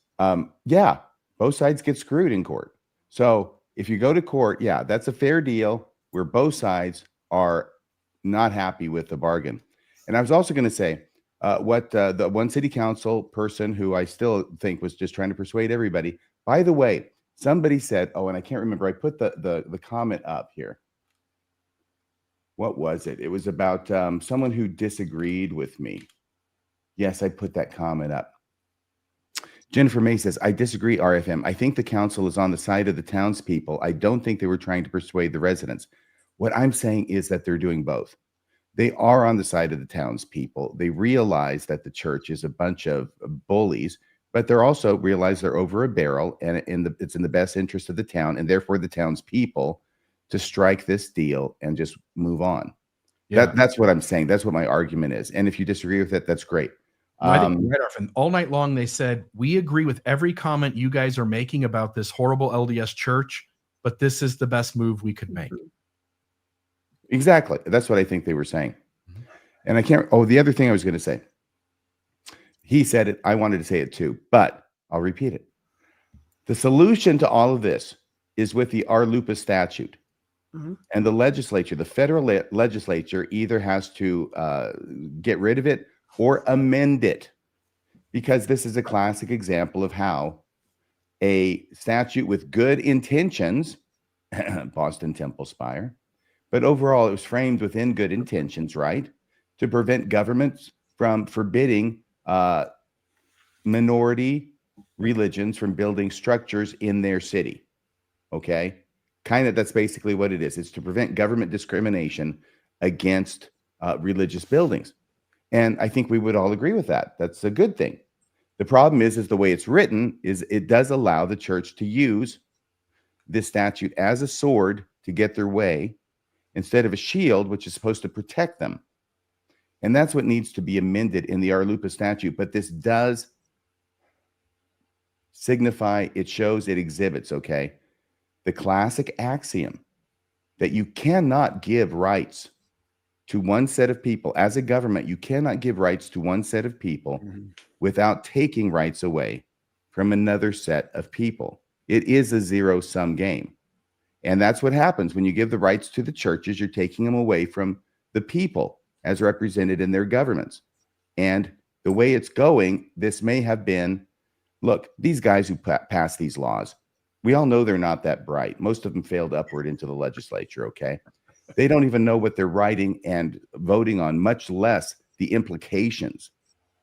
yeah, both sides get screwed in court. So if you go to court, yeah, that's a fair deal where both sides are not happy with the bargain. And I was also going to say what the one city council person who I still think was just trying to persuade everybody. By the way, somebody said, oh, and I can't remember. I put the comment up here. What was it? It was about someone who disagreed with me. Yes, I put that comment up. Jennifer May says, I disagree, RFM. I think the council is on the side of the townspeople. I don't think they were trying to persuade the residents. What I'm saying is that they're doing both. They are on the side of the townspeople. They realize that the church is a bunch of bullies, but they're also realize they're over a barrel, and it's in the best interest of the town, and therefore the townspeople to strike this deal and just move on. Yeah. That's what I'm saying. That's what my argument is. And if you disagree with it, that's great. I think right off, and all night long they said, we agree with every comment you guys are making about this horrible LDS church, but this is the best move we could make. Exactly. That's what I think they were saying. And I can't, the other thing I was going to say, he said it, I wanted to say it too, but I'll repeat it. The solution to all of this is with the Arlupa statute. And the legislature, the federal legislature, either has to get rid of it or amend it, because this is a classic example of how a statute with good intentions, Boston Temple Spire, but overall, it was framed within good intentions, right? To prevent governments from forbidding minority religions from building structures in their city. Okay? That's basically what it is. It's to prevent government discrimination against religious buildings. And I think we would all agree with that. That's a good thing. The problem is the way it's written is it does allow the church to use this statute as a sword to get their way, instead of a shield, which is supposed to protect them. And that's what needs to be amended in the Arlupa statute. But this does signify, it shows, it exhibits, okay, the classic axiom that you cannot give rights to one set of people. As a government, you cannot give rights to one set of people without taking rights away from another set of people. It is a zero-sum game. And that's what happens when you give the rights to the churches. You're taking them away from the people as represented in their governments. And the way it's going, this may have been, look, these guys who pass these laws, we all know they're not that bright. Most of them failed upward into the legislature, okay? They don't even know what they're writing and voting on, much less the implications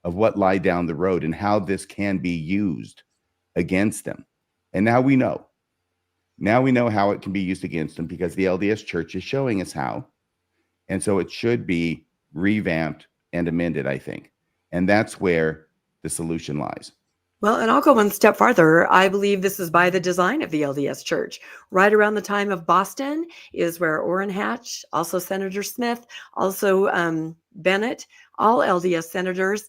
of what lie down the road and how this can be used against them. And now we know. Now we know how it can be used against them because the LDS Church is showing us how. And so it should be revamped and amended, I think. And that's where the solution lies. Well, and I'll go one step farther. I believe this is by the design of the LDS Church. Right around the time of Boston is where Orrin Hatch, also Senator Smith, also Bennett, all LDS senators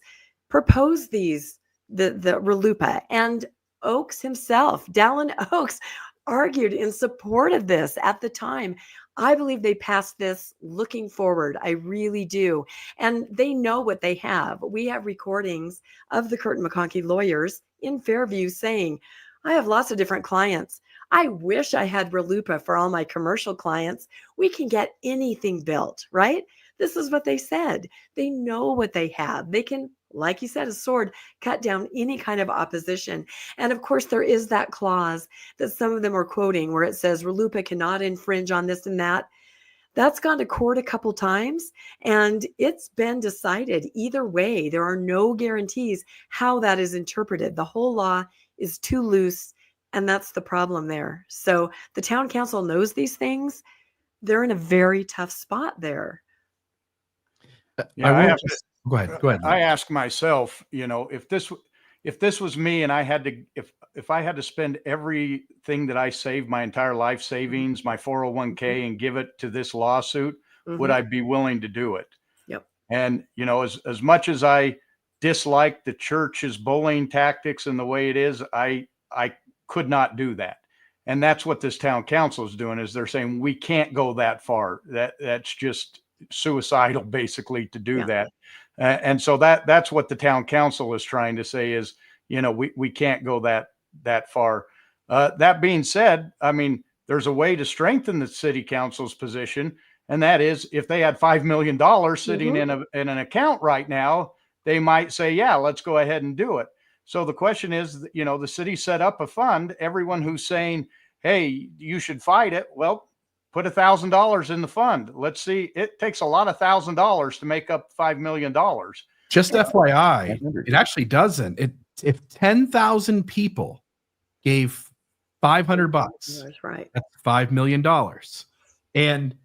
proposed the RLUIPA. And Oaks himself, Dallin Oaks, argued in support of this at the time. I believe they passed this looking forward. I really do. And they know what they have. We have recordings of the Curtin McConkie lawyers in Fairview saying, I have lots of different clients. I wish I had RLUIPA for all my commercial clients. We can get anything built, right? This is what they said. They know what they have. They can, like you said, a sword, cut down any kind of opposition. And of course, there is that clause that some of them are quoting where it says RLUIPA cannot infringe on this and that. That's gone to court a couple times, and it's been decided either way. There are no guarantees how that is interpreted. The whole law is too loose, and that's the problem there. So the town council knows these things. They're in a very tough spot there. Yeah, Go ahead. I ask myself, if this was me and I had to, if I had to spend everything that I saved, my entire life savings, my 401k, and give it to this lawsuit, would I be willing to do it? Yep. And, as much as I dislike the church's bullying tactics and the way it is, I could not do that. And that's what this town council is doing, is they're saying we can't go that far. That's just suicidal, basically, to do that. And so that's what the town council is trying to say is, we can't go that far. That being said, I mean, there's a way to strengthen the city council's position. And that is, if they had $5 million sitting in an account right now, they might say, yeah, let's go ahead and do it. So the question is, the city set up a fund. Everyone who's saying, hey, you should fight it, well, put $1,000 in the fund. Let's see. It takes a lot of $1,000 to make up $5 million. Just FYI, it actually doesn't. If 10,000 people gave $500, that's right. That's $5 million. And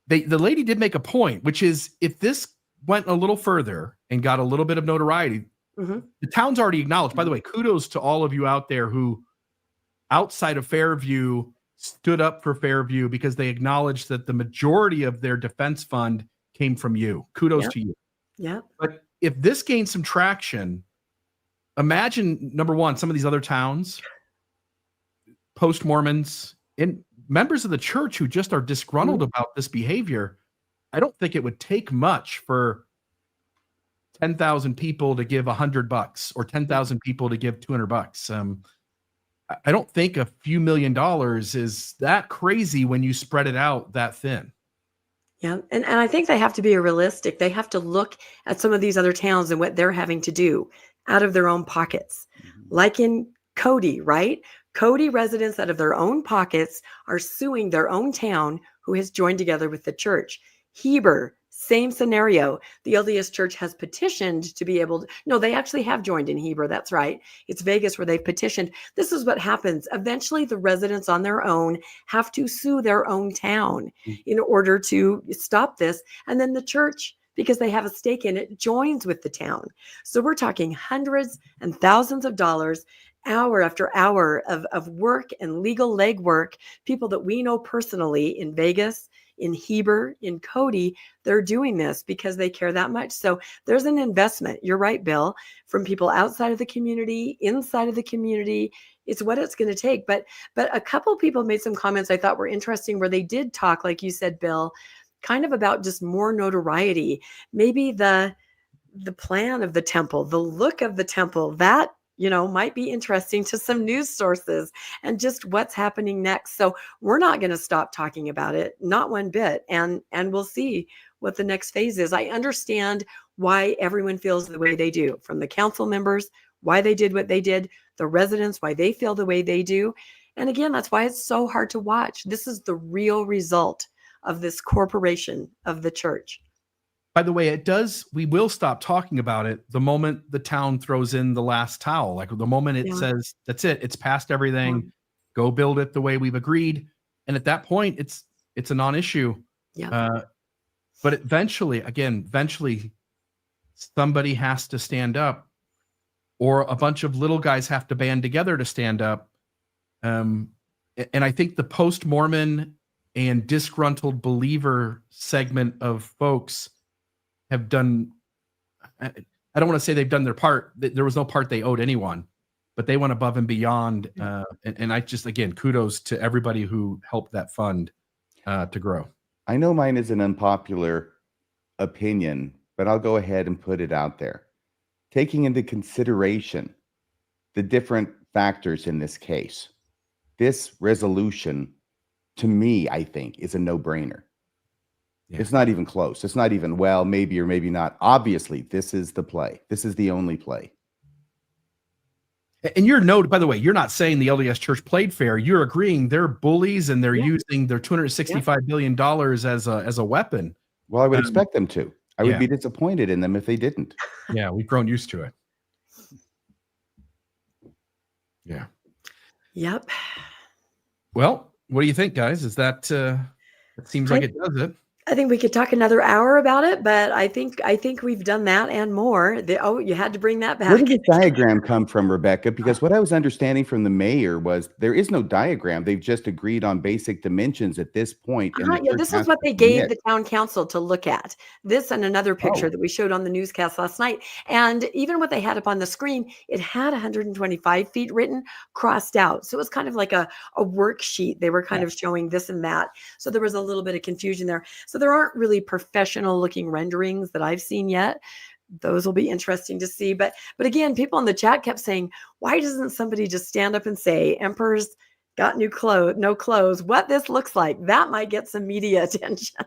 the lady did make a point, which is if this went a little further and got a little bit of notoriety, the town's already acknowledged. By the way, kudos to all of you out there who, outside of Fairview, stood up for Fairview because they acknowledged that the majority of their defense fund came from you. Kudos to you. Yeah. But if this gains some traction, imagine, number one, some of these other towns, post-Mormons, and members of the church who just are disgruntled about this behavior. I don't think it would take much for 10,000 people to give $100 or 10,000 people to give $200. I don't think a few $1 million is that crazy when you spread it out that thin. Yeah. And I think they have to be realistic. They have to look at some of these other towns and what they're having to do out of their own pockets. Like in Cody, right? Cody residents out of their own pockets are suing their own town who has joined together with the church. Heber, same scenario. The LDS Church has petitioned to be able to, no, they actually have joined in Heber. That's right. It's Vegas where they've petitioned. This is what happens. Eventually, the residents on their own have to sue their own town in order to stop this. And then the church, because they have a stake in it, joins with the town. So we're talking hundreds and thousands of dollars, hour after hour of work and legal legwork. People that we know personally in Vegas, in Heber, in Cody, they're doing this because they care that much. So there's an investment. You're right, Bill, from people outside of the community, inside of the community. It's what it's going to take. But a couple people made some comments I thought were interesting where they did talk, like you said, Bill, kind of about just more notoriety. Maybe the plan of the temple, the look of the temple, that might be interesting to some news sources and just what's happening next. So we're not going to stop talking about it, not one bit. And we'll see what the next phase is. I understand why everyone feels the way they do, from the council members, why they did what they did, the residents, why they feel the way they do. And again, that's why it's so hard to watch. This is the real result of this corporation of the church. By the way, we will stop talking about it the moment the town throws in the last towel. Like the moment it says, that's it, it's past everything, go build it the way we've agreed. And at that point, it's a non-issue. Yeah. But eventually, somebody has to stand up, or a bunch of little guys have to band together to stand up. And I think the post-Mormon and disgruntled believer segment of folks have done, I don't want to say they've done their part. There was no part they owed anyone, but they went above and beyond. And I just, again, kudos to everybody who helped that fund to grow. I know mine is an unpopular opinion, but I'll go ahead and put it out there. Taking into consideration the different factors in this case, this resolution, to me, I think, is a no-brainer. Yeah. It's not even close. It's not even, well, maybe or maybe not. Obviously, this is the play. This is the only play. And by the way, you're not saying the LDS Church played fair. You're agreeing they're bullies and they're using their $265 billion as a weapon. Well, I would expect them to. I would be disappointed in them if they didn't. Yeah, we've grown used to it. Yeah. Yep. Well, what do you think, guys? Is that it seems like it does it? I think we could talk another hour about it, but I think we've done that and more. You had to bring that back. Where did this diagram come from, Rebecca? Because what I was understanding from the mayor was there is no diagram. They've just agreed on basic dimensions at this point. This is what they gave the town council to look at. This and another picture that we showed on the newscast last night. And even what they had up on the screen, it had 125 feet written, crossed out. So it was kind of like a worksheet. They were kind of showing this and that. So there was a little bit of confusion there. So there aren't really professional looking renderings that I've seen yet. Those will be interesting to see. But again, people in the chat kept saying, why doesn't somebody just stand up and say, Emperor's got no clothes, what this looks like? That might get some media attention,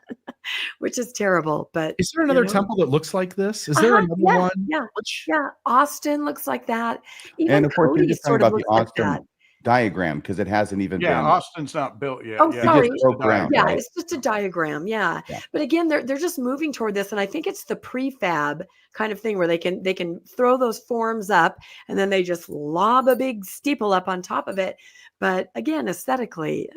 which is terrible. But is there another temple that looks like this? Is there another one? Yeah. Austin looks like that. Even and of course, Cody you're just sort talking of about the looks like Austin that. diagram, because it hasn't even been. Austin's not built yet. Oh, sorry. Ground, yeah, right? it's just a diagram. Yeah. But again, they're just moving toward this. And I think it's the prefab kind of thing where they can throw those forms up and then they just lob a big steeple up on top of it. But again, aesthetically,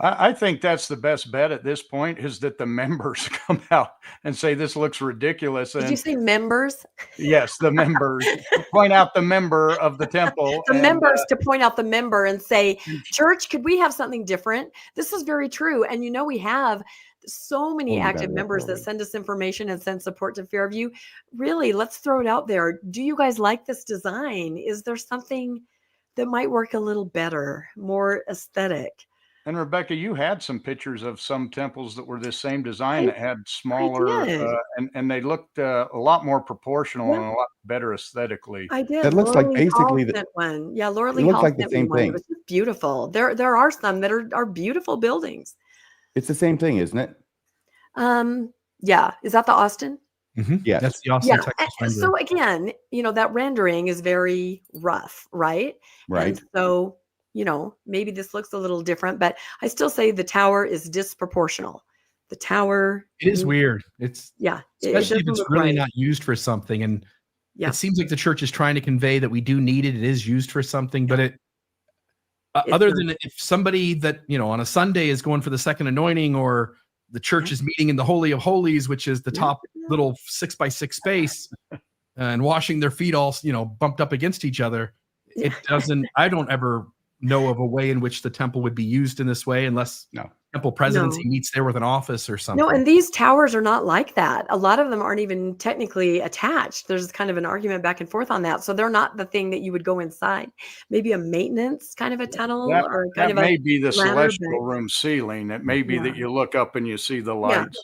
I think that's the best bet at this point, is that the members come out and say, this looks ridiculous. Did you say members? Yes, the members point out the member of the temple. Members to point out the member and say, church, could we have something different? This is very true. And we have so many active members that send us information and send support to Fairview. Really, let's throw it out there. Do you guys like this design? Is there something that might work a little better, more aesthetic? And Rebecca, you had some pictures of some temples that were this same design that had smaller, and they looked a lot more proportional and a lot better aesthetically. I did. That looks like basically the one. Yeah, Laura it Lee looks Hall like the sent me same one. thing. It was just beautiful. There are some that are beautiful buildings. It's the same thing, isn't it? Yeah. Is that the Austin? Mm-hmm. Yes. That's the Austin, Texas rendering. So again, that rendering is very rough, right? Right. And so, maybe this looks a little different, but I still say the tower is disproportional. The tower. It is weird. It's especially if it's really right. not used for something. And it seems like the church is trying to convey that we do need it. It is used for something, but other than if somebody that, on a Sunday is going for the second anointing, or the church is meeting in the Holy of Holies, which is the top little 6x6 space, and washing their feet all, bumped up against each other. It doesn't, I don't ever know of a way in which the temple would be used in this way, unless temple presidency meets there with an office or something. No, and these towers are not like that. A lot of them aren't even technically attached. There's kind of an argument back and forth on that. So they're not the thing that you would go inside. Maybe a maintenance kind of a tunnel, or kind of may be the celestial room ceiling. It may be that you look up and you see the lights.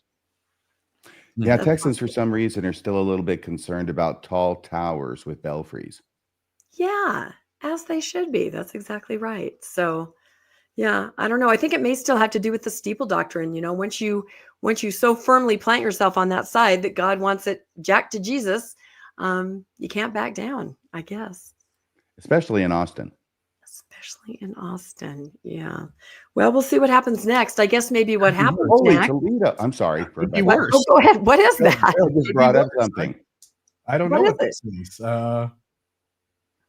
Yeah, Texans for some reason are still a little bit concerned about tall towers with belfries. Yeah, as they should be. That's exactly right. So, yeah, I don't know. I think it may still have to do with the steeple doctrine. Once you so firmly plant yourself on that side that God wants it jacked to Jesus, you can't back down, I guess. Especially in Austin. Especially in Austin. Yeah. Well, we'll see what happens next. I guess maybe what happens Holy next. Toledo. I'm sorry. For Could be worse. Oh, go ahead. What is that? Bill just brought up something. I don't know what this is.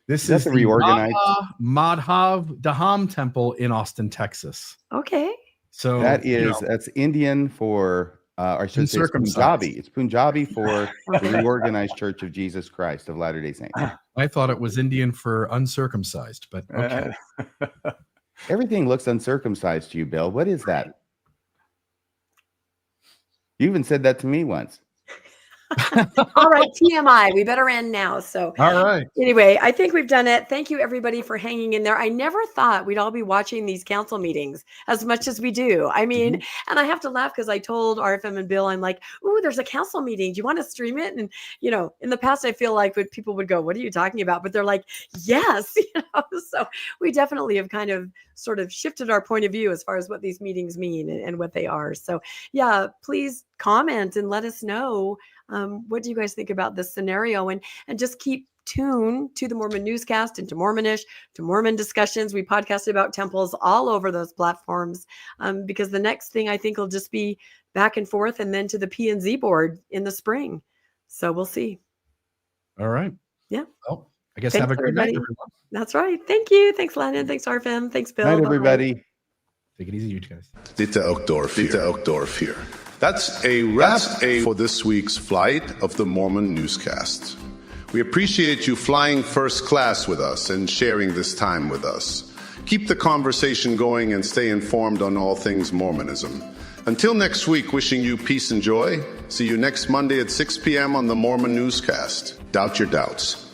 This is the reorganized Madhav Dham Temple in Austin, Texas. Okay. So that's Indian for or should say it's Punjabi. It's Punjabi for the Reorganized Church of Jesus Christ of Latter-day Saints. I thought it was Indian for uncircumcised, but okay. Everything looks uncircumcised to you, Bill. What is that? You even said that to me once. All right, TMI. We better end now. So, all right. Anyway, I think we've done it. Thank you, everybody, for hanging in there. I never thought we'd all be watching these council meetings as much as we do. I mean, and I have to laugh because I told RFM and Bill, I'm like, "Ooh, there's a council meeting. Do you want to stream it?" And in the past, I feel like people would go, "What are you talking about?" But they're like, "Yes." So we definitely have kind of sort of shifted our point of view as far as what these meetings mean and what they are. So yeah, please comment and let us know. What do you guys think about this scenario? And just keep tuned to the Mormon Newscast and to Mormonish, to Mormon Discussions. We podcast about temples all over those platforms because the next thing I think will just be back and forth and then to the P&Z board in the spring. So we'll see. All right. Yeah. Well, I guess have a great night, everyone. That's right. Thank you. Thanks, Landon. Thanks, RFM. Thanks, Bill. Night, everybody. Bye. Take it easy, you guys. Dieter Uchtdorf here. That's a wrap for this week's flight of the Mormon Newscast. We appreciate you flying first class with us and sharing this time with us. Keep the conversation going and stay informed on all things Mormonism. Until next week, wishing you peace and joy. See you next Monday at 6 p.m. on the Mormon Newscast. Doubt your doubts.